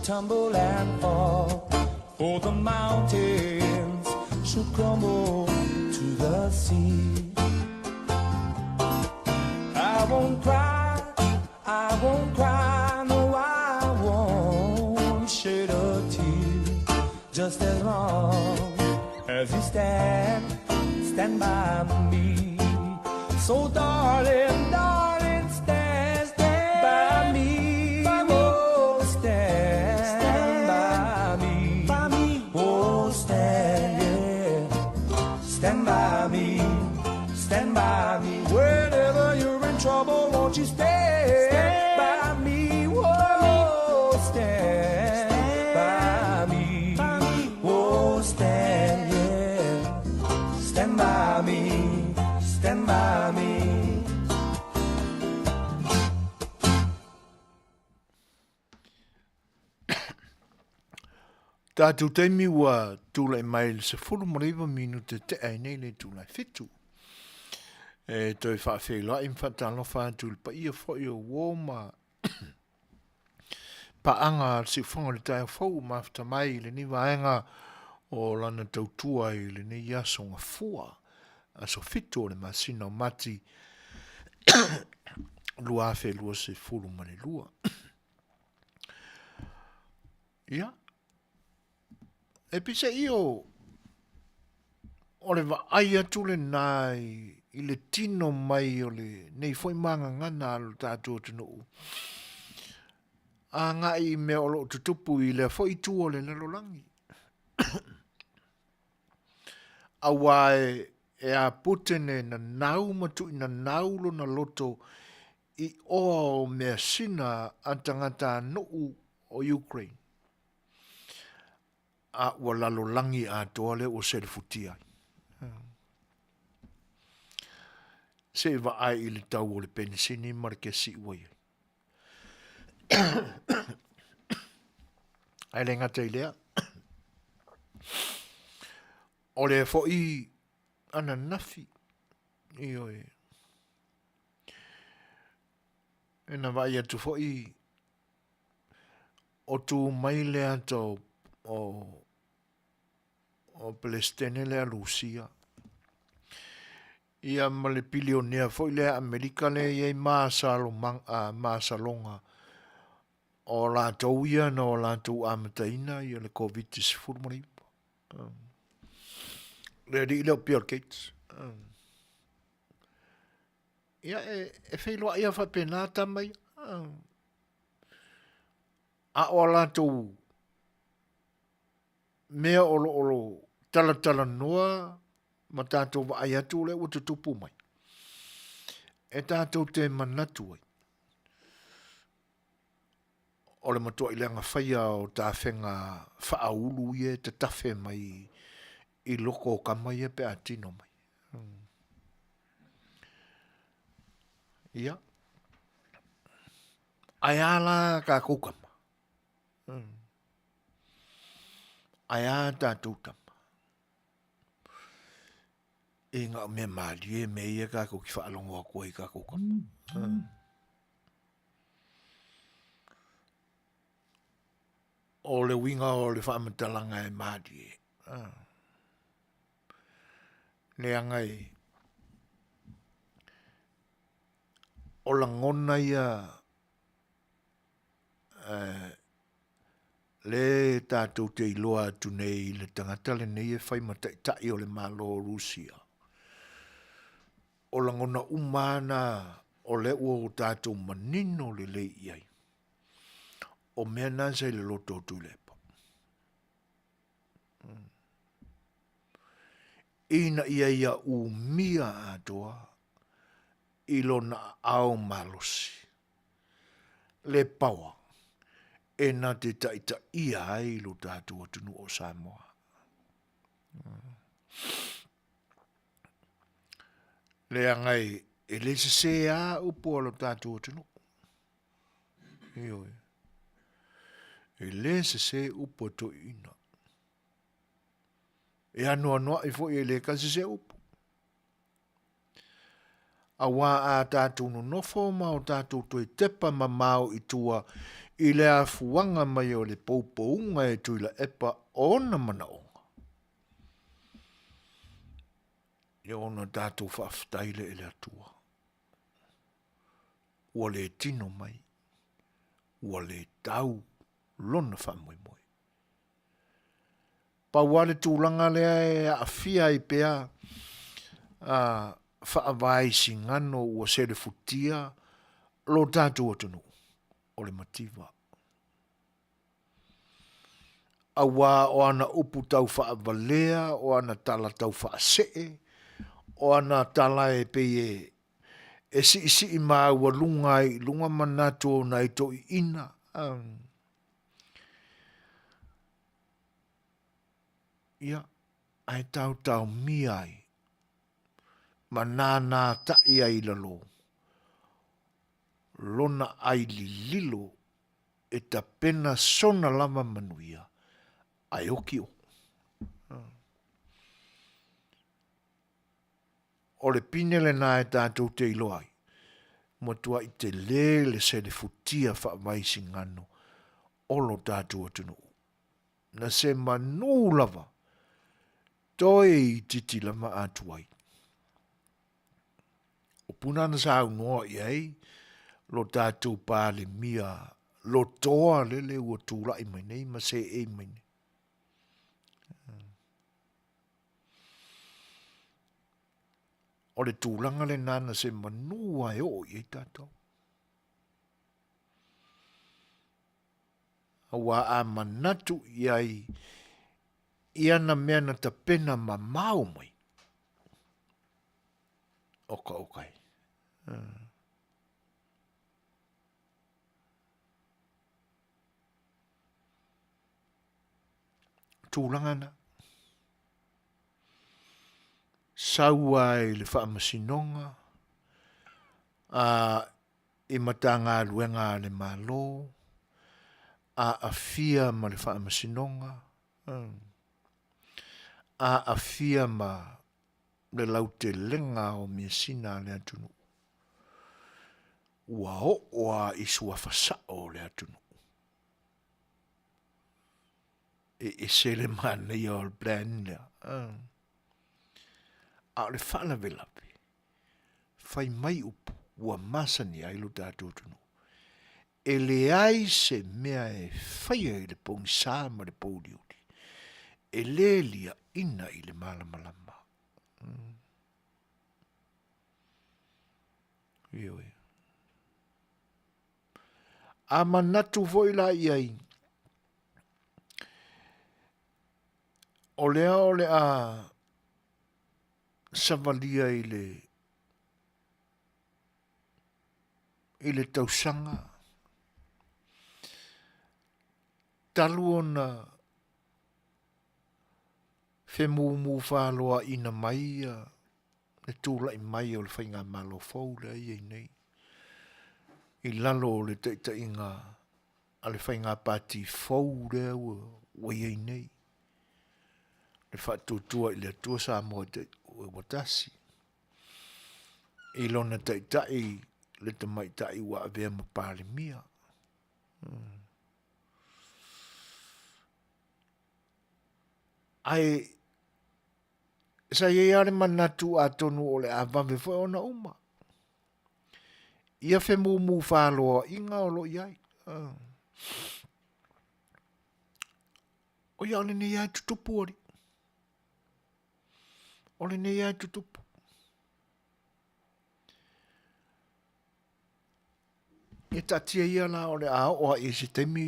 Tumble and fall, for the mountains should crumble to the sea. I won't cry, no, I won't shed a tear, just as long as you stand by me. So darling, darling, stand by me. Oh, stand by me. Oh, stand, yeah. Stand by me. Stand by me. Whenever you're in trouble, won't you stand by me? Oh, stand by me. Oh, stand, yeah. Stand by me. Stand by me. Tātou teimi ua tūla mai le se fulu mariwa minute te ainei le tūla fitu. E toi whaafeila im whatalofa tūl pa ia fwoi o woma. Pa anga si whanga le tai fau mafta mai le ni waenga o lana tautua i le ni yasonga fua. Aso fitu o le masina o mati. Lua afe lua se fulu mani lua. Ia. E pisa io o le vaai atu le nai i le tino mai o le nei foi manga ngana alo tātua tino u. A ngai me o lo tutupu i le foi tu o le lalolangi. A wae e a putene na nau matu i na naulo na loto i o mea sina a tangata nuu o Ukraine. A ua lalolangi a toale o se le futia. Se va ai i le tau o le penisini marke si uai. Ai le ngata i lea. O le fo i ana nafi. I oe. E na vai atu fo i o tu mai le ato o Palestine le a Lucia. Ia ma le pilionea foi le Amerika le iei maasalonga o la tau ia na o la tau amataina ia le COVID-19 maripa. Le ri leo Bill Gates. Ia e whailoa ia whapenata mai. A o la tau mea olo tala noa ma tātou wa ai atu le o te tupu mai. E tātou te manatu ai. O le matua i leanga whaia o tā whenga whaaulu i e te tawhe mai i loko o kamai e pe atino mai. Ia. Ai ala ka kukama. Ai a tātou tama. E ngā me maali e me ia kako ki whaalongo a koe kako kama. o le winga o le whamatalanga e Māori e. Le angai o la ngona ia le tātou te iloa atu nei le tangata le nei e whai matai o le malo o Rusia. O la ngona umana o le ua o tātou manino le le iai. O mea nansa i le loto tu lepa. Ina ia umia atoa ilona au malosi. Le pawa. E na te taita ia ai lo tātou atunu o Samoa. Le angai e le se a upo lo tātou atunu. Ioi. E le se upo to ina. E anu anua i fo i le ka se upo. A wā a tātou no nofo ma o tātou to i tepa ma mau i tua i le a fuanga mai o le poupounga e tui la epa ona mana onga. E ona tātou whaaftaile e le atua. Ua le tino mai. Ua le tau lona whamoi moi. Pa wale tūlanga lea e Afia i pea whaavai si ngano ua sere futia lo tātou atunu o le mativa. A wā o ana upu tau whaavalea, o ana tala tau whaasee, o ana tala e peye e si i maa ua lunga manato na i to i ina. Ia, ai tau mi ai. Ma nā tai ai lalo. Lona ai li lilo e ta pena sona lama manuia. Ai oki o. O le pinele nā e tātou te iloai. Motua i te le se le futia wha mai singano. Olo tātou atunu. Na se manu lava. Toi i titi lama atuai. O punana sa au noa i ei. Lo tātou pāle mia. Lo toa lele ua tūla i mai nei. Ma se e mai nei. O le tūlanga le nana se manua e o i tātou. Awa a manatu i ai. I ana mea na ta pena ma mau mai. Okai. Tūlanga na. Saua i le whaamasinonga. I matanga luenga le malo. A afia ma le whaamasinonga. A afia ma le laute lenga o mea sina le atunu. Ua oa i sua whasao le atunu. E se le mana i o le plan lea. A le whala velape. Whai mai upu. Ua masani ai lo tātou tunu. E le ai se mea e whai ai le pong sā ma le pōliuri. E le lia ina i le malamalama. Ioi. A manatu foi la iai. O le a savalia i le tausanga. Talu ona whemumu whaloa ina mai le tūla i mai o le whainga malo fau le ai nei. I lalo le teita inga a le whainga pati fau le ua ai nei. Le whatutua i le atua sa mo te watasi. I lona teitai le tamaitai wa avea mapale mia. Ai, sa ye ale manatu atonu o le avave foi ona uma. Ia fe mu whāloa inga o lo iai. O ia ole ne iai tutupu ori. Ole ne iai tutupu. E tatia ia la ole a oa e se temi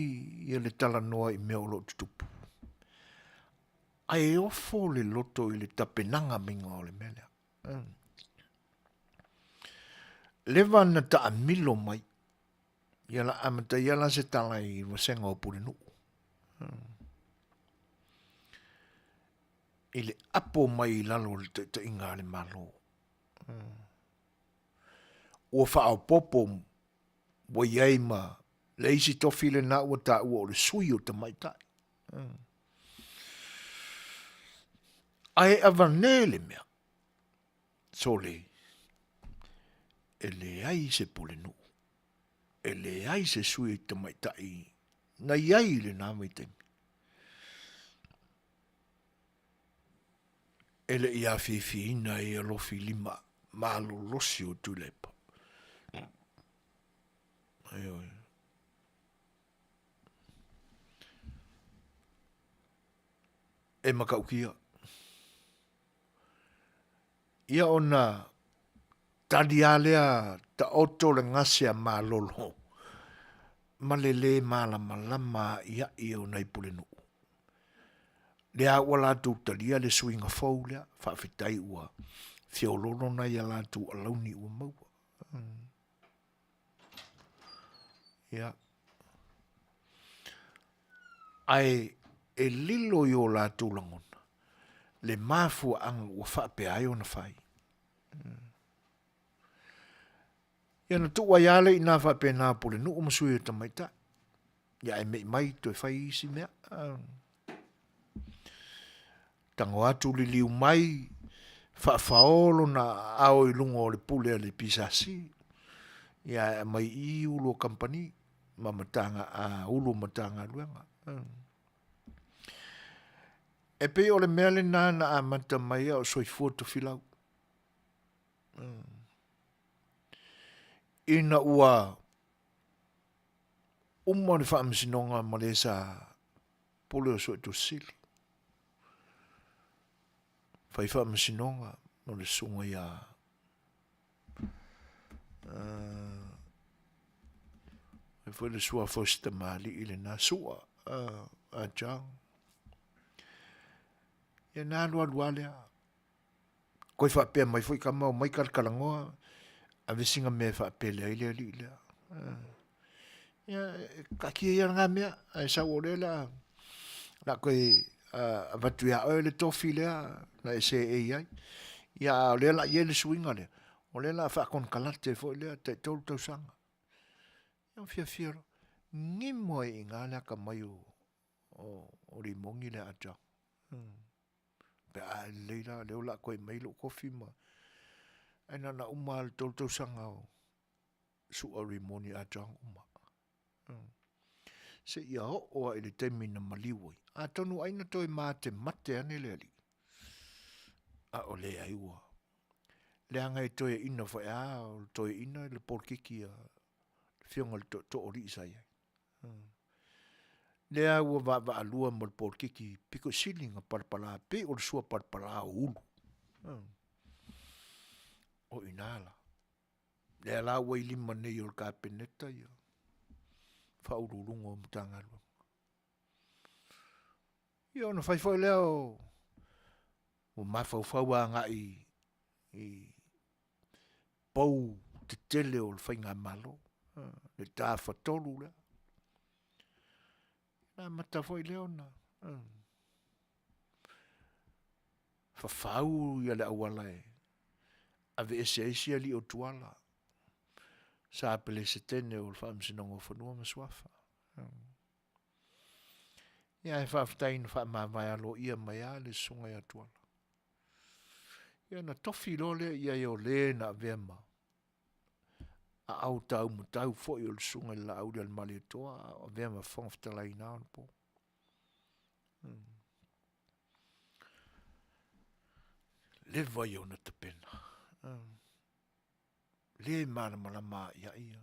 ia le tala noa i mea o lo tutupu. Ai e ofo le loto i le tapenanga minga o le melea. Lewa na ta amilo mai. Ia la amata ia la se tala i wasenga o pure nuu. I le apo mai i lalo le te inga le malo. Ua wha popo wa iei ma le isi tofi le na ua ta ua o le sui o ta maitai. Ai avane le mea. So le e le ai se pule nuu. E le ai se sui ta maitai. Na iei le na maitai. E le i Afiafi ina e alofi lima malo losi o tulepa. Ai oi. E makaukia. Ia ona tadialea ta oto le ngasia malolo. Malele malama ia i o nei pule nuu. Le a wala tu talia le swinga fau lea, whawhitai ua. Fiololo na ia la tu alauni ua maua. Ia. Ai e lilo i o la tu langona. Le mafu ang ua whape ai o na whai. Ia na tu waiale i na whape na pule nuu o masui o tamaita. Ia e mei mai tu e whai isi mea. Tango atu li liu mai, whaolo na ao i lungo o le pule le pisasi. Ia mai i ulo company, ma matanga a ulo matanga luenga. E pe o le mele na a mata mai o soifua to filau. Ina ua umane whaamisinonga malesa pule o soito sili. Whaiwha masinonga no le sunga ia e foi le sua fosta mali i le na sua a jang ia na lua lea koi whapea mai foi ka mau mai kalkalangoa a visinga me whapea lea li lea ia ka kia ia ngā mea a sa o lela na koe a vatu ia oe le tofi lea na e se e iai. Ia lea la ie le swinga lea. O lea la whakon kalate fo lea te tolu tau sanga. Ia fia ngimo e ngā lea ka mai o ri mongi lea aja. Pe a leila leo la koe mai lo kofi ma. Aina na uma le tolu tau sanga o su o ri mongi aja uma. Se ia o ele temi na maliwoi. A tonu aina toi mate mate ane le ali. A o le aiua. Le anga e toi ina fai o toi ina le porkiki a fionga le to ori isai. Le aua va alua mo le porkiki piko silinga parpala pe o le sua parpala o ulu. O inala. Le ala ua ilima nei o le kapeneta ia. Whaururungo mtanga lua. Ia ona whaifoi leo o mawhauwhau a ngā i pou te tele o le whainga malo. Le tā whatolu lea. Nā matawhoi leo na. Whawhau ia le awala e. Ave ese ali o tuala. Sa apele se tene o le whaamsinongo whanua masuafa. Ia e whaftain whaamawai alo ia mai a le sunga ia tuala. Ia na tofi lole ia i o le na vema. A au tau mu tau fo i o le sunga la au le mali toa. O vema whong Fetalaiga na po. Le vai ona te pena. Le mana malama ia ia.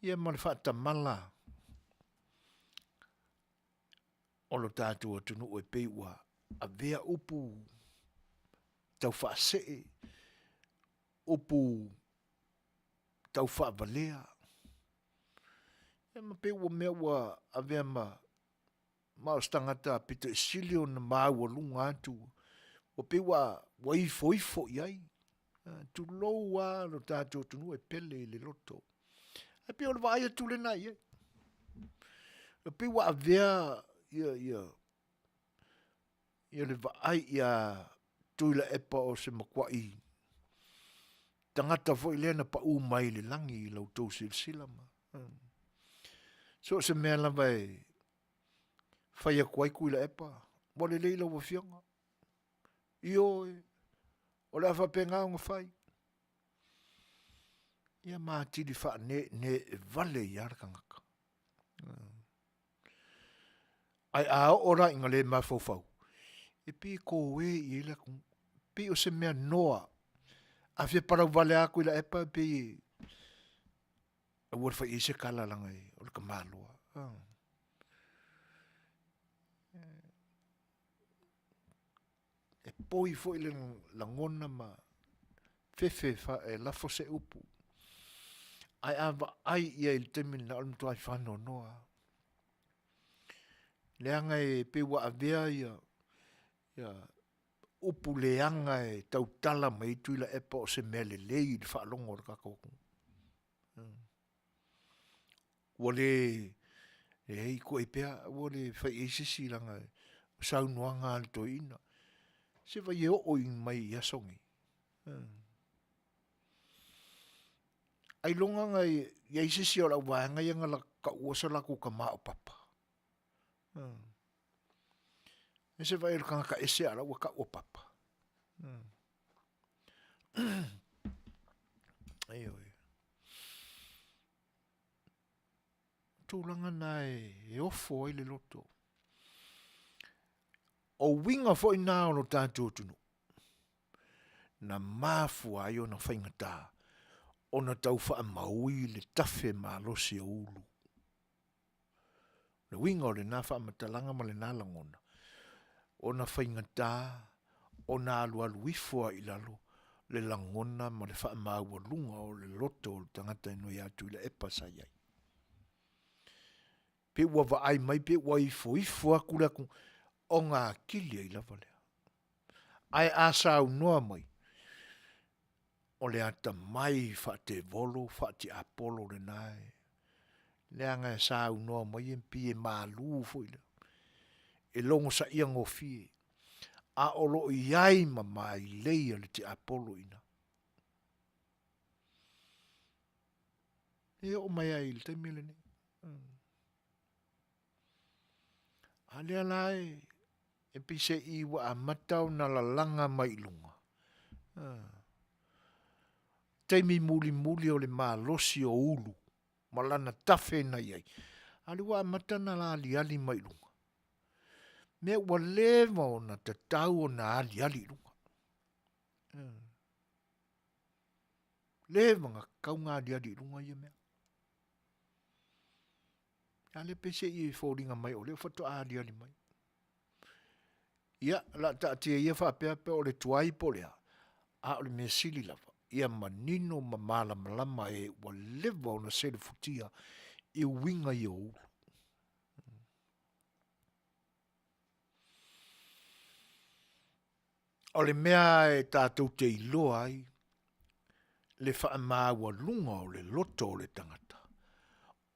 Ia mana whaata mala. Olo tātua tunu o e peiwa. A vea upu. Tau whaasee. Upu. Tau whaavalea. Ia ma peiwa mea ua a vea ma. Ma o stangata pita isilio na maua lunga atu. O peiwa wa ifo iai. Tu lou a lo tātua tunu e pele le loto. A peiwa le vaia tu le nai iai. O peiwa a vea ia le vaai ia tuila epa o se makwai. Tangata foi lena pa mai le langi i lau tau silama. So se mea lava e whaia kuai kuila epa. Mo le leila wa fionga. Io o le afa penga o whai. Ia maa tiri wha ne vale i arakangaka. Ai a ora inga le maa fau. E pi ko we i ila kung. Pi o se mea noa. A fia parau vale a kuila epa pi. A wad wha i se kala langa i. O le kamalua. E poi fo i le langona ma. Fefe fa e lafo se upu. Ai ava ai ia il temin na alum tuai whano noa. Leanga e pewa a vea ia upu leanga e tau tala mai tuila epa o se mele lei i whaalongo o kakoku. Wale e hei ko e pea wale whai e sisi langa e sau noanga al to ina. Se vai e o in mai i asongi. Ai longa ngai ia sisi o la wanga ia ngala ka uosa laku ka mao papa. E se vai kanga ka ese ala waka o papa. Ai oi. Tūlanga nai e ofo i le loto. O winga fo i nā o no tātou tunu. Na mafu ai o na whaingata. O na tau wha maui le tafe ma losi o ulu. Na winga o le nā wha matalanga ma le nā langona. O na whaingata, o na alu alu ifua i lalo, le langona ma le wha maua lunga o le loto o le tangata ino i atu i le epa sayai. Pe ua wa ai mai pe ua ifua kula ku o ngā kilia i lava lea. Ai asa au noa mai. O le ata mai wha te volo, wha te apolo le nai. Leanga e sa au noa mai en pi e malu fuila. E longo sa ia ngofie. A olo iai ma mai leia le te apolo ina. E o mai ai le te mele ne. Alea lai e pise iwa a matau na la langa mai lunga. Teimi muli o le malosi o ulu. Malana tafe na iai. Ali wa matana la ali mai lunga. Me wa leva o na tatau o na ali lunga. Leva nga kaunga ali lunga ia mea. Ale pese i fōringa mai o le whato ali mai. Ia, la ta tia ia whapeape o le tuai po lea. A o le mea sili lava. Ia manino ma malama e wa leva o na sele futia i winga i o ulu. O le mea e tātou te iloa ai, le wha maawa lunga o le loto o le tangata.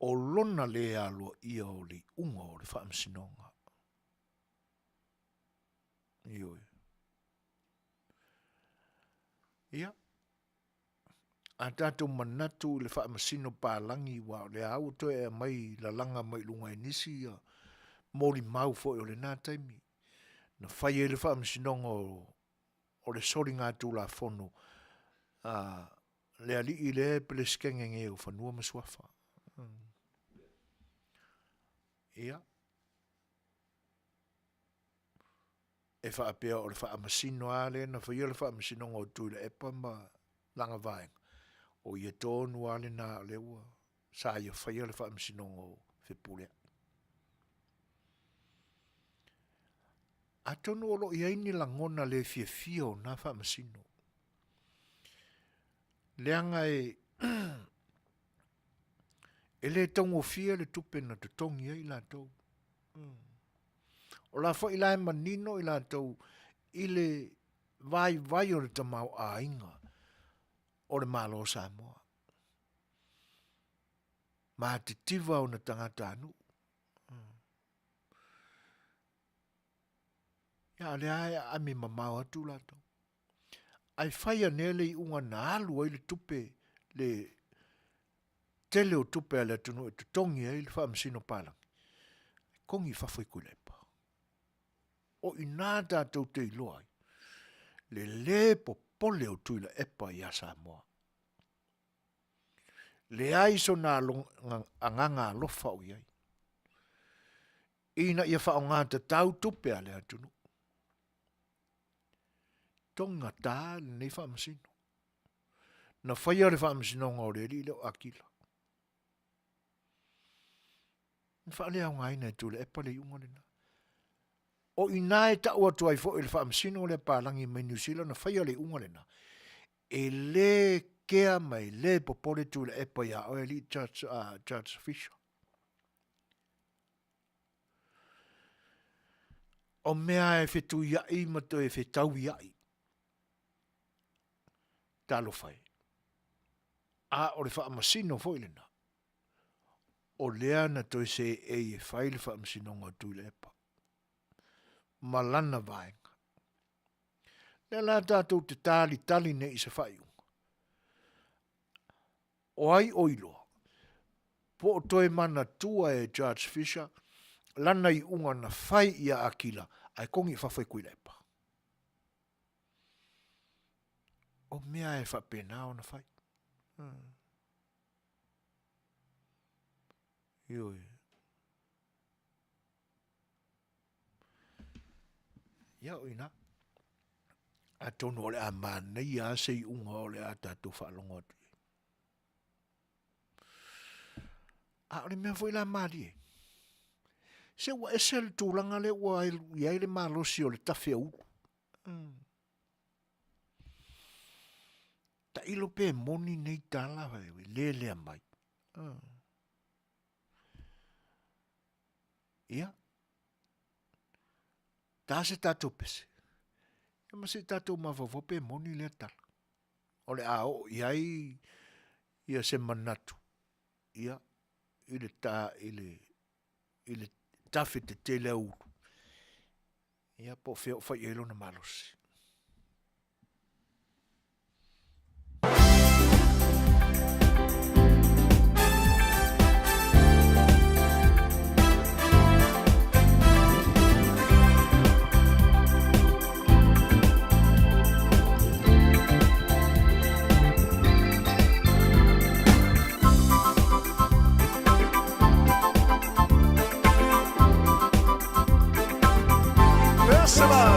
O lona le aloa ia o le unga o le wha amsinonga. Ioi. Ia. A tātou manatu le wha amasino pālangi wa le au to e mai la langa mai lunga e nisi ia. Mori mau fo o le nā taimi. Na whai e le wha amsinonga o le sori ngā tū la fono. Le ali i le pele skengenge o whanua masuafa. Ia. e whaapea o le whaamasino ale na whaia le whaamasino ngō tui le epa ma langa vaenga. O ia tōnu ale nā leua sa ia whaia le whaamasino ngō whipulea. A tonu olo ia ini la ngona le fia na whaamasino. Leanga e le tongo fia le tupe na te tongi i la tau. O la fo i la e manino i la tau i le vai o le tamau a inga o le malo Samoa. Ma te tiva o na tangata anu. Ia le ai a mi mamau atu la tau. Ai whaia nele i unga na alu ai le tupe le tele o tupe ale tunu e tutongi ai le whaamsino palang. Kongi whawhai kulepa. O i nā tātou te iloai. Le popole o tuila epa i a Samoa. Le aiso nā anganga alofa o iai. Ina ia whao ngāta tau tupe ale atunu. Tonga tā le nei whaamsino. Na whaia le whaamsino ngā oreri leo akila. Whaalea o ngai nei tūle epa le iunga lena. O inae ta ua tuai fo le whaamsino le pālangi mai New Zealand na whaia le iunga lena. E le kea mai le popole tūle epa ia o li Judge Fisher. O mea e whetu iai mato e whetau iai. Talo whai. A o le whaamasino fo ilena. O lea na toi se e whai le whaamasino ngā tūle epa. Malana vaenga. Lea la tātou te tali ne i se whaiunga. O ai oiloa. Po o toi mana tua e Judge Fisher, lana i unga na whai ia akila, ai kongi whawhai kuila epa. O mea e whapena o na whai. Ioi. Ia oina. A tono ole a mana i a se i unga ole a tātou whaalonga atu. A ole mea fwoi la maari e. Se ua esel tūlanga le ua iai le malosi o le tawhi au. Ta ilo pe moni nei tala le lea mai. Ia. Ta se tātou pese. Ia se tātou mawawo pe moni le tala. Ole a o iai ia se manatu. Ia. Ile tafi te tele au. Ia po feo fai elo na malosi. Samoa.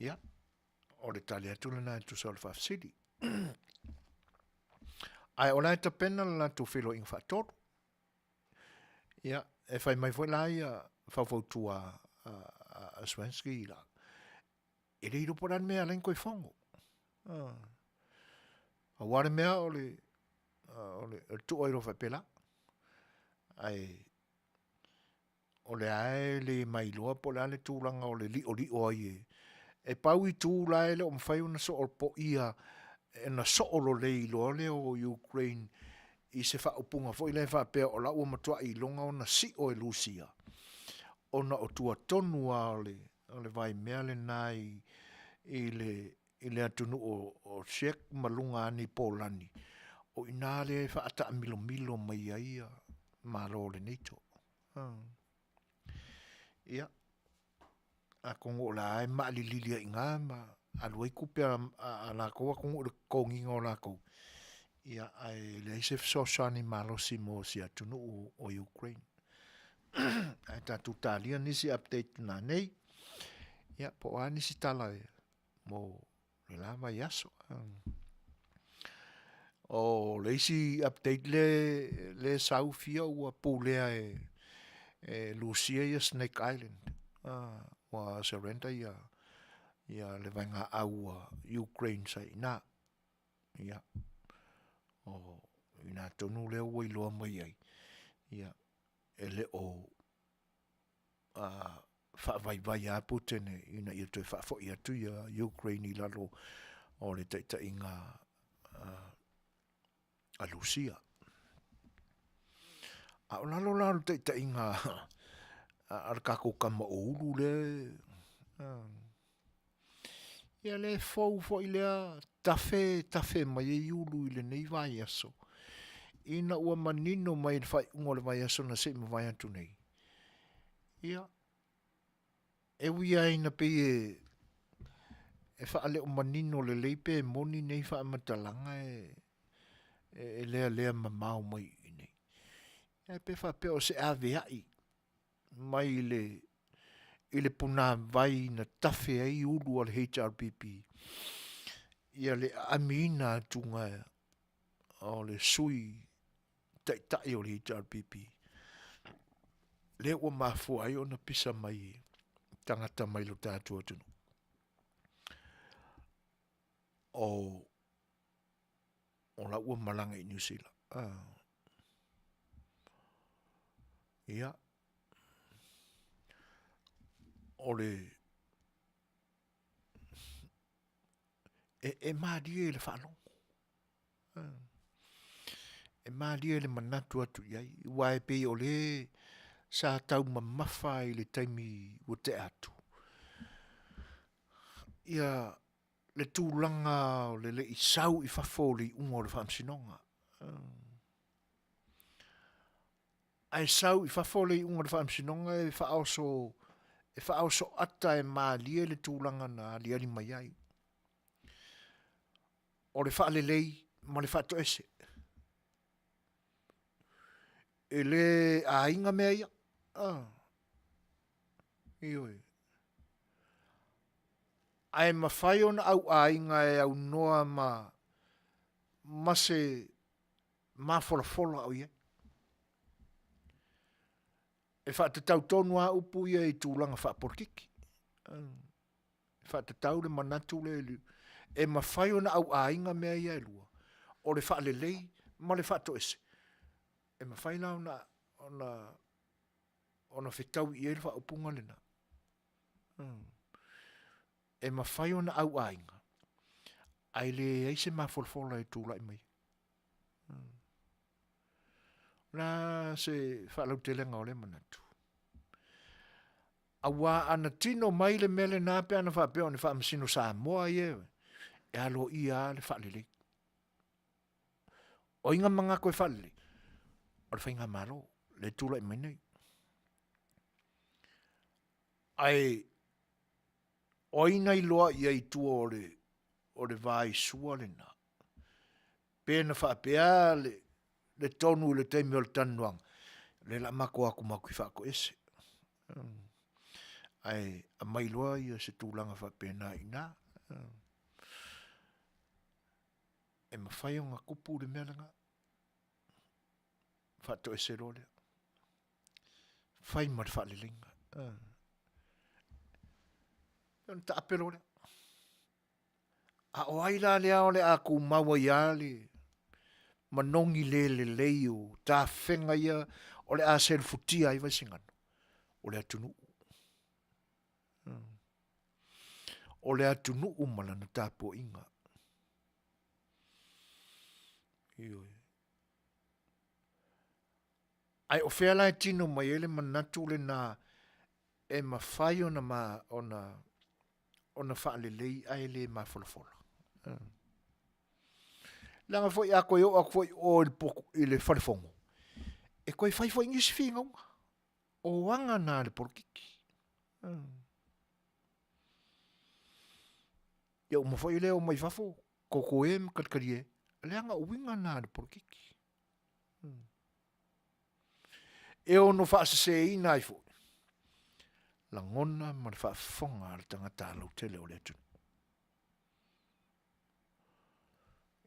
Ia, o le tali atu lana tu sa o le whafsiri. Ai, o lai ta pena lana tu whilo inga whaatoru. Ia, e whai mai fwoi lai a whawhautua a Swansky i la. E rei ruporan mea len koe whongo. A ware mea o le tu oiro whapela. Ai, o le ae le mai loa po le ale tūranga o le li o ai e. E pau i tū lai le o mwhai una so o po ia e na so o lo le i loa le o Ukraine i se wha upunga fo i le wha pēr o la ua matua i longa o na si o e Lucia. O na o tua tonu a o le vai mea le nai i le atunu o Shek malunga ani Polani. O ina le wha ata milo mai aia ma lo le neito. Ia. A kongo la ai ma li lilia inga ma aluai kupe a la koa kongo le konginga o la kou. Ia ai le se sosani malosi mo si atunu o Ukraine. Ai tatu talia nisi update na nei. Ia po a nisi tala mo le lava yaso. O le isi update le saufia ua pulea e Lucia ia Snake Island. Wa surrender ia le vanga au Ukraine sa ina. Ia. O ina tonu le ua iloa mai ai. Ia. Ele o vai a Putin ina ia toi fo ia tu ia Ukraine i lalo o le taita inga a Lucia. A lalo taita inga ar kako kama o ulu le ia le fou fo i lea tafe mai e ulu i le nei vai aso. Ina ua manino mai fai ungo le vai aso na se ma vai atu nei. Ia. E wia ina pe e wha le o manino le leipe moni nei wha matalanga e lea mamau mai i nei. E pe wha pe o se AVI mai i le puna vai na tafe ai ulu al HRPP. Ia le amina tunga o le sui tai o le HRPP. Le ua mafu ai o na pisa mai tangata mai lo tātua tunu. O la ua malanga i New Zealand. Ia. O le e maadia le whanongo. E maadia le manatu atu iai. Wai pe o le sa tau mamafa i le taimi o te atu. Ia le tūlanga o le i sau i whafoli ungo le whamsinonga. Ai sau i whafoli ungo le whamsinonga e whaoso ata e maadia le tūlanga na liari mai ai. O le wha lei, ma le wha to ese. E le a inga mea ia. Ioi. Ai ma whai ona au a inga e au noa ma se ma fola au ia. E wha te tau tonu a upu ia i tūlanga wha portiki. Wha te tau le manatu le lu. E ma whai ona au a inga mea ia e lua. O le wha lei, ma le wha to ese. E ma whai na ona whetau i ele wha upunga lena. E ma whai ona au a inga. Ai le eise ma folfola e tūla i mai. La se whalau te lenga o le manatu. A wā ana tino mai le mele nā pe ana whapeo ni whaamsino Samoa i ewe. E alo i a le whalele. O inga manga koe whalele. O le whainga maro. Le tūla i mai nei. Ai o ina i loa i ai tua o le vai sua le na. Pena whapea le tonu le teimi o le tanuang. Le la mako aku maku i whako ese. ai a mai loa ia se tūlanga whapena ina. E mawhai o ngā kupu le mea langa. Whato e se role. Whai mara whalelinga. Yon ta ape role. A o aila lea ole a ku maua ia le. Manongi le leio. Ta whenga ia ole a sel futia i vaisingano. Ole a tunu. Ole a tunu umala na tapo inga. Ioi. Ai o whea lai tino mai ele manatu le na e mawhai ona ma ona whaalelei ai le ma wholafola. Langa foi a koe o a foi o il poku i le whalefongo. E koe whai foi ngisi whinga unga. O wanga nā le porkiki. Ia uma foi leo mai fafo. Koko e mkarkarie. Leanga uwinga nā le porkiki. E ono whaasase ina i fo. La ngona ma le whaafonga al tangata lau tele o le tunu.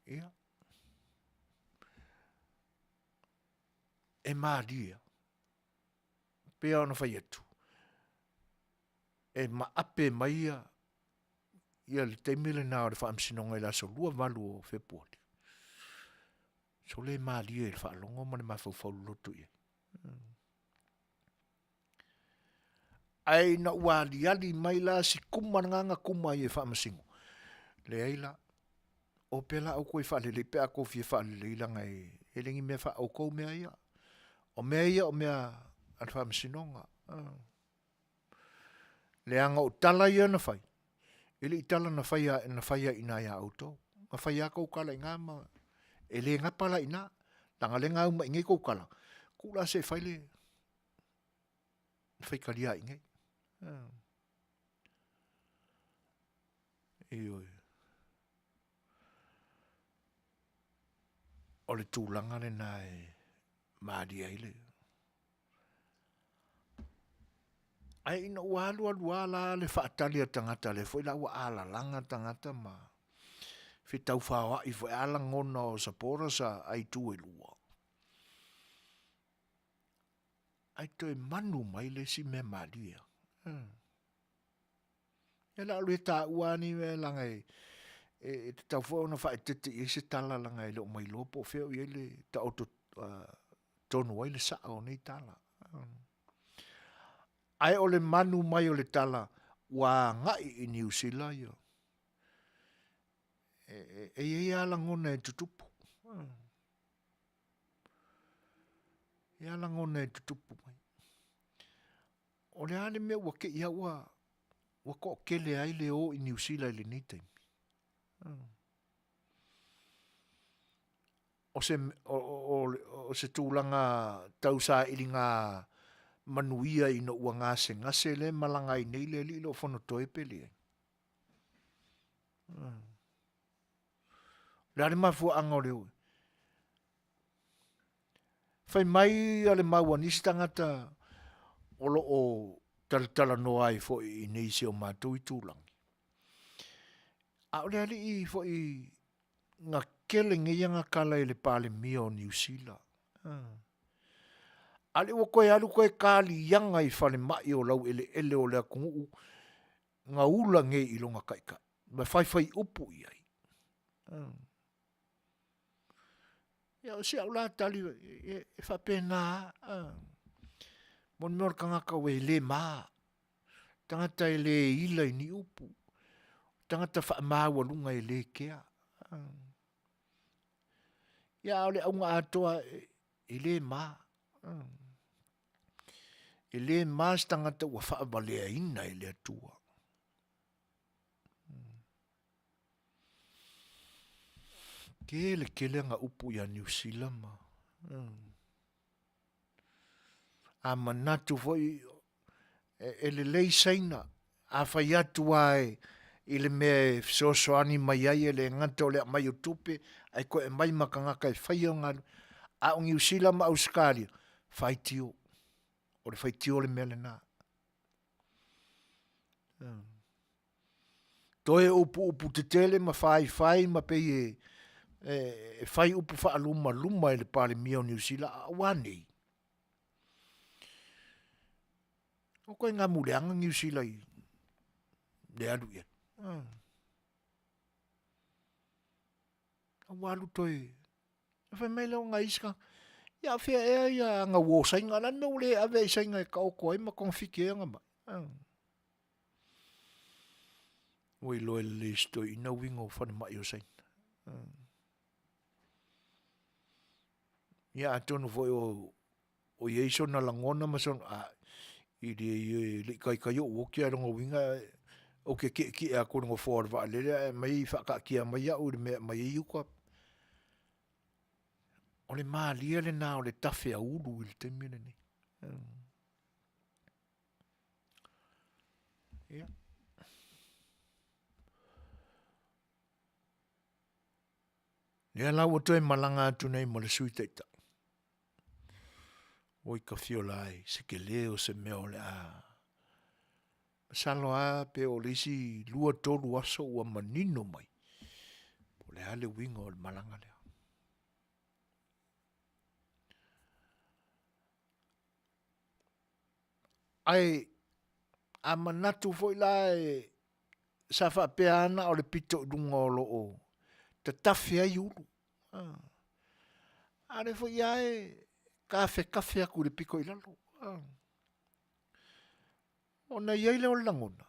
Ia. E maadia. Pea ono whai atu. E ma ape maia. Ia le teimile nā o le whaamsinonga i la so lua valu o Februari. So le maadia i le whaalongo ma le mawhau lotu ia. Ai na wali ali mai la si kumanga kuma i whaamasingo. Le aila. O pela au koe whale le pea ko fie whale le ilanga e lengi mea wha au kou mea ia. O mea ia o mea al whaamasinonga. Le anga o tala ia na whai. Ele i tala na whaia ina ia auto. Ma whaia kou kala i ngā ma. Ele ngapala ina. Tanga le ngā uma inge kou kala. Kula se whaile. Whaikaria inge. Ioi. O le tūlanga le nā e maadi aile. Ai ina ua la le whaatali a tangata le foi la ua ala langa tangata ma Fetau Fai'oa i foi ala ngona o sapora sa ai tu e lua. Ai toi manu mai le si me madia. E la ue ta uani me langa e te tau fo na fai te i se tala langa e lo mai lopo feo i ele ta auto tonu ai le sa o nei tala. Ai o le manu mai o le tala wa ngai i New Zealand yo. E ala ngona e tutupu. E ala ngona e tutupu mai. O le ane me wake ia wa ko kele ai le o i New Zealand le nei taimi. O se tūlanga tausa ilinga Manuia i no ua ngase ngase le malanga i nei le li lo fono toe pele. Le ale mafua anga o leo. Fai mai ale maua nisi tangata o lo o tala no ai fo i nei se o mātou i tūlangi. A ole ali i fo i ngā kele ngeianga kala i le pale mia o New Zealand. Ale o koe alu koe kāli yanga i whale mai o lau ele o lea kungu ngā ula nge i longa kaika. Ma whai upu i ai. Ia o se au la tali e whapena. Mon meor kangaka we le maa. Tangata e le ila i ni upu. Tangata wha maa walunga e le kea. Ia ole aunga atoa e le maa. E le maa tangata ua wha abalea ina e le atua. Kele nga upu ya New Zealand ma. A manatu foi e le lei saina. A whai atu ai i le mea soani mai ai e le ngata o le mai o tupe. Ai koe mai makangaka e whai o ngā. A o New Zealand ma Australia. Whai tio. O le whai tio le mea le nā. Toe upu te tele ma fai ma pe e fai upu wha luma e le pale mia o New Zealand a wani. O koe ngā mureanga New Zealand i le alu ia. A walu toi. A whai mai leo ngā iska. Ia whia ea ia ngā wō sainga la no le ave sainga e ka oko ai ma konfike anga mai. Oi loe le stoi ina wingo whane mai o sainga. Ia atonu foi o yeiso na langona ma son i le kai o woki a rongo winga o ke a kono for va le mai fa ka ki mai ya o me mai i ko o le malia le na o le tafe a ulu il te mine ni ia ia la o toi malanga atu nei mo le suitaita oi ka fiolai se ke leo se meo le a salo a pe o lisi lua tolu aso ua manino mai. O le ale wingo o le malanga lea. Ai, a manatu foi la sa fa pe ana o le pito dunga o lo o. Te tafi ai ulu. Ale foi ai kafe aku le piko ilalo. O na iei leo langona.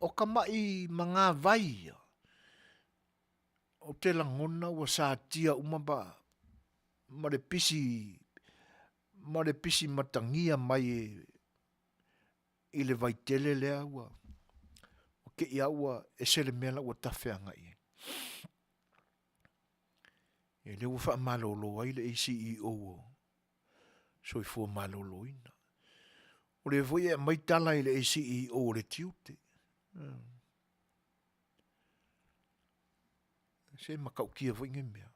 O ka mai manga vai. O te langona ua sa tia umaba. Ma le pisi matangia mai i le vai tele lea ua. O ke ia ua e sele mela ua tawhianga i. E le ua wha malolo ai le CEO o. So i fua malolo ina. O le voi e mai tala i le CEO o le tiute. Se makau kia voi nge mea.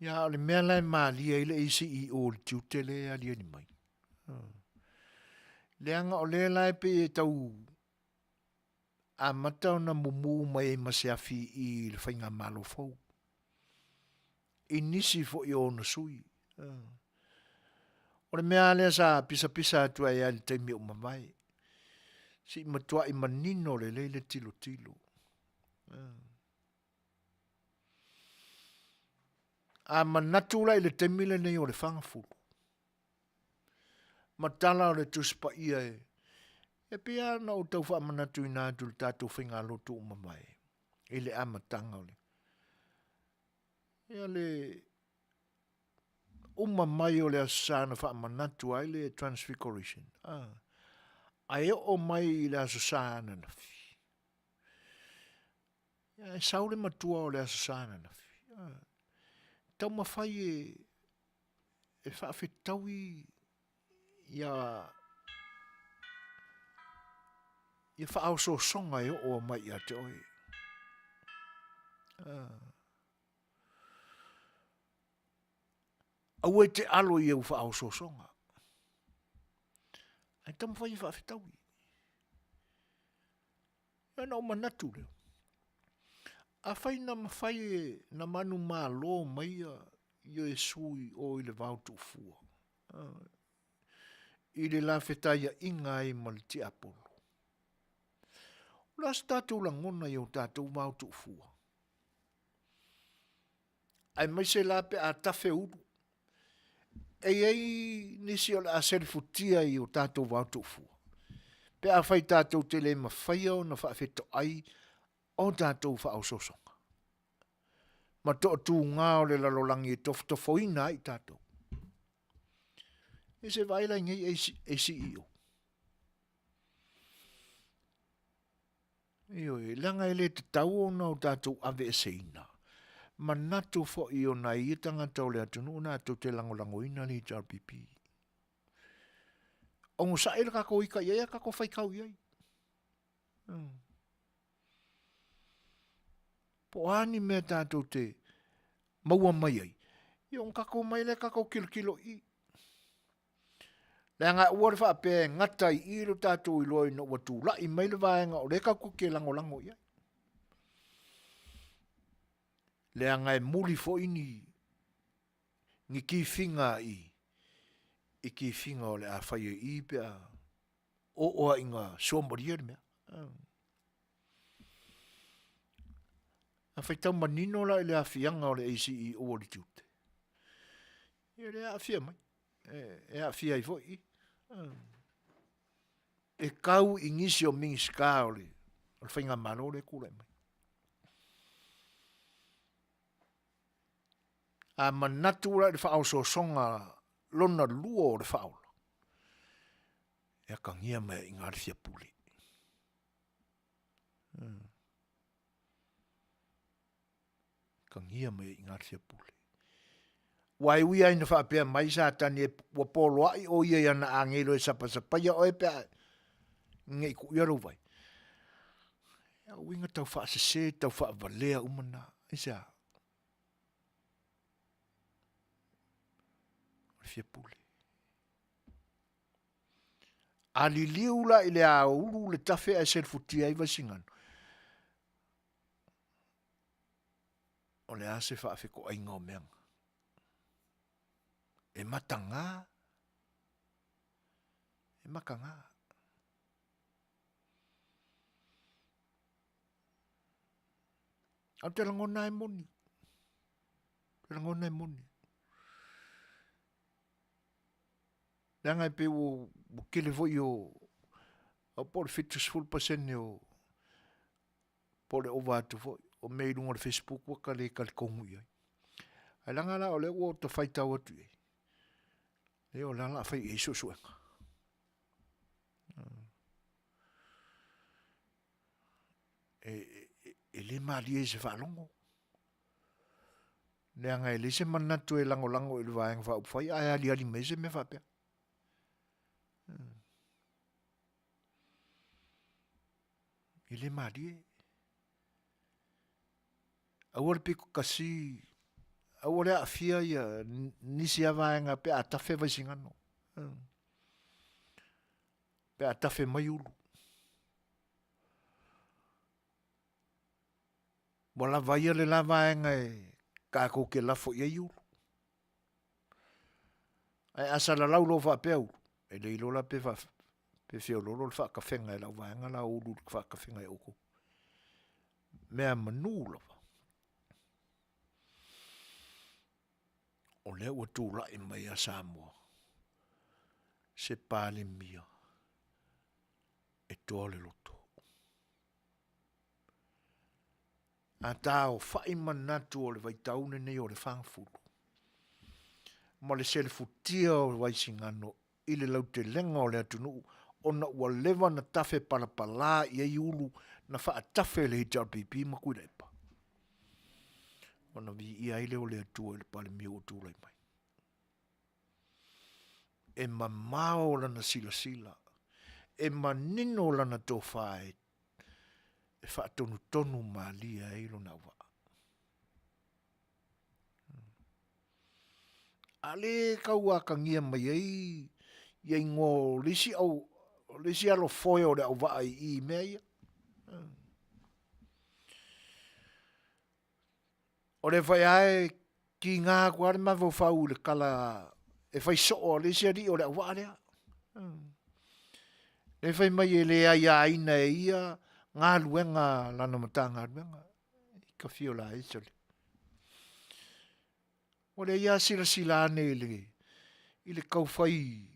Ia o le mea lai maalia i le CEO o le tiute le alia ni mai. Le anga o le lai pe e tau a matau na mumu mai e Afiafi i le whainga malo fau. I nisi fo i ona sui. O le mea lea sa pisa atua e ali taimi o mamai. Si matua i manino le leile tilo. A manatula i le temile nei o le whangafuru. Matala o le tuspa ia e. E pia na o tau wha manatu i nā tu le tātou whinga lotu o mamai. I le amatanga o le. Ia le umamai o le asana wha manatu ai le transfiguration. Ai o mai i le asana na fi. Ia e saure matua o le asana na fi. Tau mawhai e whaafetaui ia whaau so songa e o mai a te oi. Au e te alo i e u whaau so songa. Ai tau mawhai i whaafetaui. Ia na o manatu leo. A whai na mawhai na manu maa lo mai i e sui o i le vautu fua. I le la whetaia inga i mal ti apolo. Las tātou langona i o tātou vautu fua. Ai mai se la pe a tafe uru. Ei nisi o le a serifutia i o tātou vautu fua. Pe a whai tātou tele ma whai o na whaafeto ai o tātou wha au sosonga. Ma to tu ngā o le lalolangi e tofoina i tātou. E se vaila ngai e CEO. Io e langa ele te tau o na o tātou ave e seina. Ma natu fo i o na i tanga tau le atunu na tau te langolango ina ni RPP. O mo sa ele kako ika ia kako whaikau iai. Po ani mea tātou te maua mai ai. Io kako mai le kako kilo i. Le anga ua le whaape ngata I lo tātou I loa ina ua tūla I mai le vaenga o le kako ke lango ia. Le anga e muli fo ini ni ki finga I ki finga o le a whaia I pia o oa inga somaria le mea. A whaitau manino la I le a fianga o le ACE o le tute. Ia le a fia mai. E a fia I fo I. E kau I ngisi o mingi ska o le whainga mano le kule mai. A manatu la le whaau so songa lona lua o le whaau. E a kangia mai I ngā fia puli. Kangia mai I ngā fia puli. Wai uia ina whaapea mai sa tani e wapolo ai o ia yana a ngelo e sapasapaia o e pea ngei ku ia rau vai. Ia uinga tau whaasese, tau whaavalea umana. Isa. Fia puli. Ali liula I le a ulu le tafe a ser futia I vasingano. O le ase whaafeko ainga o meanga. E matanga. E makanga. Au te rangona e moni. Te rangona e moni. Nanga pe o kele vo yo o por fitus full percent yo por over to vo o me lungo le Facebook o kale kal kongu ia. Alanga la o le o to fight out tu. E o la fai e so so. E le mali e se fa longo. Nanga e le se manatu e lango lango I le vaeng fa fai ai ali mese me fa pe. Ile mari. Awar piku kasi. Awar a fia ia nisi avaenga pe atafe vai singano. Pe atafe mai ulu. Wala vai le la vaenga e kako ke lafo ia ulu. Ai asala lau lo fa peu. E le ilo la pe fa pe fio lolo fa ka fenga e la vaenga la ulu fa ka fenga e oko. Mea manula. O le ua tūla I mai a Samoa. Se pāle mia. E toa le loto. A tā o whai manatu o le vaitaune nei o le whangfuru. Ma le sele futia o le waisingano I le lau te lenga o le atunu o na ua lewa na tafe palapala I ei ulu na wha a tafe le hita pipi ma kui reipa. O na vi I aile o le atua le pale mia o tūlai mai. E mamao lana sila sila. E manino lana tō whae. E wha tonu tonu malia e ilo na wa. Ale kau a kangia mai ei. Iei ngō lisi au. Lisi alo foe o le au wa I mea ia. O le whai ae ki ngā kuare ma vau whau le kala. E whai so o lisi ari o le au wa lea. E whai mai e lea ia aina e ia. Ngā luenga lana mata ngā luenga. I ka fio la e soli. O le ia sila sila ane I le kau whai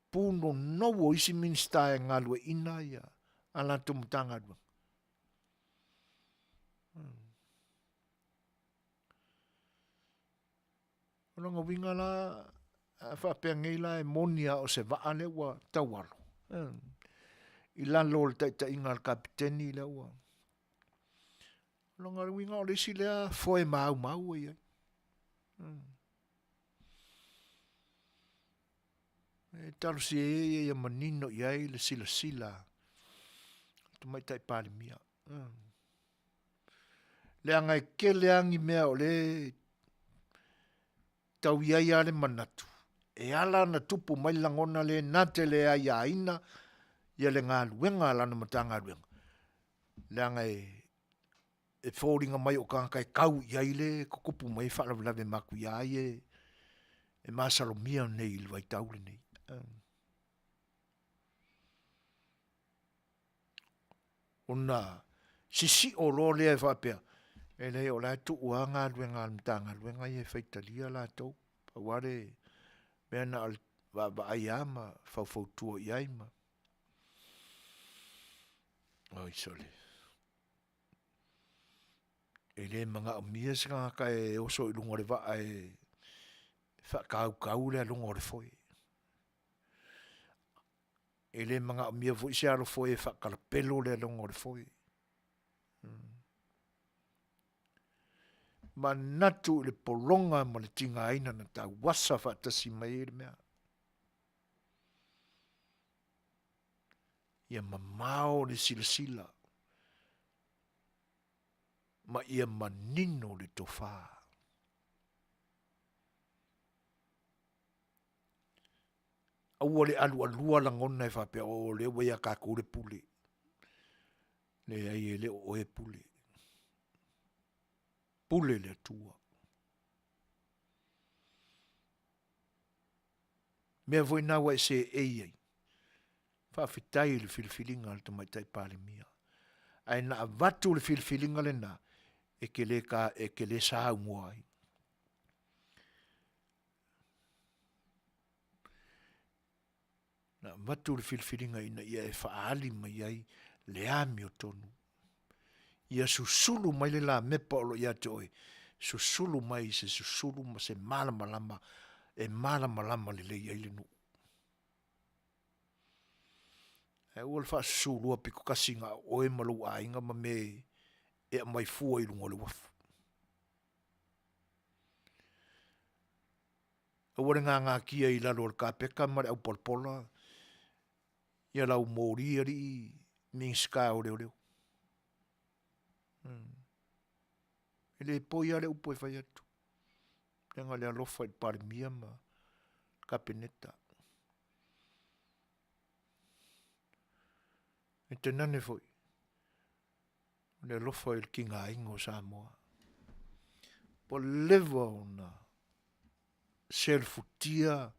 puno nowo isi minsta e ngā lue ina ia. Ala tu mata ngā luenga. Longa winga la whapea ngeila e monia o se vaale ua taualo. I lalo le taita inga al kapiteni le ua. Longa winga o lesi lea foe mau ia. E taru si e ia manino iai le sila sila. Tumai tai pāle mia. Le anga e ke le angi mea o le tau iai ale manatu. e ala na tupu mai langona le na Tele ai a ina, ia le ngā luenga lana matanga luenga. Leanga e fōringa mai o kākai kau i aile, kukupu mai whalawe maku i ai e masalomia nei i luai taule nei. Ona sisi o lo lea e whapea. E lei o lai tu ua ngā luenga almitanga luenga i e Fetalia la tau. Paware mea na wa ai ama whautua i aima. Oi sole. E le mga o mia sika ka e oso i lungo le wa e whakau le lungo le foi. E le mga o mia fo isi alo foi e whakarapelo le lungo le foi. Ma natu le polonga ma le tinga aina na ta wasa whatasi mai le mea. Ia mamao le sila. Ma ia manino le tofa. Aua le alua langona e whapea o le wea kako le pule. Le ai e le o e pule. Pule le tua. Mea voi nawa e se ei. Whawhitai le whilwhilinga le tamaitai pāle mia. Ai na avatu le whilwhilinga le na e ke le saa umuai. Na avatu le whilwhilinga ina ia e whaali mai ai le ami o tonu. Ia susulu mai le la mepa olo ia te oe. Susulu mai se susulu ma se malamalama e malamalama le lei ai le nu. E ua le wha susulua piko kasinga oe malu a inga ma me e mai fua i lungo le wafu. A ua ngā kia i lalo le kāpeka ma le au polpola. Ia lau mōri ari ming ska o leo. Ele poi ale upo e whai atu. Lenga le alofa i pari mia ma kapeneta. E te nane foi. Le alofa i kinga ingo Samoa. Po lewa ona selfutia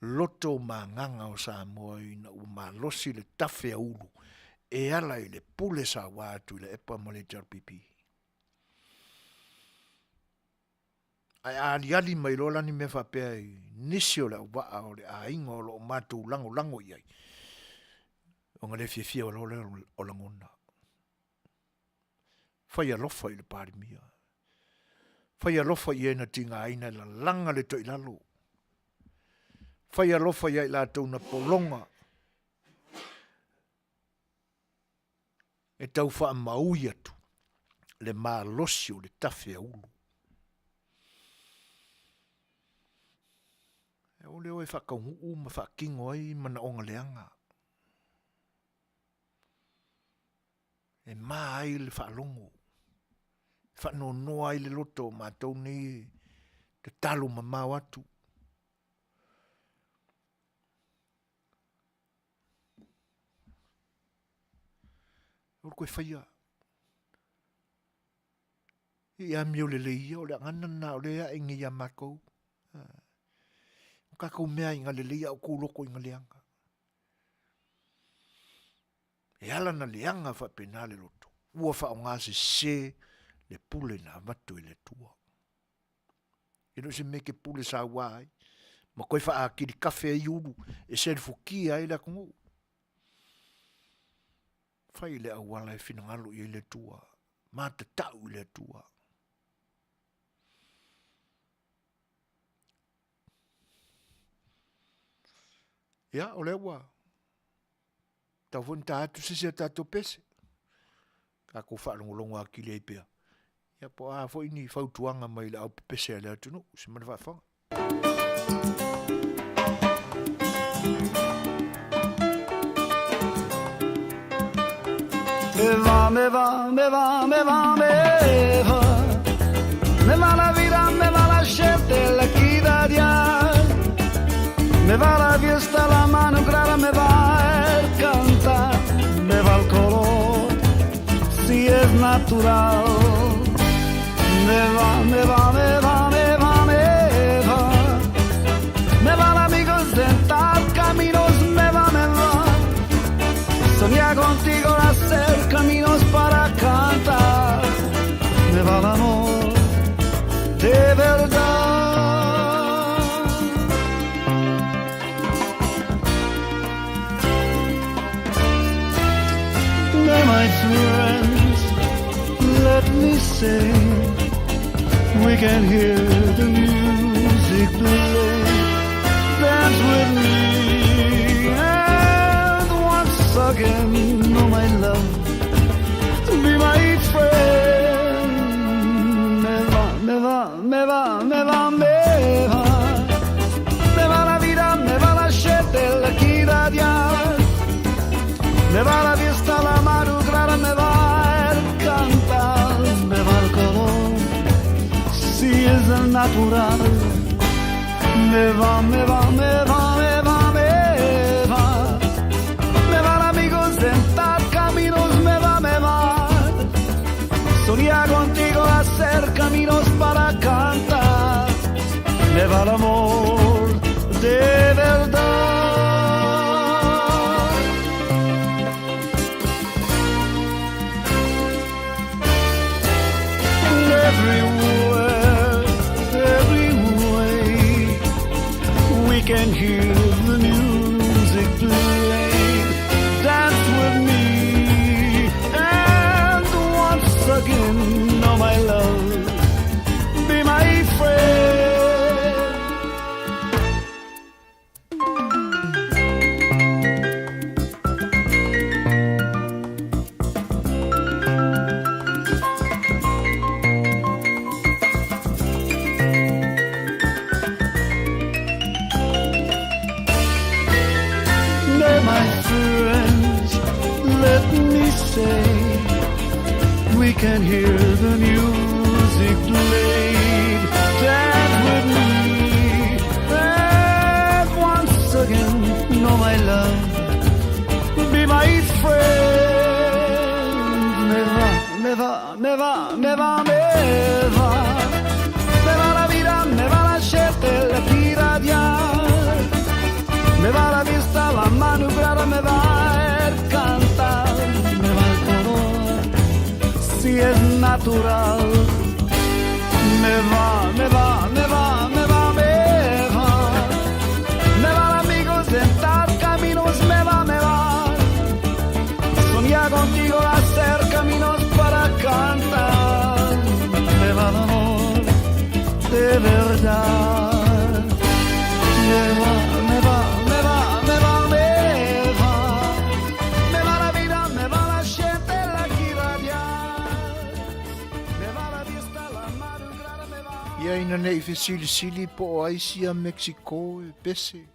loto manganga o Samoa ina umalosi le tafe a ulu. E ala i le pule sa watu le epa mo le jarpipi. Ai ali mai lola ni me whapea i nisi o le waa o le a inga o lo matu lango iai. O ngale fia o lola o langona. Whai alofa i le pari mia. Whai alofa i ena tinga aina la langa le to ilalo. Whai alofa i la tau na polonga. E tau wha maui atu. Le maa losi o le tafe a ulu. E ole oe whakaungu ma whakingo ai mana onga leanga. E maa ai le whaalongo. Whanonoa ai le loto ma tau ni te talo ma mau atu. Ora koe whaia. I ami o le leia, o le anana o lea ingi ia makou. Kakou mea inga le leia o kūloko inga leanga. E ala na leanga whapena le loto. Ua wha o ngase se le pule na amatu i le tua. Ino se meke pule sa wai. Ma koe wha a kiri kafe i uru. E se fukia i la kongo. Whai le awala e whinangalo i le tua. Mā te tau i le tua. Ia, o le ua. Tau fun ta atu sisi a tato pese. Ka ko whaalongolongo a ki le pia. Ia po a fo ini whautuanga mai le au pese a le atu no. Se mana whawhanga. Me va la vida, me va la gente, la vida ya. Me va la fiesta, la mano clara me va el cantar, me va el color, si es natural. Me va, me va, me va, me va, me va. Me van amigos sentar caminos, me va, me va. Soñar contigo, hacer caminos para cantar. Me va el amor de verdad. Now my friends, let me say, we can hear the music play. Dance with me, and once again, oh my love, be my friend. Me va, me va, me va, me va, me va. Me va la vida, me va la gente, la irradiar. Me va la fiesta, la mano clara, me va el cantar, me va el color, si es el natural. Me va, me va, me va, me va, me va. Me van amigos sentar caminos, me va, me va. Soñar contigo, hacer caminos para cantar. Me va el amor de verdad. Everywhere, every way, we can hear the music play. Dance with me, and once again, oh my love, be my friend. We can hear the music played. Dance with me, and once again, know my love, be my friend. Me va, me va, me va, me va, me va. Me va la vida, me va la gente, la irradiar. Me va la vista, la mano clara, me va el cantar. Me va el color, si es natural. Me va, me va, me va, me va, me va. Me van amigos sentar caminos, me va, me va. Soñar contigo, hacer caminos para cantar. Me va el amor de verdad. Me va, me va, me va, me va, me va. Me va la vida, me va la gente, la irradiar. Me va la vista, la mano clara, me va. Ia ina nei fesili po o aisi a Mexico e pese.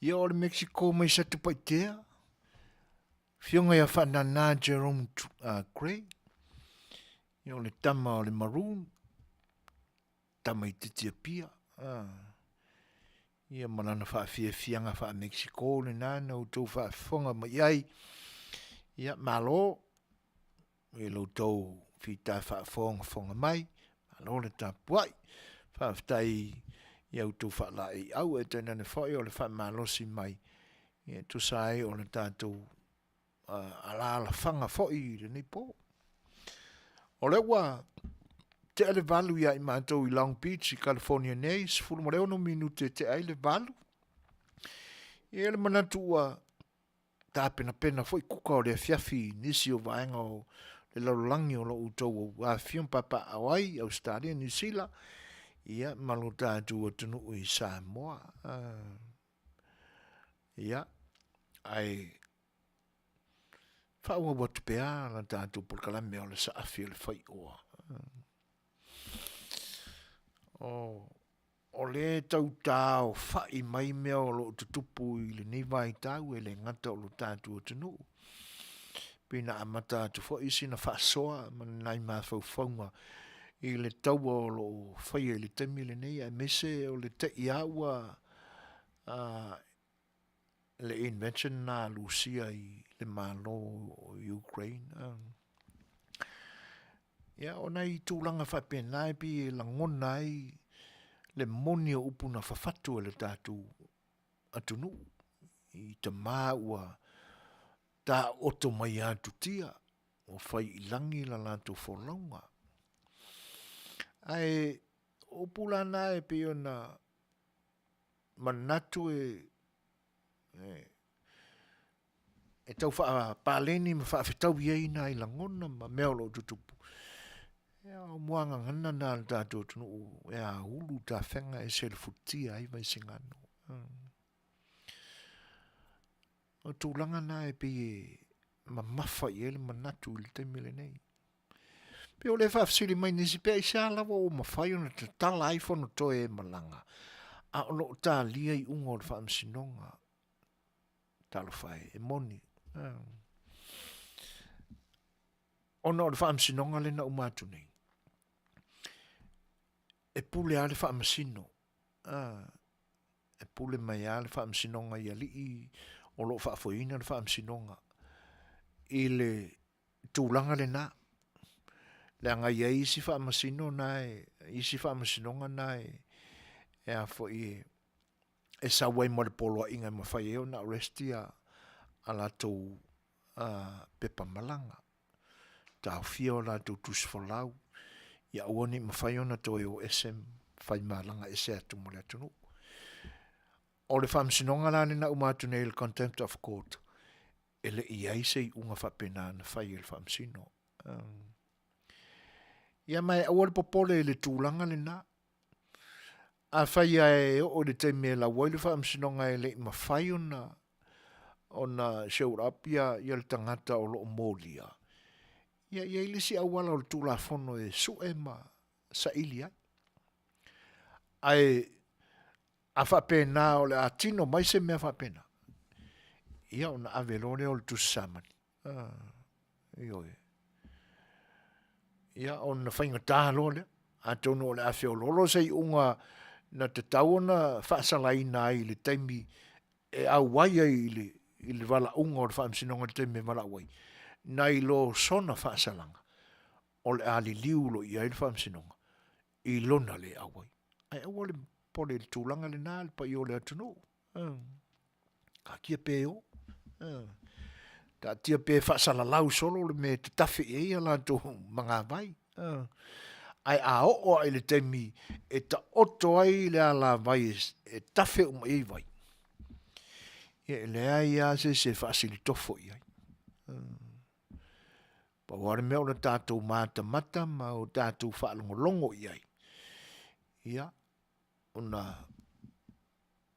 Ia o le Mexico mai sa te paitea. Fionga ia whanana Jerome Gray. Ia o le tama o le maroon. Tama i te tia pia. Ia manana whaafianga wha Mexico le nana o tau whaafonga mai ai. Ia malo. E lo tau whita whaafonga mai. Malo le tapuai. Whaaftai ia o tau whaalai au e tēnā ne whai o le wha malosi mai. Ia tu sai o le tātou ala whanga whai le nei pō. O le wa Tele valu ia i mātou i Long Beach i California nei, sifuru mo leo no minute te ai le valu. I ele manatu ua tā pena foi kuka o le Afiafi nisi o vaenga o le laulangi o lo utou o Afion papa Hawaii, Australia, New Zealand. Ia malu tātu o tunu i Samoa. Ia, ai whaua watu pea la tātu porkalame o le Saafi o le Fai'oa. O le tau tāo whai mai mea o lo tutupu i le nivai tau e le ngata o lo tātu o tunu. Pina amata tu fo isi na whaasoa, man nai maa whauwhaunga I le taua o lo whaia i le temi le nei, a mese o le te iaua le invention na Lucia i le malo o Ukraine. Ia, o nei tūlanga whapena e pi la ngona ai le moni o upuna whawhatu e le tātu atunu i te māua tā oto mai atu tia o whai ilangi la lātu wholaunga. Ai, o pulana e pe ona manatu e tau wha pāleni ma wha whitau iei na i langona ma mea lo tutupu. E o muanga ngana nā le tātou tunu e a hulu tā whenga e se le futia ai mai singano. O tūlanga nā e pe ma mawha i ele manatu i le temile nei. Pe o le whafsiri mai nisi pe isa lawa o mawhai ona te tala iPhone o toe e malanga. A ono o tā lia i unga o le whaamsinonga. Talo whai e moni. Ono o le whaamsinonga le na umatu nei. E pule a le whaamasino. E pule mai a le whaamsinonga i ali i o lo whaafoina le whaamsinonga. I le tūlanga le na. Le anga ia isi whaamasino nai, isi whaamasinonga nai, e a fo i e sa wai mo le poloa inga ma whai eo na resti a la tau pepa malanga. Tau fia o la tau tusfolau, ia uoni ma whai ona tau eo SM, whai malanga ese atu mo le atunu. O le whaamasinonga la na umatu nei le contempt of court, ele i aise i unga whapena na whai el whaamasino. Ia mai awal popole le tūlanga le na. A whai e o le te me la wailu whaamsinonga e le ma whai ona showed up ia le tangata o lo molia. Ia ili si awala o le tūla whono e su e ma sa ili ai. Ai a whapena o le atino mai se mea whapena. Ia ona avelone o le tusamani. Ioi. Ia on na whainga tālo le, a tono o le awhio lolo sei unga na te tauona whaasala ina ai le taimi e au wai ai i le wala unga o le whaamsinonga le taimi wala wai. Na i lo sona whaasalanga o le ali liu lo i ai le whaamsinonga i lona le au wai. Ai au le pole le tūlanga le nā le pa i o le atunu. Ka kia peo. Ta tia pe whaasala lau solo le me te tawhi e ia la tō mga vai. Ai a o ai le temi e ta oto ai le ala vai e tawhi e vai. E le ai a se whaasili tofo i ai. Pa ware mea o le tātou mata mata ma o tātou whaalongo i ai. Ia, ona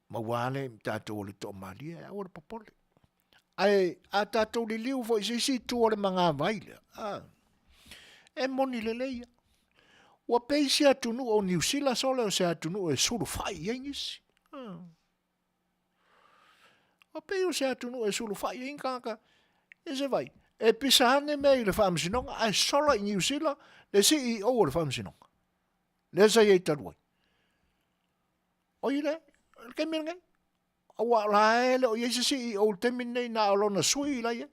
mawale tātou o le tō maria e o le papole. Ai a tātou li liu fo i si tu o le mga vaile. E moni le leia. Ua pei si atunu o New Zealand sole o se atunu e suru fai i ngisi. Ua pei o se atunu e suru fai i ngaka. E se vai. E pisa ane mei le whaamsinonga. Ai sola i New Zealand le CEO o le whaamsinonga. Le sa i taruai. O i le, ke mea ngai. Awa laele o yese CEO te minei na alona sui la ye.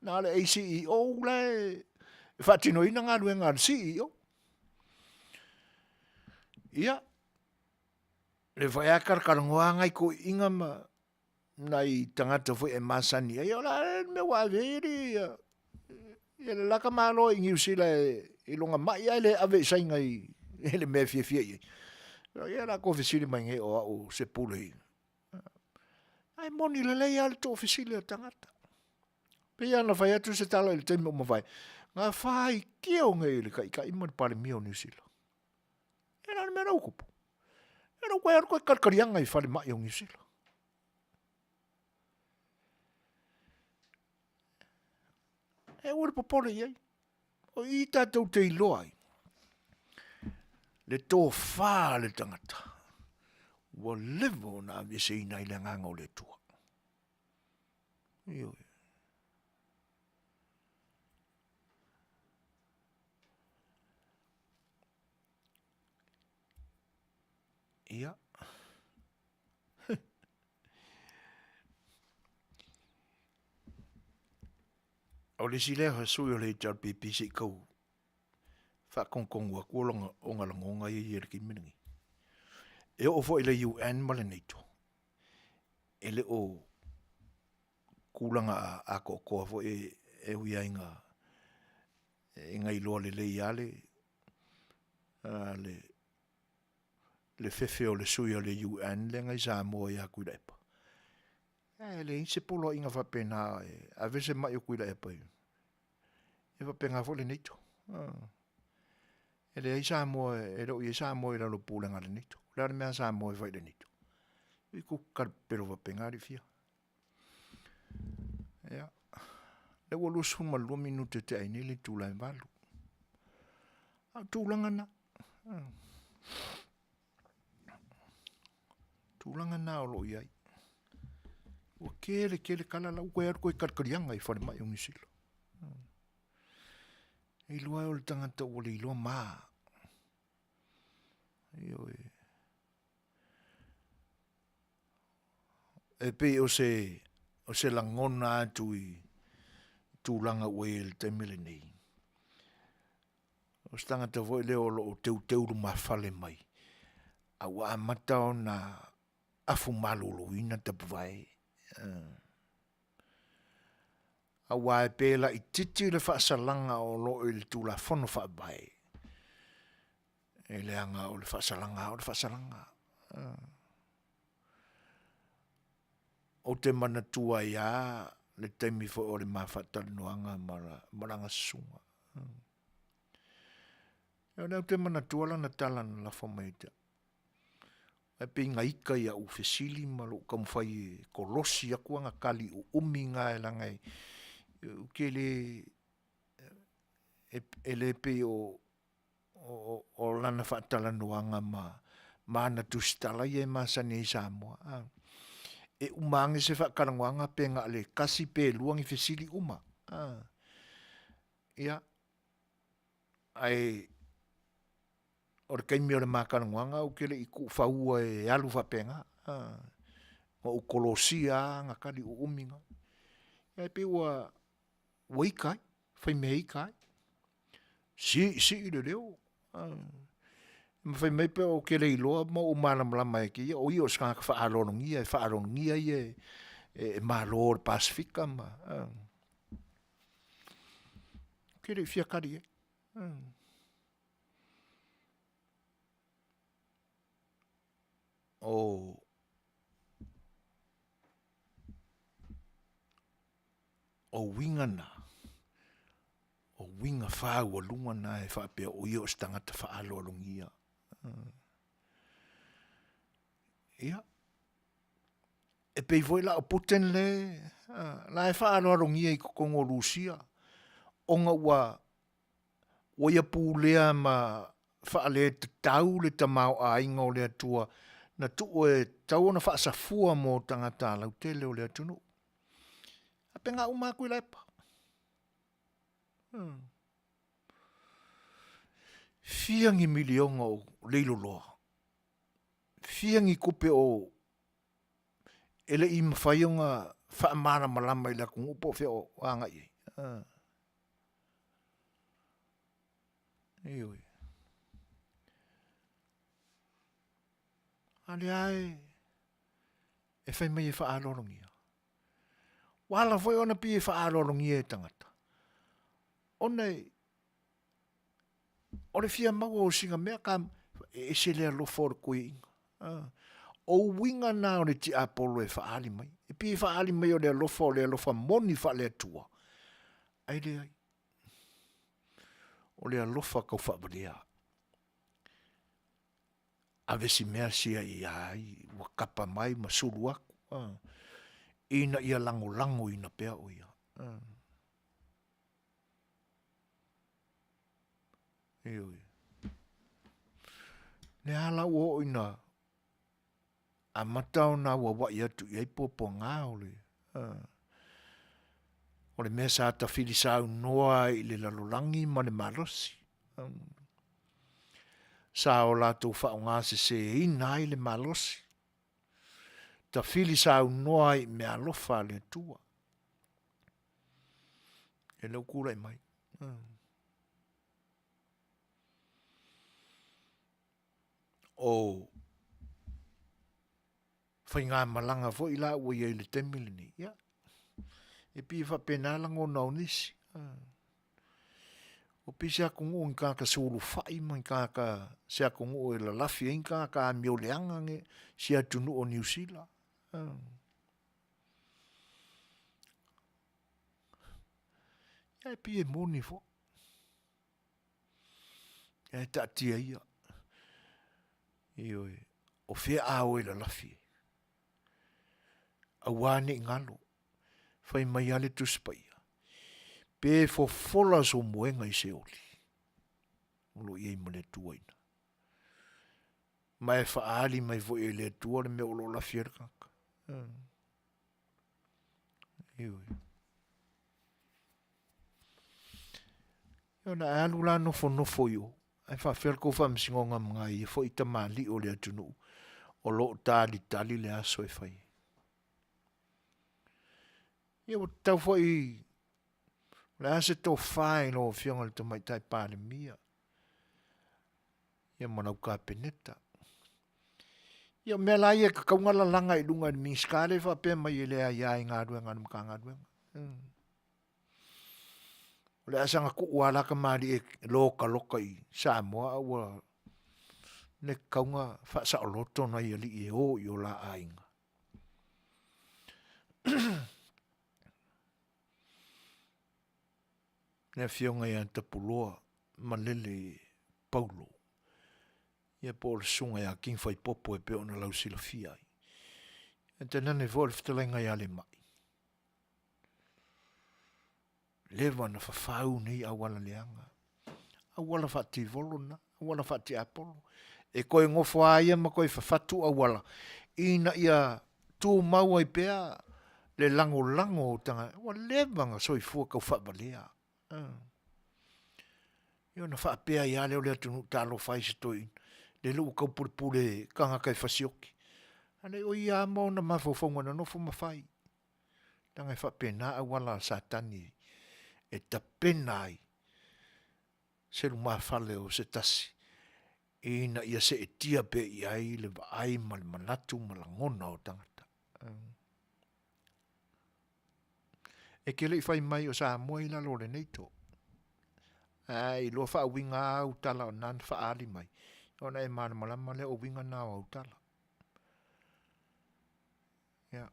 Na le CEO le fatino ina ngā lue ngā CEO. Ia. Le vai akar karangoa ngai ko inga ma nai tangata fo e masani. Ia la me wa veri. Ia le laka malo i ngiusila e longa mai le ave sainga i ele me fie fie. Ia la ko fisili mai ngai o se pule. Ai moni le lei al to fisili tangata. Pe ia na fai atu se talo il temo mo vai. Nga fai kio ngai le kai mo pare mio New Zealand. Era me ra okupo. Era ko er ko karkarianga i fale mai New Zealand. E ora popole ia. O i tatou te iloai. Le tō whā le tangata. Wa levo na vese ina i le nganga o le tua. Ioi. Ia. O le si leo sui o le jar pipisi kau. Whakongkong wa kuolonga o ngalangonga i ki mingi. E o fo ile UN male neito. Ele o kulanga a ko fo e hui ainga e ngai loa le iale le fefe o le sui o le UN le ngai Samoa ia kuila epa. Le inse polo inga whapena a vese mai o kuila epa. E whapenga fo le neito. Ele ai Samoa e ro i Samoa la lo pulanga le neito. La mea Samoa vai le neito. I ku karpelo whapenga ri fia. Ia. Le wa lusu ma 2 minute te ai ni le tula e valu. A tulanga na. Tulanga na o lo iai. O kele kala la koe ar koe karkarianga i whare mai o ngisilo. I lua o le tangata o le ilua maa. E pe o se langona atu i tūlanga ue le temele nei. O se tangata voi leo o teu mawhale mai. A wa amata o na afu malolo ina tapu vai. A wa e pēla i titi le whaasalanga o lo i le tūla whono whaabai. E leanga o le whaasalanga. O te mana tua ia le teimi fo o le mawhatari noanga maranga sunga. E o te mana tua la na tala na lafo maita. E pe inga ika ia u fesili malo kamwhai kolosi akua nga kali u umi ngā e langai. Ke le pe o lana whaatala noanga ma na tustala i e masane i Samoa. E umangi se whakarangoanga pe ngā le kasi pe luang i fesili uma. Ia. Ai o le kaimi o le makarangoanga o ke le i ku whaua e alu whapenga. O kolosia ngā kari o uminga. Ia pe ua ikai, whai mea ikai. Si i le leo. Mawhai mei pe o ke le iloa mo o mana malama e ki. O i o skanga whaaronongia e malo o Pasifika ma. Ke le whiakari e. O winga na. O winga whāua lunga na e whapea o i o stangata whaalolongia. Ia. E pei voi la o puten le. La e whaalolongia i kokongo Rusia. O nga ua ia pūlea ma whaale te tau le tamau a inga o le atua. Na tu o e tau na whaasafua mo tangata lau tele o le atunu. A penga umaku i lepa. Fiangi milionga o leilo loa. Fiangi kupe o ele i mawhaionga whaamara malama i la kungupo feo anga i. Ioi. Ale ai e whai mai e whaalolongia. Wala foi ona pi e whaalolongia e tangata. Ona o le fia mau o singa mea ka e se lea lo for koe inga. O winga na o le ti apolo e whaali mai. E pi e whaali mai o le alofa moni wha le atua. Ai le ai. O le alofa kau whabalea. A vesi mea sia i ai, wa kapa mai ma suru aku. Ina ia lango ina pea o ia. Ioi. Ne ala o ina a matau na wa ia tu iai popo ngā ole. O le mea sa ta whilisau noa i le lalolangi ma le marosi. sa o lātou whaonga se ina i le malosi. Ta whili sa unoa i mea lofa le tua. E lau kura i mai. O whai ngā malanga fo i la ua i le temili ni. Ya. E pi wha penala ngō nau nisi. O pi se akungu i kāka suru whai ma i kāka se akungu i la lafi i kāka a mio leanga nge si atunu o New Zealand. Ya e pi e moni fo. Ya e tatia ia. Ioi. O fea a o i la lafi. A wane ngalo. Whai mai ale tuspaia. Pe fo fola so moenga i se oli. Ulo iei ma le tuaina. Mai whaali mai vo e le tua le me olo la fierkaka. Ioi. Iona e alu la nofo yo. Ai whawhelko whamsingonga mga i fo i tamali o le atunu. O lo tali le aso e whai. Ia tau fo i le ase tō whae no whionga le tamai tai pāle mia. Ia manau ka peneta. Ia mea la ia ka kaungala langa i lunga ni minskale wha pe mai i lea ia i ngā ruenga ni mga ngā ruenga. Le asanga ku uala ka maari e loka i Samoa ua ne kaunga wha sa o loto na i ali i o la ainga. Ne whionga i antapuloa malele Paulo. Ia po le sunga ia king fai popo e pe ona lau sila fiai. E te nane vo le Fetalaiga ia le mai. Lewa na whawhau nei awala leanga. Awala whati volona, awala whati apolo. E koe ngofo aia ma koe whawhatu awala. Ina ia tū maua i pea le lango tanga. Wa lewa nga soi fua kau whabalea. Io na whaapea ia leo lea tunu talo whai se toi. Le lu kau pure kanga kai whasioki. Ane o ia mau na mawhawhonga na nofo mawhai. Tanga e whapena awala satani. E tapena ai. Se lu mawhale o se tasi. Ina ia se e tia pe i ai le vaai mal manatu malangona o tangata. E ke lei whai mai o Samoa i lalo le neito. Ai, lo wha winga au tala o nan wha ali mai. Ona e mana malama le o winga na au tala. Ya.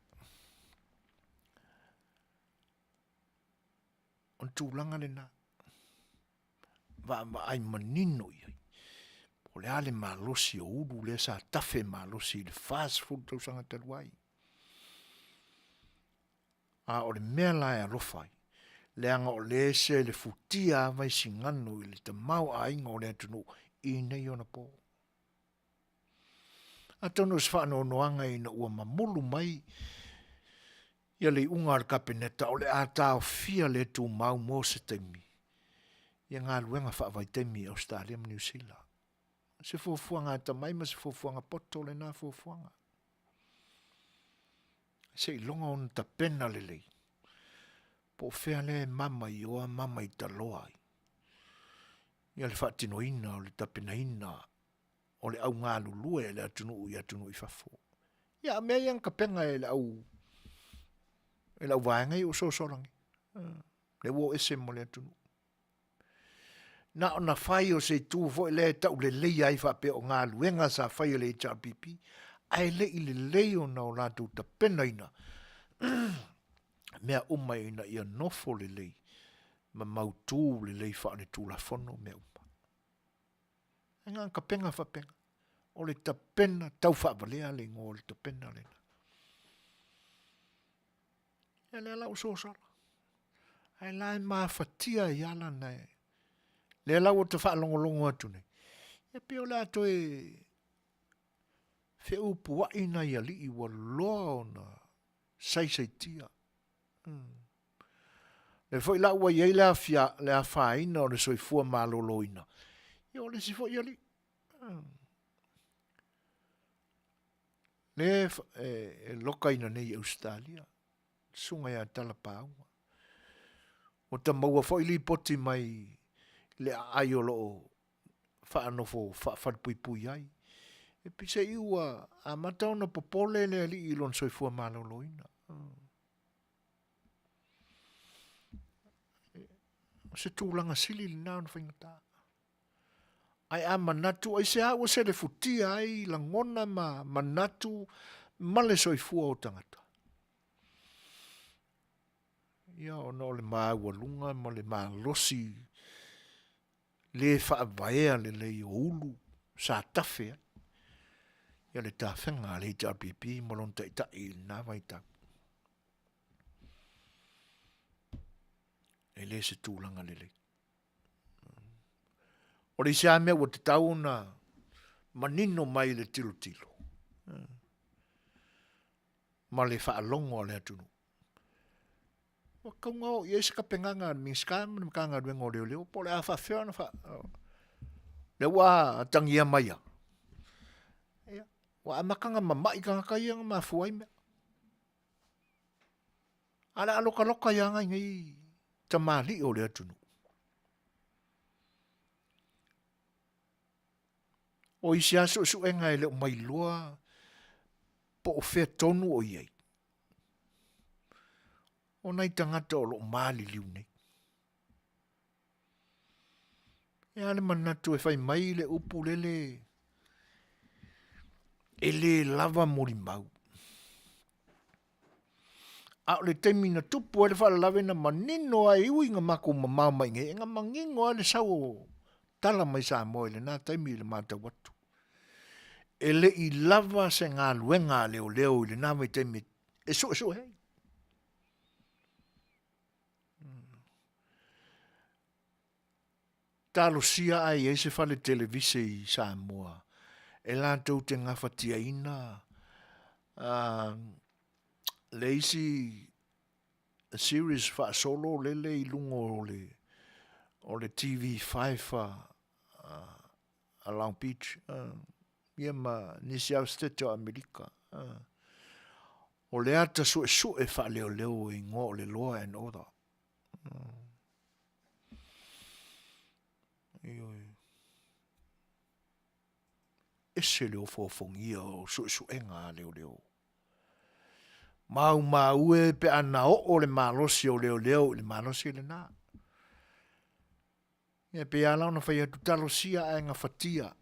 On tūlanga le na. Va ai manino i ai. O le ale malosi o uru le sa tafe malosi le fast food tau sanga taluai. A o le mea lai a lofai. Le anga o le se le futia vai singano i le te mau a inga o le atunu i nei ona po. A tono se whaano noanga i na ua mamulu mai ia le unga ar kapeneta o le atao fia le tu mau mo se teimi. Ia ngā luenga wha vai teimi Australia ma New Zealand. Se fuafuanga tamai ma se fuafuanga poto le nā fuafuanga. Se ilonga on ta pena le lei. Po fea le mama i oa mama i taloa ai. Ia le whaatino ina o le tapena ina o le au ngā lulue le atunu i whafo. Ia mea iang ka penga e le au vaengai o sosorangi. Le wo ese mo le atunu. Na ona whai o se tū fo le tau le lei ai whape o ngā luenga sa whai o le HRPP. Ai le i le lei o na o lātou tapena ina. Mea umai ina ia nofo le lei. Ma mautū le lei wha ne tū la fono mea uma. Enga ka penga whapenga. O le tapena tau whaapalea le ngō le tapena le na. E le lau sōsala. Ai lai maa whatia i ala nei. Le lau o te whaalongolongo atu nei. E pio le ato e wheupu wa ina i ali i wa loa o na saisaitia. Le foi la ua iei le a whaina o le soifua maloloina. Ia o le si foi ali. Le loka ina nei Australia. Sunga ia talapaua. O ta maua fo ili poti mai le ai o loo whaanofo whaarpui ai. E pisa iua a matau na popole le ali ilon soifua maloloina. Se tūlanga sili li nao na whaingata. Ai a manatu, ai se hawa se le futia ai la ngona manatu male soifua o tangata. Ia o no le maa lunga, ma le maa losi, le whaavaea le lei o ulu, sa tafe. Ia le tawhenga le JPP, malon ta ita i nā vai ta. E le se tūlanga le lei. O le isa mea wa te tau na manino mai le tilo tilo. Ma le whaalongo le atunu. Wa kaunga o iese ka penganga mi skam na kanga duengo leo leo po le a whawhia na wha. Le wa tangia mai a. Wa amakanga mamai kanga kai anga ma fuai mea. Ala aloka loka yanga ngai tamali o le atunu. O isi aso su enga ele o mai loa po o whea tonu o iei. O nei tangata o lo maali liu nei. E ale manatu e whai mai le upu lele ele lava mori mau. A le temi na tupu ele whala lave na manino a iwi nga mako mamau mai nge. Nga mangingo ale sao tala mai Samoa ele nā temi le mata watu. Ele i lava se ngā luenga leo leo ile nā mai temi. E so hei. Talo sia ai e se fale televise i Samoa. E lātou te ngawhatia ina. Le isi a series wha solo lele i lungo o le TV5 a Long Beach. Ia ma nisi au Setu Amerika. O le ata su e wha leo leo i ngō le law and order. Ese leo fofongia o su enga leo leo. Mau e pe ana o le malosi o leo leo le malosi le nā. Ia pe ala na whai atu talosia a ngā whatia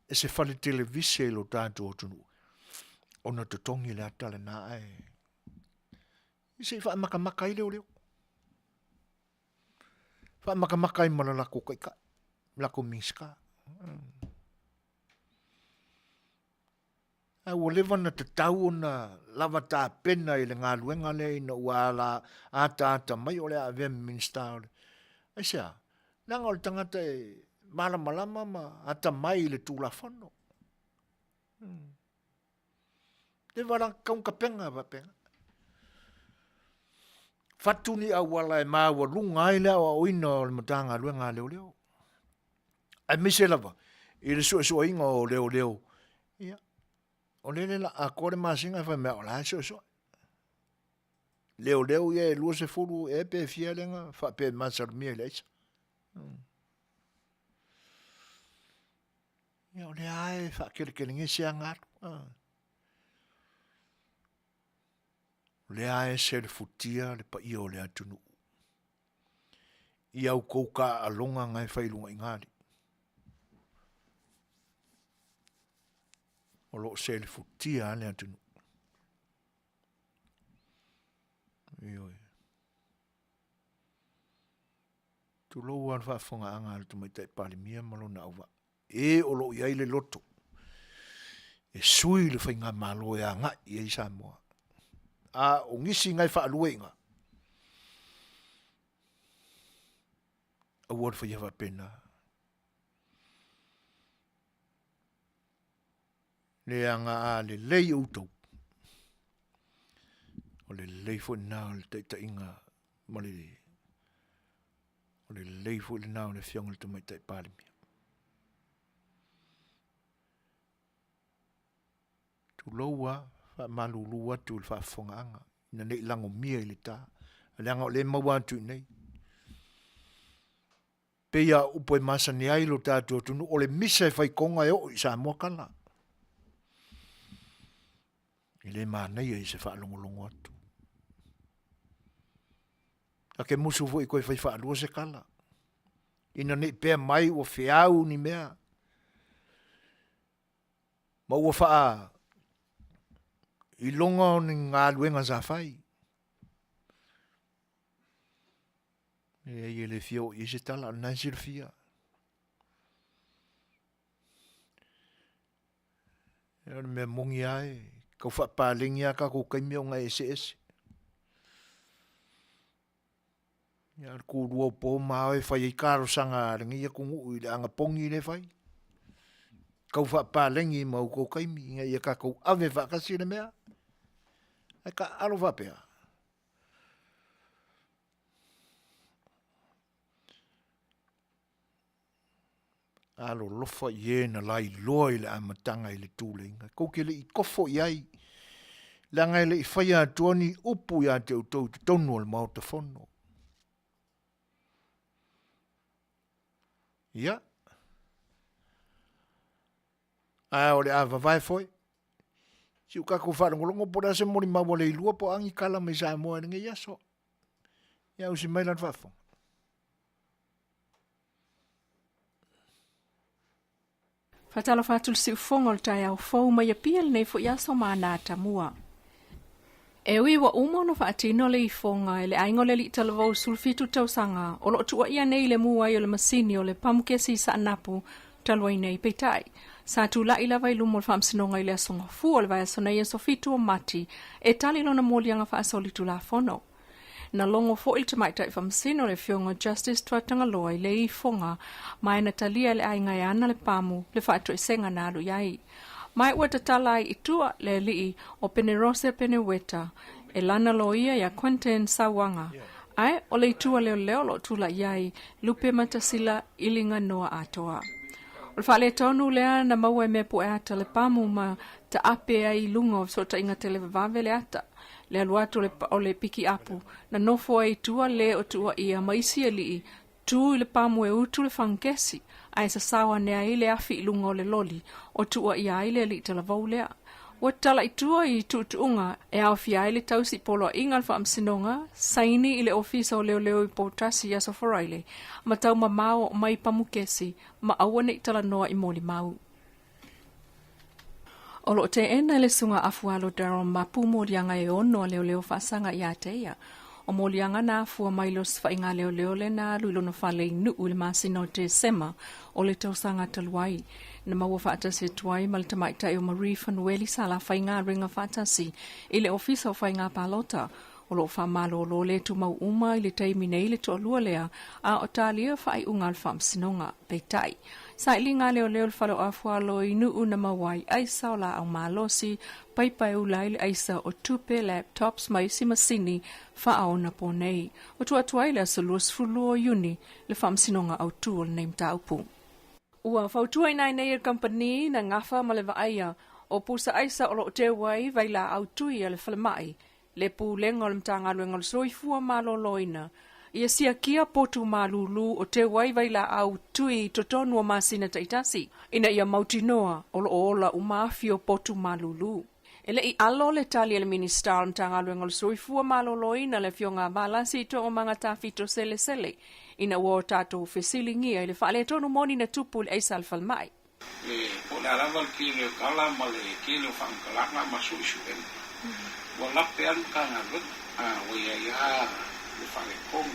e se whale televise lo tātou o tunu. O na tutongi le ata le nā ai. I se wha makamaka i leo leo. Wha makamaka i mana lako kaika. Lako miska. Ai o lewa na te tau na lava tā pena i le ngā luenga le ina ua la ata mai o le a vem minsta. Ai sea, nanga o le tangata e malama ma ata mai le tūla whano. Le wala kaun ka penga wa penga. Fatuni a wala e maa wa lunga ai lea o ina o le matanga luenga leo leo. Ai mise lava, i le sua inga o leo leo. Ia. O lele la a kore masinga fa mea o la sua. Leo leo ia e lua se furu e pe fia lenga fa pe masar mia leisa. Ia o le ae fa kere nge se angaru. Le ae se le futia le pa ia o le atunu. Ia au kouka alonga ngai whailunga ingari. O lo se le futia le atunu. Ioi. Tu lo wan fa fonga anga le tumai tai palimia malona awa. E o lo iai le loto. E sui le whainga malo e anga i e Samoa. A o ngisi ngai wha alue inga. A wad whaiawa pena. Le anga a le lei utou. O le lei fo nao le teita inga mali. O le lei fo le nao le fiong le tumai tai palimia. loua, malulu atu le whaafonganga. Ina nei lango mia i le tā. Leanga o le maua atu nei. Peia upo e masa ni ailo tātua tunu, o le misa e whaikonga e o i Samoa kala. I le mānei e se whaalongolongo atu. A ke musu fo i koe whai whaalua se kala. Ina nei pēr mai o whiau ni mea. Ma ua wha i longa o ni ngā luenga sa whai. E le fio i se tala na sir fia. E me mongi ai, kau wha pālengi a ka kou kaimi o ngā SS. Ia ku rua po mau e whai i karo sanga ringi ia kungu i le anga pongi le whai. Kau wha pālengi mau kou kaimi, inga ia ka kou ave whakasi le mea. E ka alo whapea. Alo lofa i na lai loa i le amatanga i le tūlenga. Kou ke le i kofo i ai. Langa i le i whai a tuani upu i a te utau te tonu al mau te whono. Ia. Ai o le a vavai foi. Si u kako whanongolongo pora se mori maua le ilua po angi kala me Samoa nge iaso. Ia usi mailan whafong. Fatala fatul si ufongo le tai au fau mai apia le nei fo iaso mana tamua. E ui wa umono fa atino le ifonga ele aingo le li talavau sulfitu tausanga o lo tua ia nei le mua i o le masini o le pamukesi sa anapu talwai nei peitai. Sa tu la ila vai lumo le whamsinonga i le asonga fu o le vai asona i sofitu o mati e tali lona molianga fa asolitu la fono. Na longo fo il tamaita i whamsino le fionga Justice Tuatanga Loa i le ifonga mai na talia le ainga e ana le pamu le whaeto i senga nalu iai. Mai ua tatalai i tua le lii o Penerose Peneweta e lana loia ia Quentin Sawanga. Ai o le itua leo leo lo tula iai lupe matasila ilinga noa atoa. O le whaale tonu lea na maua e mepo e ata le pamu ma ta ape ai lungo so ta inga tele vave le ata. Le aluato o le piki apu na nofo ai tua le o tua ia maisi e lii tu le pamu e utu le whankesi. Ai sa sawa nea i le afi i lunga o le loli o tua ia i le li tala vaulea. Wa tala i tua i tuunga e au fia i le tausi polo inga alfa amsinonga saini i le ofisa o leo leo i potasi ya soforaile ma tau ma mao mai pamukesi ma awane i tala noa i moli mau. Olo te ena le sunga afualo daro ma pumolianga e ono leo leo fasanga i ateia. O molianga na afua mailos fa inga leo leo le na luilono fale inu ule masino te sema o le tausanga taluai. Na maua whaatasi tuai malta maita e o Marie Fanueli sala fa inga ringa whaatasi i le ofisa o fa inga palota. O lo fa malo lo le tu mau uma i le taimi nei le to lua lea a o talia fa ai ungal fam sinonga peitai. Sa ilinga leo leo le falo afualo inu una mawai aisa o la au malosi paipai ulai le aisa o tupe laptops mai si masini fa au na ponei. O tuatuai le asalus fulu o yuni le fam sinonga au tuol neim taupu. Ua fautua ina nei company na ngafa ma le vaaya o pusa aisa o lo te wai vai la au tui le falamai le pu lengo le mtanga luenga le soifua maloloina ia sia kia potu malulu o te wai vai la au tui totonu o masina taitasi ina ia mautinoa o lo ola umafi o potu malulu. Ele i alo le tali le minister mtanga luenga le soifua maloloina le fionga balasi to o manga tafito sele sele. Ina wo tato fesilingia ile fale tonu moni na tupu le aisa alfalmai. O la lava kilo kala ma le kilo fankalanga masuisu en. Wala pean kana lut o ia le fale kom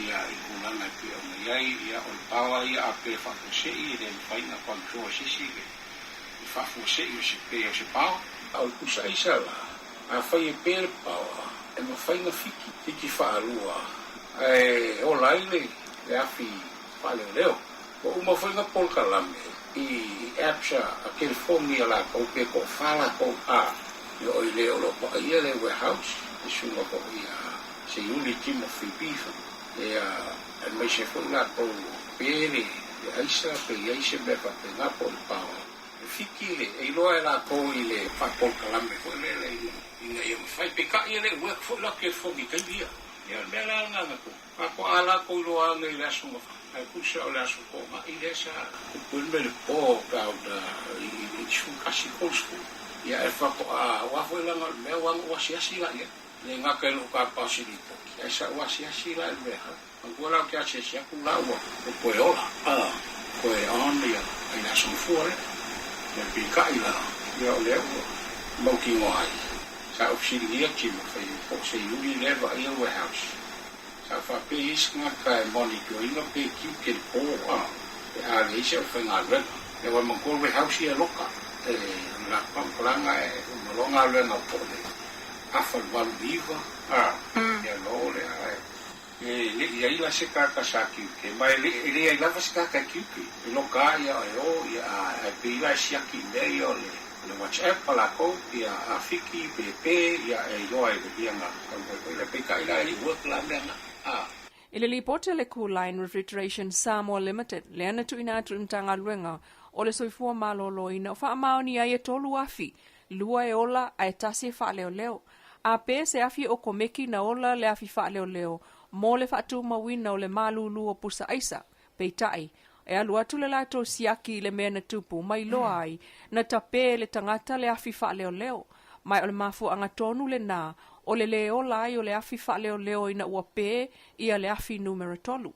ia ikulana pia ia ia o tawa ia ape fakuse i le faina kontro sisi le. Fakuse i se pe o se pau au kusa isala. A fai pe pau e no faina fiki faalua. O laile le afi fale leo o uma foi na polka lame i apsa aquele fomi lá o pe ko fala ko a yo ile o lo pa ia le warehouse isso no ko ia se uli timo fibifa e a me se foi lá ko pere e aisa pe ia se be pa pe na por pa fiki le e loa la ko i le whapol kalame ko le ina ia whai peka i le ua kufo la ke whoki kaibia ia mea la nganga ko ako ala ko i loa le le asunga ai kusa o le asu ko ma i le sa kupun me le po kau da i shukasi kolsku ia e whako a wafo i langa mea wang wasiasi la ia le ngaka e luka pasilito e sa wasiasi la e mea angkua lau ke ase siaku laua o koe ola koe aone ia ai na sumfua le le pika i la ia o le ua mauki ngoai sa opsilia kima whai po se yuri leva ia warehouse sa whape ngaka e monito inga pe kiu ke po e a le ise o whainga rena e wa mangkua warehouse ia loka e la pamplanga e malonga rena po le afal walu viva ia lo le le ia ila se kaka sa kiu ke mai le ia ila se kaka kiu ke loka ia ia e pila siaki me ia le WhatsApp pala ko ia Afiki pepe ia e yoa ia nga le peka ila i work la mena Ile lipote le Cool Line Refrigeration Samoa Limited le ana tu ina tu mtanga luenga o le soifua malolo ina fa maoni ai tolu afi lua e ola ai tasi fa leo a pe se afi o komeki na ola le afi fa leo mo le fa tu mawina o le malulu o pusa aisa peitai e alu atu le lato siaki le mena tupu mai loa ai na tape le tangata le afi fa leo mai o le mafu anga tonu le na o le leo lai o le afi fa leo ina ua pe ia le afi numero tolu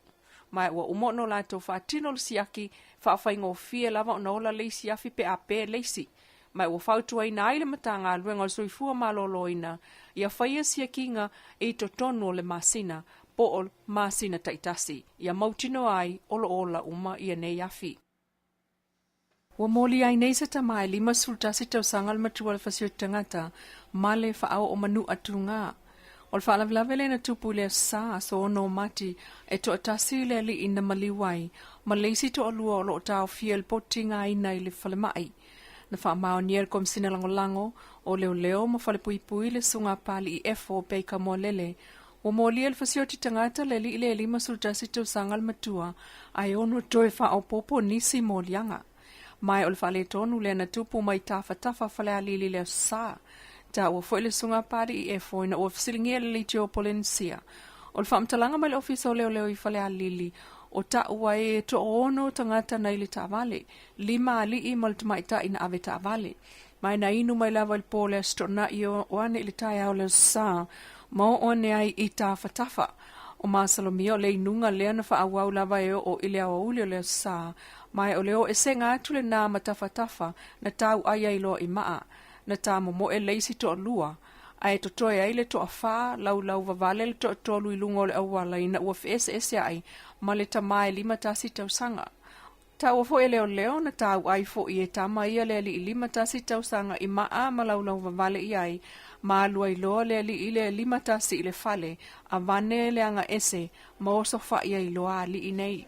mai ua umono lato fa tino le siaki fa faingo fie lava o na ola leisi afi pe ape leisi mai ua fautu ai na ile matanga luenga o soifua malolo ina ia faia siakinga e totonu o le masina po o masina taitasi ia mautino ai olo ola uma ia nei afi. Ua moli ai nei sa tamai lima sultasi tau sangal matua le fasio tangata male faao o manu atunga. O le faalavlave le na tupu le sa so ono mati e to atasi le li ina maliwai ma leisi to alua o lo tau fiel potinga ina i le falemai. Na wha mao nier kom sina lango o leo ma fale pui le sunga pali i efo peika mo lele. Ua moli el fasioti tangata le li ile lima sultasi tau sangal matua ai ono toe wha o popo nisi mo lianga. Mai o le whale tonu le na tupu mai tafa fale alili le sa. Ta ua fo le sunga pari i efo ina ua fasilingia le litio o Polencia. O le whaamtalanga mai le ofisa o leo i fale alili o ta ua e to ono tangata na ili taavale. Lima ali i maltumaita ina ave taavale. Mai na inu mai lava il pole astrona i o ane ili taia o le sa. Mao one ai i tafa. O masalomio le inunga lea na whaawau lava e o ile awa uli o le sa. Mai o leo e senga atu le nā matafa na tau ai ai loa i maa. Na tā momo e leisi to lua. Ai to toe ai le to a wha, lau vavale le to tolu i lungo le awala ina ua ese ai, ma le tamai lima tasi tau sanga. Ta ua fo e leo na tau ai fo i e tama ia le li i lima tasi tau sanga i maa ma lau vavale i ai, ma alua i loa le li i le lima tasi i le fale, a vane le anga ese, ma oso fa i ai loa li i nei.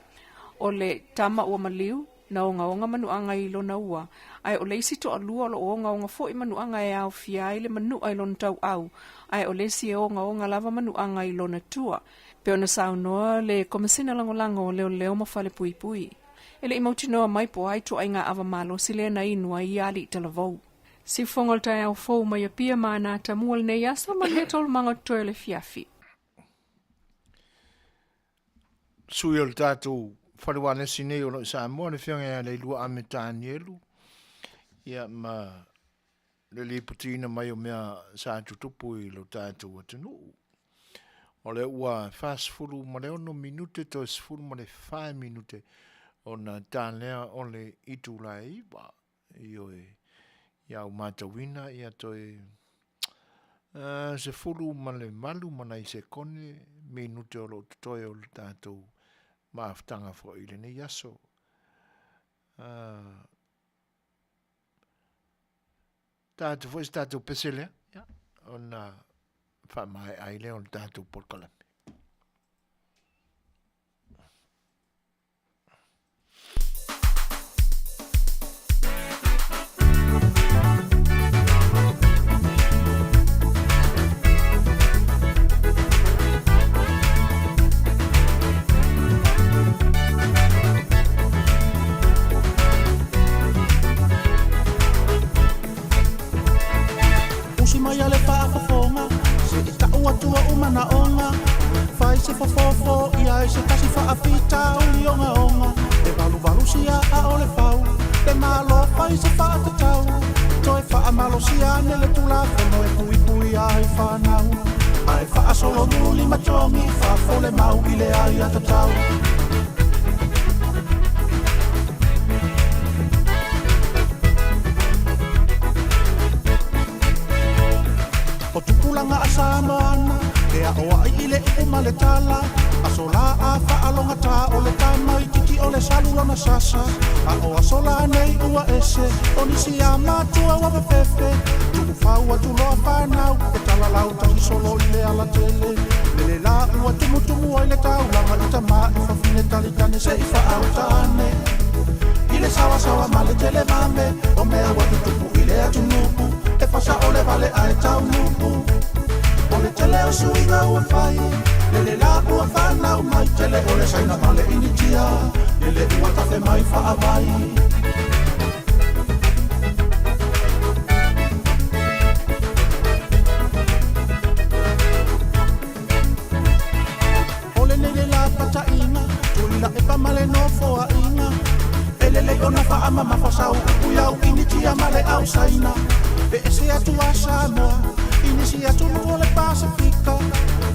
O le tama ua maliu, na onga manuanga i lo na ua, ai o leisi to alua lo onga fo i manuanga e au fia i le manu ai lon tau au, ai o leisi e onga lava manuanga i lo na tua, pe ona saunoa le komisina lango o leo mafale pui. Ele i mautinoa mai po ai to ai ngā ava malo si le na inua i ali i talavou. Si fongol tai au fou mai a pia mana ta mual ne yasa ma le tol manga toe le fiafi. Sui o le tātou wharewane sinei o no Samoa ne whianga le lua ame tānielu. Ia ma le liputina mai o mea sa tutupu i lo tātou atinu. O le ua fast fulu ma le ono minute to fulu ma le 5 minute o na tālea o le itu la iwa. Io e iau matawina ia toi se fulu ma le malu ma nei se kone minute o lo tutoe o le tātou maaftanga fo i le ne yaso. Tātou fo is tātou pesele, o na whamai aile o le tātou porkalame. tua umana onga fai se fofofo ia e se kasi whaapita uli onga onga e valu sia a o le fau te malo fai se whaatatau toi whaamalo sia nele tula whono e pui pui ai whanau ai whaasolo muli matongi whafole mau i le ai atatau o tupulanga a Samoana e a oa i le uma le tala a sola a whaalonga tā o le tama i tiki o le salulona sasa a oa sola nei ua ese o nisi a mātua wa wawhewe tuku whaua tuloa whanau e tala lau tahi solo i le ala tele le la ua tumutumu o i le taulanga i ta maa i whawhine talikane se i whaau tāne i le sawa ma le tele mame o mea wa tutupu i le atunupu e whasa o le vale a e tau nupu o le tele o suinga ua whai le la ua whanau mai tele o le saina male initia le ua tafe mai wha vai o le la pata inga tuila e pamale no foa inga ele ona fa ama mafasau uiau initia male au saina e ese atua Samoa inisi atu ole Pasifika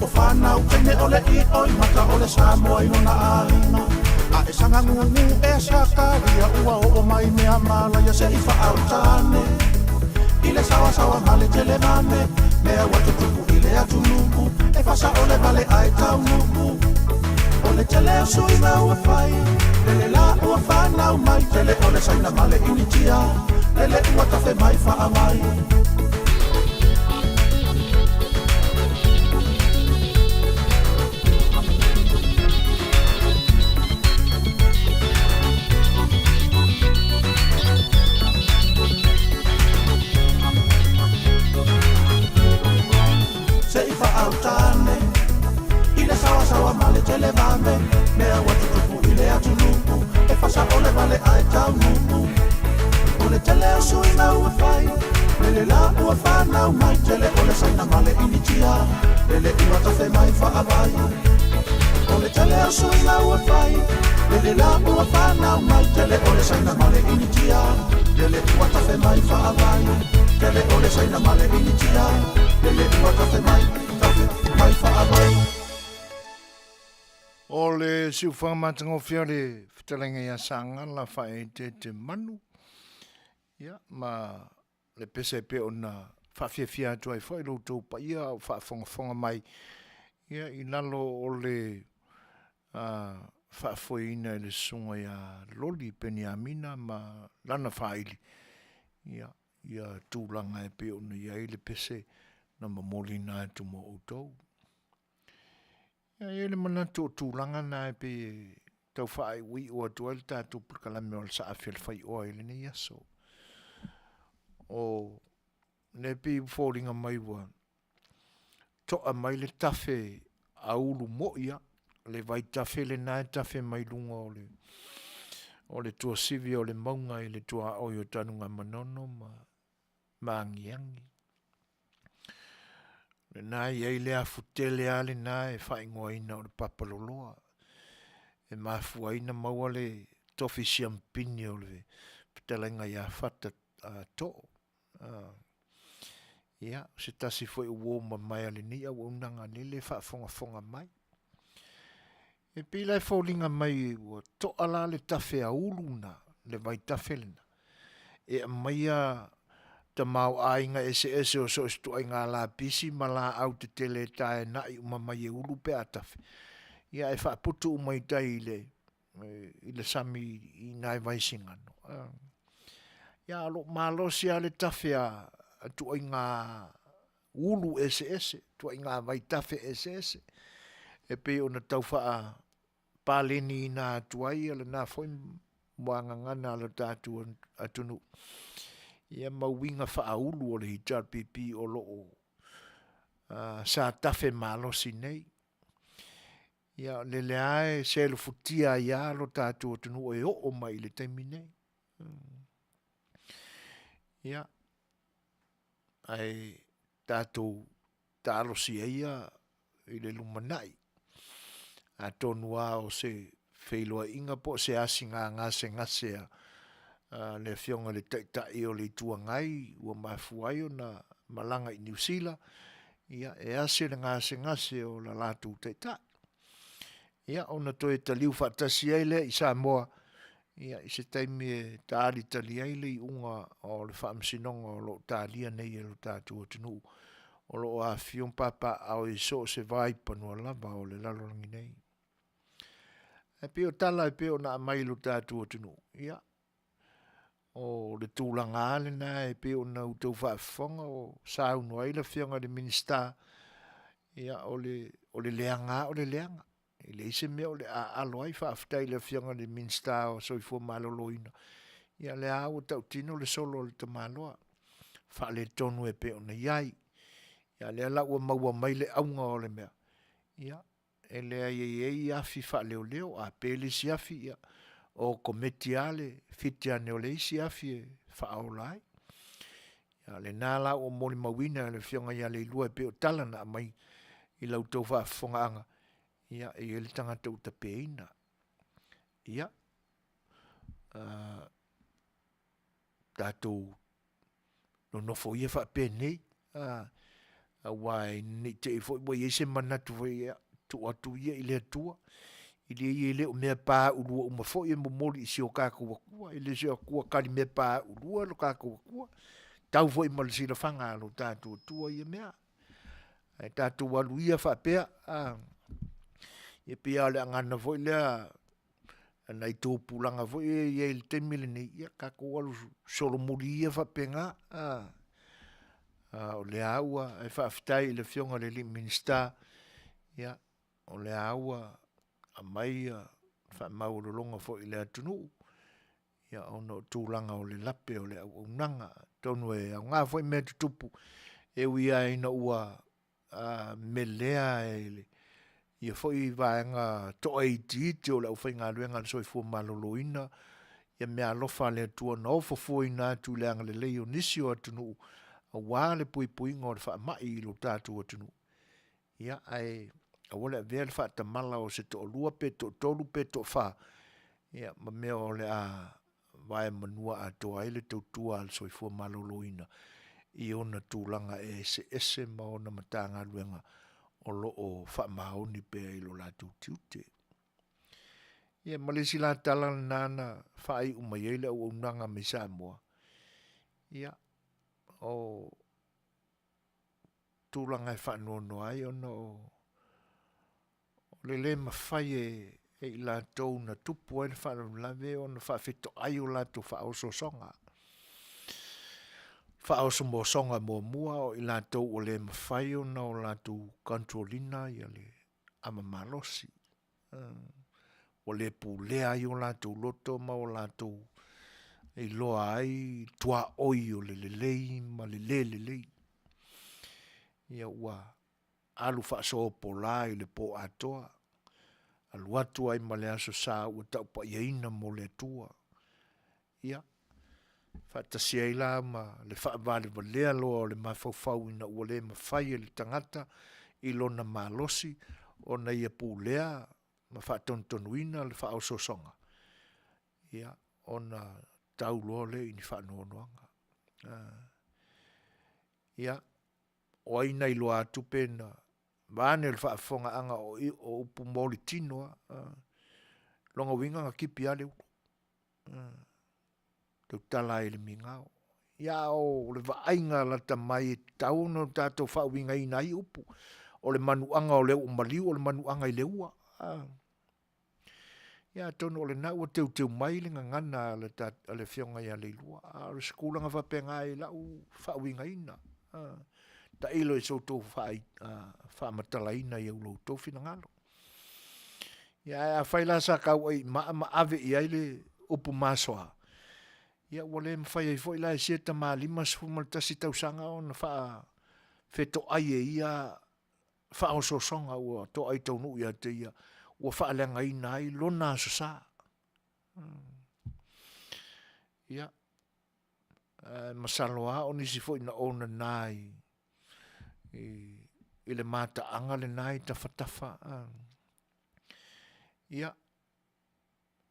o whanau tene ole i oi mata ole Samoa inona aina a e sanga ngungu e sakaria ua o mai mea malaya se i whaau tāne i le sawa male tele mame mea watu tupu i le atu nuku e whasa ole vale ai tau nuku ole tele o suinga ua whai lele la ua whanau mai tele ole saina male initia lele ua tafe mai wha mai se i whaau tāne i le sawa male tele mame mea watu tupu i le atu nuku e whasa ole vale ai tau nuku ole tele o suinga ua whai lele la ua whanau mai tele ole saina male initia lele ua tafe mai whaavai ole tele o suinga ua whai lele la ua whanau mai tele ole saina male initia lele ua tafe mai whaavai tele ole saina male initia lele ua tafe mai whaavai O le siuwhanga matango whia le Fetalaiga ia sanga la whae te manu. Ia, ma le pese pe o na whawhiawhia atu ai whae loutou pa ia o whaafonga mai. Ia, i nalo o le whaafoina le sunga ia loli peni amina ma lana whaili. Ia, ia tūlanga e pe o na ia i le pese na mamolina atu mo outou. Ia le manatu o tūlanga na e pe tau whae ui o atua le tātou purkalame o le sa A Le Fai'oa ele ne iaso. O ne pe fōringa mai wa toa mai le tafe a ulu moia le vai tafe le nai tafe mai lunga o le tua sivi o le maunga i le tua oi o tanunga manono ma angiangi. Le nai ei le afutele ale nai whaingoa ina o le papaloloa. E mafuaina maua le tofi siampini o le Fetalaiga ia fata to. Ia, se tasi foi uo ma mai ale ni au unanga ni le whaafonga mai. E pila e fōlinga mai ua to ala le tafe a uluna le vai tafelena. E maia ta mau ainga ese o so stu ainga la pisi ma la au te tele tae na i umamai e ulu pe atafe. Ia e whaaputu umai tai i le sami i nai vai singano. Ia alo malosi a le tafe a tu ainga ulu ese, tu ainga vai tafe ese. E pe ona tau wha paleni na tuai ala na foi moanga ngana ala tatu atunu. Ia mawinga whaulu o le hitar pipi o loo sa tafe malosi nei. Ia le leae se lo futia ia lo tatu atunu e o mai le taimi nei. Ia ai tatu tālo si eia i le lumanai. A tonua o se whailoa inga po se asinga ngase le fionga le taitai o le tuangai ua mafuai o na malanga i New Zealand. Ia e ase le ngase o la latu taitai. Ia ona toe taliu whaatasi ai le i Samoa. Ia i se taimi e taari tali ai le i unga o le whaamsinonga o lo tālia nei e lo tātu o tunu. O lo a fion papa au i so se vai panua lava o le lalorangi nei. E peo tala e peo na mai lo tātu o tunu. Ia. O le tūlanga ale na e peo na utau whaafonga o saunu ai la fionga le minista. Ia o le leanga o le leanga. I le ise mea o le alo ai whaaftai le fionga le minsta o soifua maloloina. Ia le au tau tino le solo le tamaloa. Wha le tonu e peo na iai. Ia le ala ua maua mai le aunga o le mea. Ia e le ai afi wha leo a pele si afi ia. O kometi ale fiti ane o le isi afi e wha aolai. Ia le nala o moli mawina le fionga ia le ilua e peo talana mai i lau tau whaafonga anga. Ia e ele tangata uta peina. Ia. Tātou no nofo ia wha penei. Wai ni te fo i ese manatu fo ia tu atu ia i le atua. I le i le o mea pā urua uma fo i momoli i si o kāku wakua. I le si o kua kari mea pā urua lo kāku wakua. Tau fo i malisira whanga lo tātou atua ia mea. Tātou walu ia wha pea. Ia pia le angana foi lea na i tō pulanga foi ia il te milini ia kako walu solo muri ia whapenga o le aua e whaafitai le fionga le li minista ia o le aua a mai whaamau longa foi le atunu ia ono tūlanga o le lape o le unanga tonu e au ngā foi mea tutupu e uia ina ua melea e le ia foi vaenga to ai o le ufainga luenga le soifua maloloina ia mea alofa le atua na Fofogaina tu le anga le leo nisi o atunu a wā le pui ngō le whaamai i lo tātu atunu ia ai a wale vea le whaatamala o se to lua pe to tolu pe to wha ia ma mea o le a vae manua a to ai le tautua al soifua maloloina i ona tūlanga e se ese ma ona matanga luenga o lo o whaamaoni pe i lo la tiute. Ia malesi la tala nana whaai umayele o unanga me Samoa. Ia o tūlanga e whaanono ai ona o le mawhai e i la tau na tupu e le whaanolave ona whaafeto ai o la tu whaososonga. Whaoso mo songa mo mua o i la tau o le mawhai o na o la tu kontrolina i le ama malosi. O le pulea i o la tu loto ma o la tu i loa ai tua oi o le lelei ma le lelei. Ia ua alu whaaso pola i le po atoa. Alu atu ai ma le aso sa ua tau pa iaina mo le tua. Ia. Whaatasia i la ma le whaavale wa lea loa o le mawhauwhau ina ua le mawhai le tangata i lona malosi o na ia pūlea ma whaatontonu le whaososonga. Ia, o na tau loa le ini whaanoanoanga. Ia, o aina i loa atu pena vane le whaafonga anga o upu moli tinoa longa winga nga kipi ale tau tala ele mingao. Ia o le vaainga la tamai tau no tato whaawinga ina i upu. O le manuanga o le umaliu o le manuanga i le ua. Ia tono o le nau o teu mai le ngangana le fionga ia le ilua. Le skulanga whapenga i lau whaawinga ina. Ta ilo i soto whaamatala ina i ulo tofi na ngalo. Ia a whaila sa kau ai ma ave i aile upu masoa. Ia wale mwhai ai fwoi lai sieta maa lima sumal tasi tau sanga o na wha feto ai e ia wha o so songa ua to ai tau nu ia te ia ua wha lenga ina ai lona so sa. Ia masaloa o nisi fwoi na ona nai i le mātaanga le nai tawhatafa. Ia,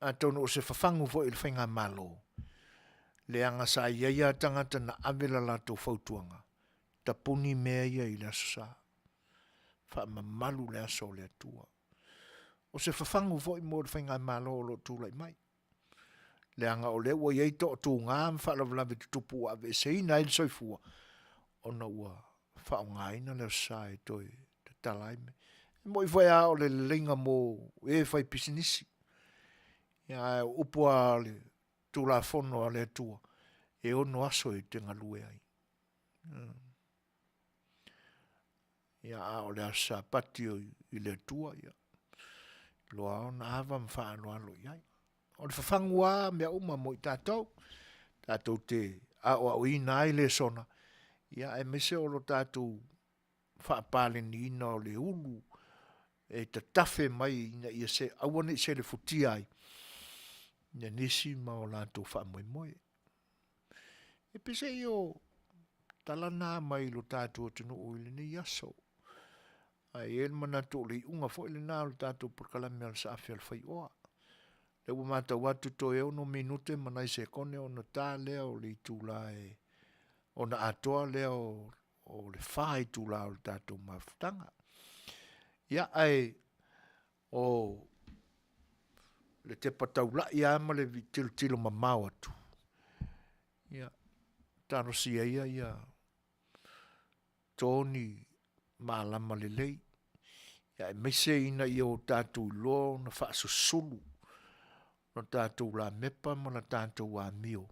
a tono o se whawhangu fo i le whainga malo. Le anga sa iaia tangata na awela la tō whautuanga. Ta puni mea ia i le asa. Wha mamalu le aso le atua. O se whawhangu fo i mo le whainga malo o lo tūlai mai. Le anga o le ua iei tō tū ngām wha la vlawe tutupu a ve se ina il soifua. Ona ua wha o ngaina le asa e toi te talaime. Mo i whai o le linga mo e whai pisinisi. Ia upua le tūla whono a le atua. E ono aso e te ngalue ai. Ia o le asa patio i le atua. Loa ona hawa mwha alo alo iai. O le whawhangua mea uma mo i tātou. Tātou te o ina ai le sona. Ia e mese o lo tātou whaapale ni ina o le ulu. E ta tafe mai ina ia se awane se le futi ai. Ina nisi ma o lātou whaamoe moe. E pese i o talana mai lo tātou tunu o ili ni aso. Ai el manatu le unga fo ile na lo tātou porkalame al sa A Le Fai'oa. Le ua mata watu to e ono minute manai se kone o na tā lea o le tūla e o na atoa lea o le whai tūla o le tātou mafutanga. Ia ai o le te pataula ia ama le tilo mamau atu. Ia tano sia ia tōni maalama le lei. Ia e meise ina ia o tātou lo na whaasusulu. Na tātou la mepa ma na tātou a mio.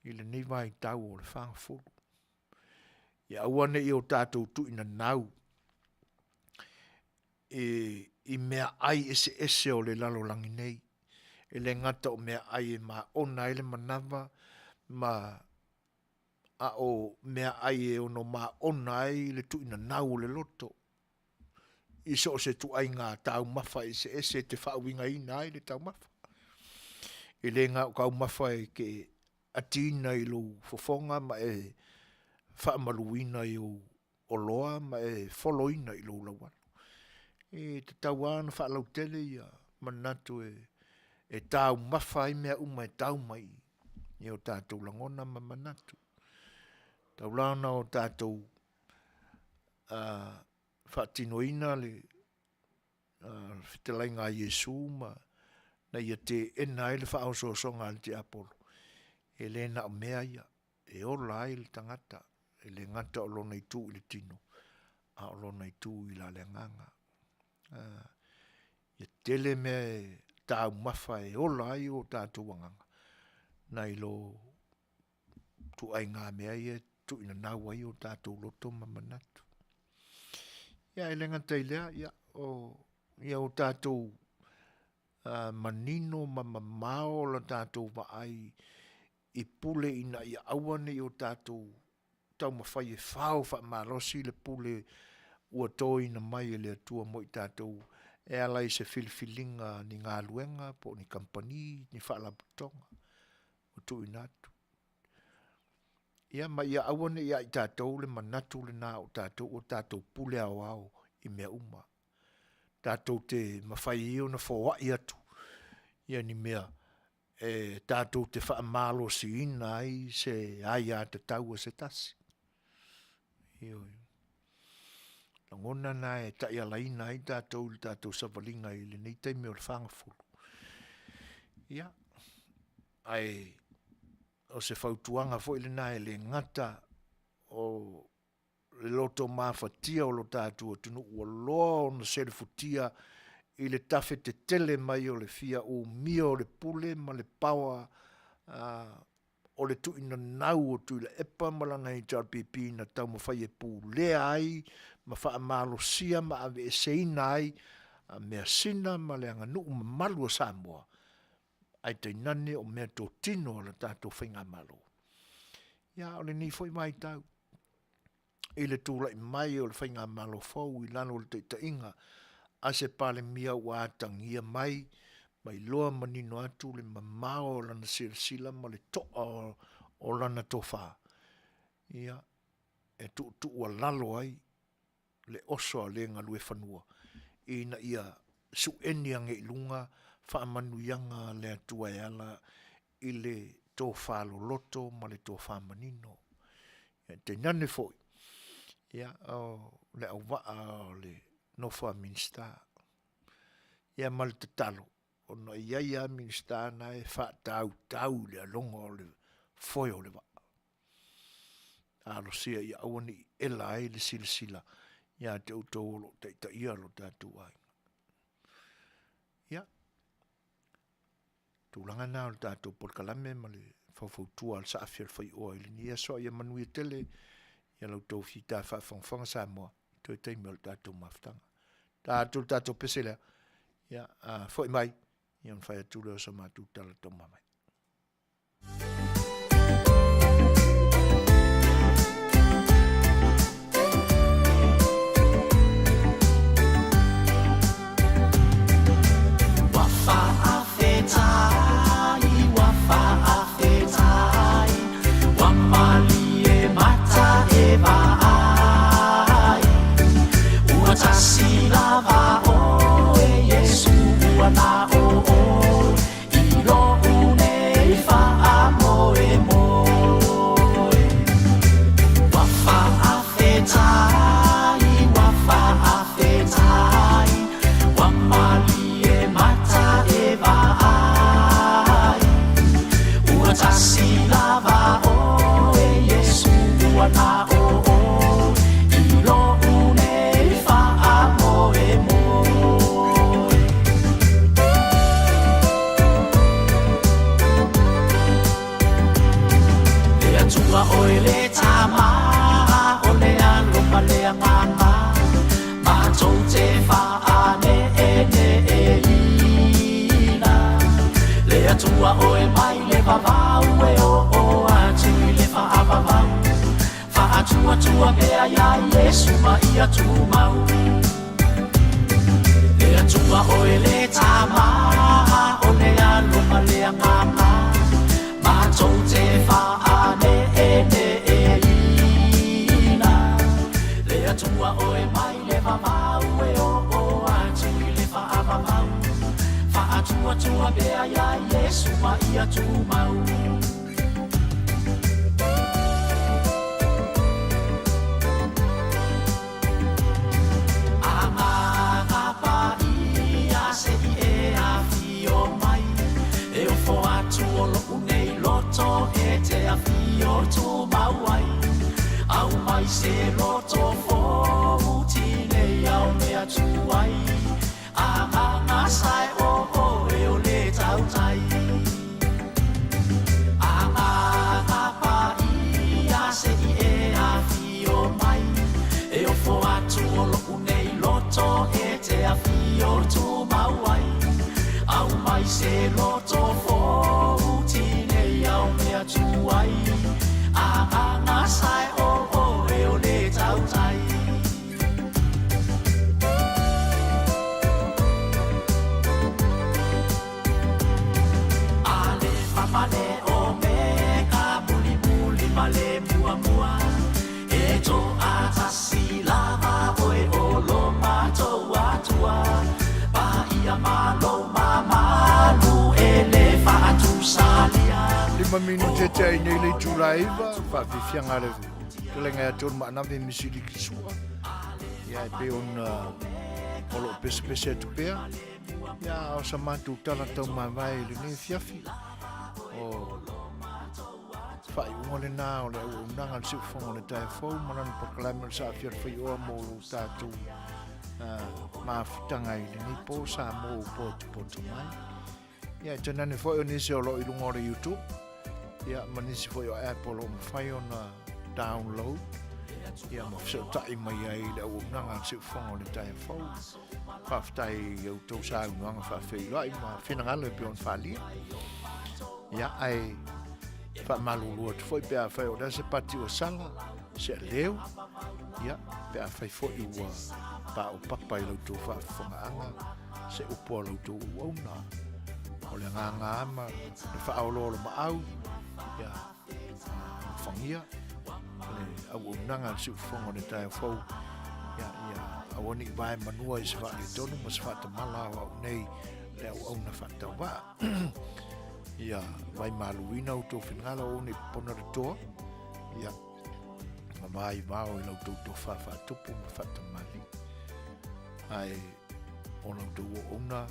I le nei vai tau o le whangafulu. Ia awane i o tātou tu ina nau. I mea ai ese o le lalo langi nei. E le ngata o mea ai e ma ona ele manawa ma a o mea ai e ono ma ona ai le tu ina nau le loto. Iso se tu ai ngā tau mafa ese te whaawinga ina ai le tau mafa. E le ngā kau mafa e ke atina i lo fofonga ma e whaamaluina i o loa ma e foloina i lo lawan. E te tauana whaalau tele ia manatu e tau mafa i mea uma e tau mai. I o tātou langona ma manatu. Taulana o tātou whaatinoina le Fetalaiga a Iesu ma na ia te ena ele whaososonga le te apolo. E le na o mea ia, e ola ai le tangata, e le ngata o lona i tū i le tino, a o lona i tū i la le nganga. Ia tele mea tāu mawha e ola ai o tātou wanganga. Na i lo tu ai ngā mea ia, tu ina nau ai o tātou loto mamanatu. Ia e le ngata i lea, ia o tātou manino mamamao la tātou wa ai i pule ina ia awane i o tātou tau mawhai e whao wha marosi le pule ua toi na mai e le atua mo i tātou e alai se filifilinga ni ngā luenga po ni kampani ni whaalaputonga o tu inatu. Ia ma ia awane ia i tātou le manatu le nā o tātou pule au au i mea uma. Tātou te mawhai io na whaua i atu. Ia ni mea tātou te whaamalo si ina ai se aia te tau se tasi. Ioi. Langona na e ta ia laina ai tātou savalinga i le nei teime o le whangafulu. Ia. Ai o se whautuanga fo i le na e le ngata o le loto mawhatia o lo tātou tunu ua loa o na sere futia i le tafe te tele mai o le fia o mia o le pule ma le pawa o le tu ina nau o tu le epa malanga i JRPP na tau mawhai e pū lea ai ma wha amalo sia ma ave e seina ai mea sina ma le anga nuu ma malu a Samoa ai te nane o mea tō tino o le tātou whainga malo. Ia o le ni foi mai tau i le tūla i mai o le whainga malo fau i lano le te inga a se pale mia ua atangia mai loa manino atu le mamao lana sila ma le toa o lana tofa. Ia, e tu ua lalo ai le oso le ngalue whanua. Ina ia su eni ange ilunga wha manuianga le atua e ala i le tō whalo loto ma le tō whamanino. Te nane foi. Ia le au waa le nofa minsta. Ia ma le te talo. Ono ia minsta na e wha tau le alonga le foi o le waa. Alo sia ia awani ela e le sila. Ia te utolo te ia lo tatu ai. Ia. Tūlanga nā o tatu por kalame ma le whawhautua al sa Afiafi Fai'oa ili ni ia so ia Manuia Tele ia lau tau whita whawhangwhanga Samoa toi teimi o tatu maftanga. Tatu pese lea. Ia foi mai. Ia un whai atule o sa mātu tala tau mamai. Tua oe mai le vavau e o atu I le whaavavau Whaatua mea ia Yesu ma ia tu mau Le atua oe le tama o le aloma le anganga Mātou te whaane e ina Le atua oe mai le vavau e o atu I le whaavavau Tua bea ia Yesu ma ia tu mau Anga pa ia se I afi o mai E o fo atu o lo unei loto e te afi o tu mau ai Au mai se loto fo utine au mea tu ai Anga sai o tautai Anga pa ia se I afi o mai E o fo atu o lo unei loto e te afi o tu mau ai Au mai se loto fo utine au mea tu ai Anga sai o e o le tautai Male o me ka muli male mua E to atasi lava oe o lo matou atua Pa ia malo mamalu e le whaatu salia 5 minute te ai nei le tūraiva whawhiwhianga rewe Tulenga e tōru maanawe misiri ki sua Ia e pe on olo pese atu pea Ia o sa mātu tala tau mawai le ne Afiafi O whai ungole nā o le au unanga le siu whongo le tae whau Manana pakalame le sa Afiafi Fai'oa mo lo tātou Mawhitanga I le nipo sa mo poto mai Ia e tanane whai o nisi o lo I lunga o le YouTube Ia manisi whai o Apple o mwhai o na download Ia ma whaseo tai mai ai le au unanga le siu whongo le tae whau Whawhitai au tau sa unanga whawhirai ma whinangalo e pion whalia Ia ai whamalulua tu foi pea whai o da se pati o sala se leo ia pea whai foi ua pa o papai lau tō whawhongaanga se upo lau tō uauna o le nganga ama le whaololo maau ia whangia le au unanga le siufongo le tae whau Awani vai Manua is va tonu mas fa te mala wa nei le au na fa ta wa ia vai maluina o to finala o ni pona to ia mai va o no to fa tupu fa te mali ai ona do ona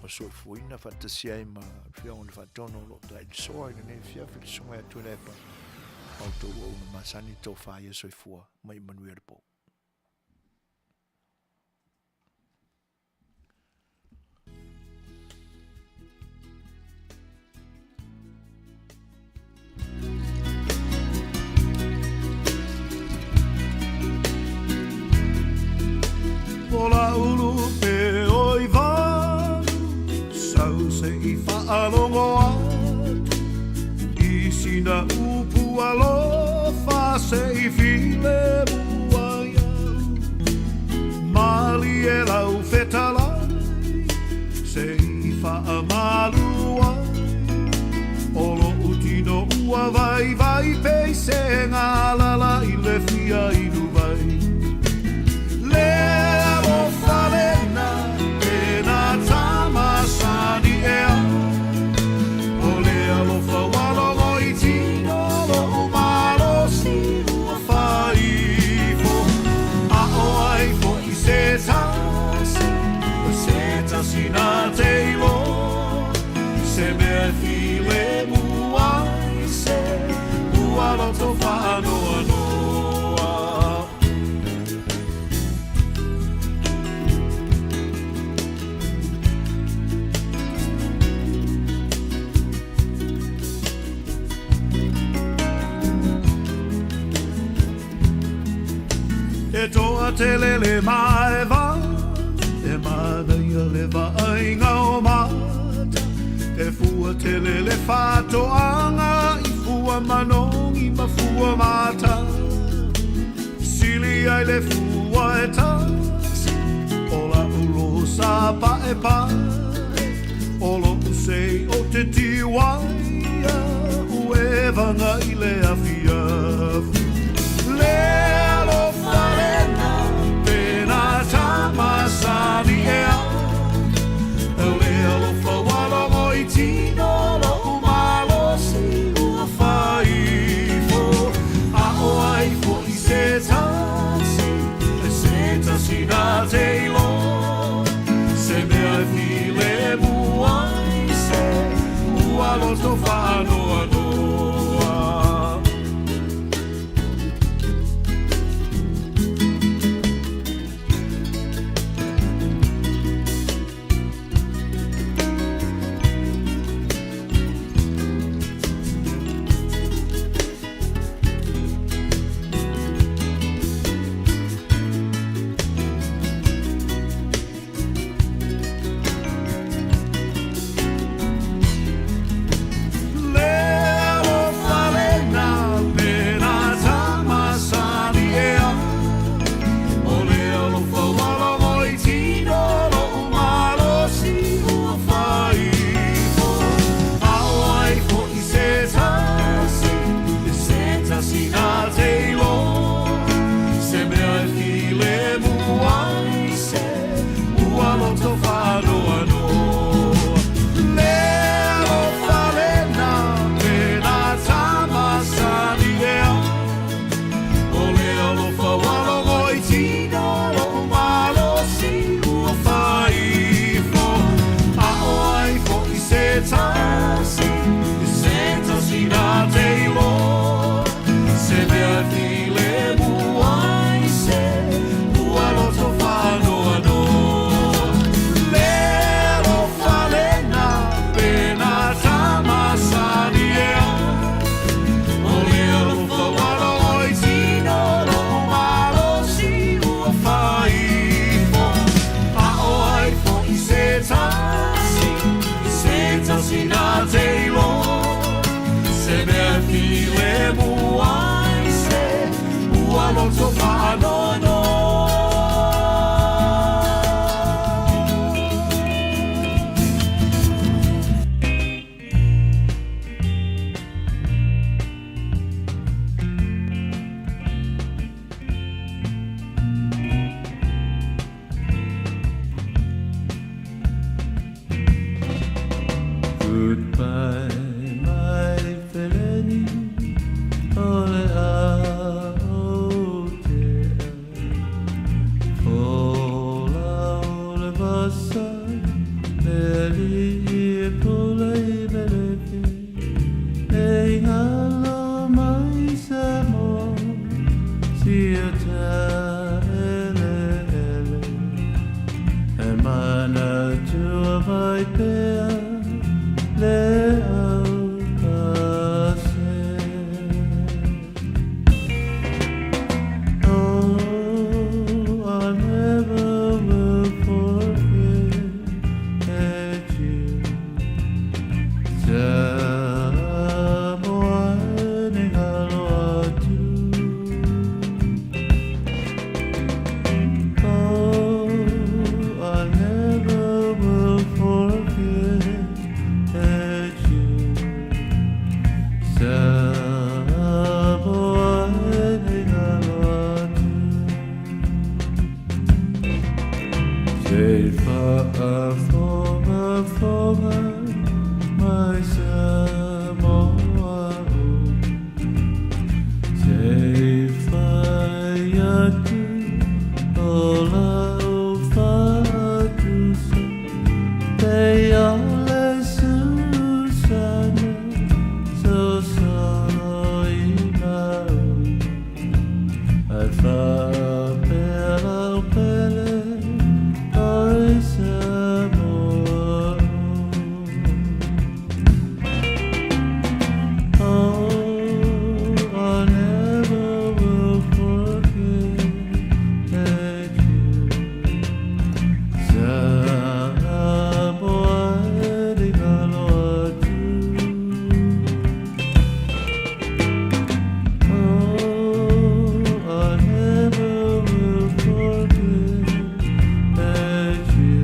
o so fuina fa te sia ma fia on fa tono lo dai so ne fia fi so mai tu ne pa o to ona masani to fa ia so fua mai Manuia po. Ola ulu pe oi vanu, sau se I whaalongo atu, I sina upu alofa se I while mua iau. Mali e lau fetalaiga, se I whaamalu ai, olo utino ua vai vai pei se ngā lala I le fia inu vai. Sina te ilo, se mea file mua I se, ua loto whanoa noa. E toa Tele le mai va, e Manuia le vainga o mata, e fua Tele le whātoanga, I fua manongi ma fua mata. Sili ai le fua e tasi, ola ulo sa pa e pai, olo usei o te tiwaia, ue vanga I le Afiafi. Le alofa lena, pena tamasani e au, le alofa walongo I tino lo umalo si ua whaifo, a o ai fo I se tasi na te ilo, se mea file mua I se, ua loto whanoa noa. Goodbye, my feleni, ole aotea. Ola ole vasa, meli e pole beleke. Ei halo mai Samoa, siota ele ele. E mana tua vai pea, le au pase. Oh, I never will forget you. Samoa ni halo atu. Oh, I never will forget you. Samoa ni halo atu. Say fofoga, my Samoa. Say faiatu, ola ufatusa. They ole Susana, so soina. Ai fa pela pele, oi Samoa. Oh, I never will forget you. Samoa ni halo atu. Oh, I never will forget you.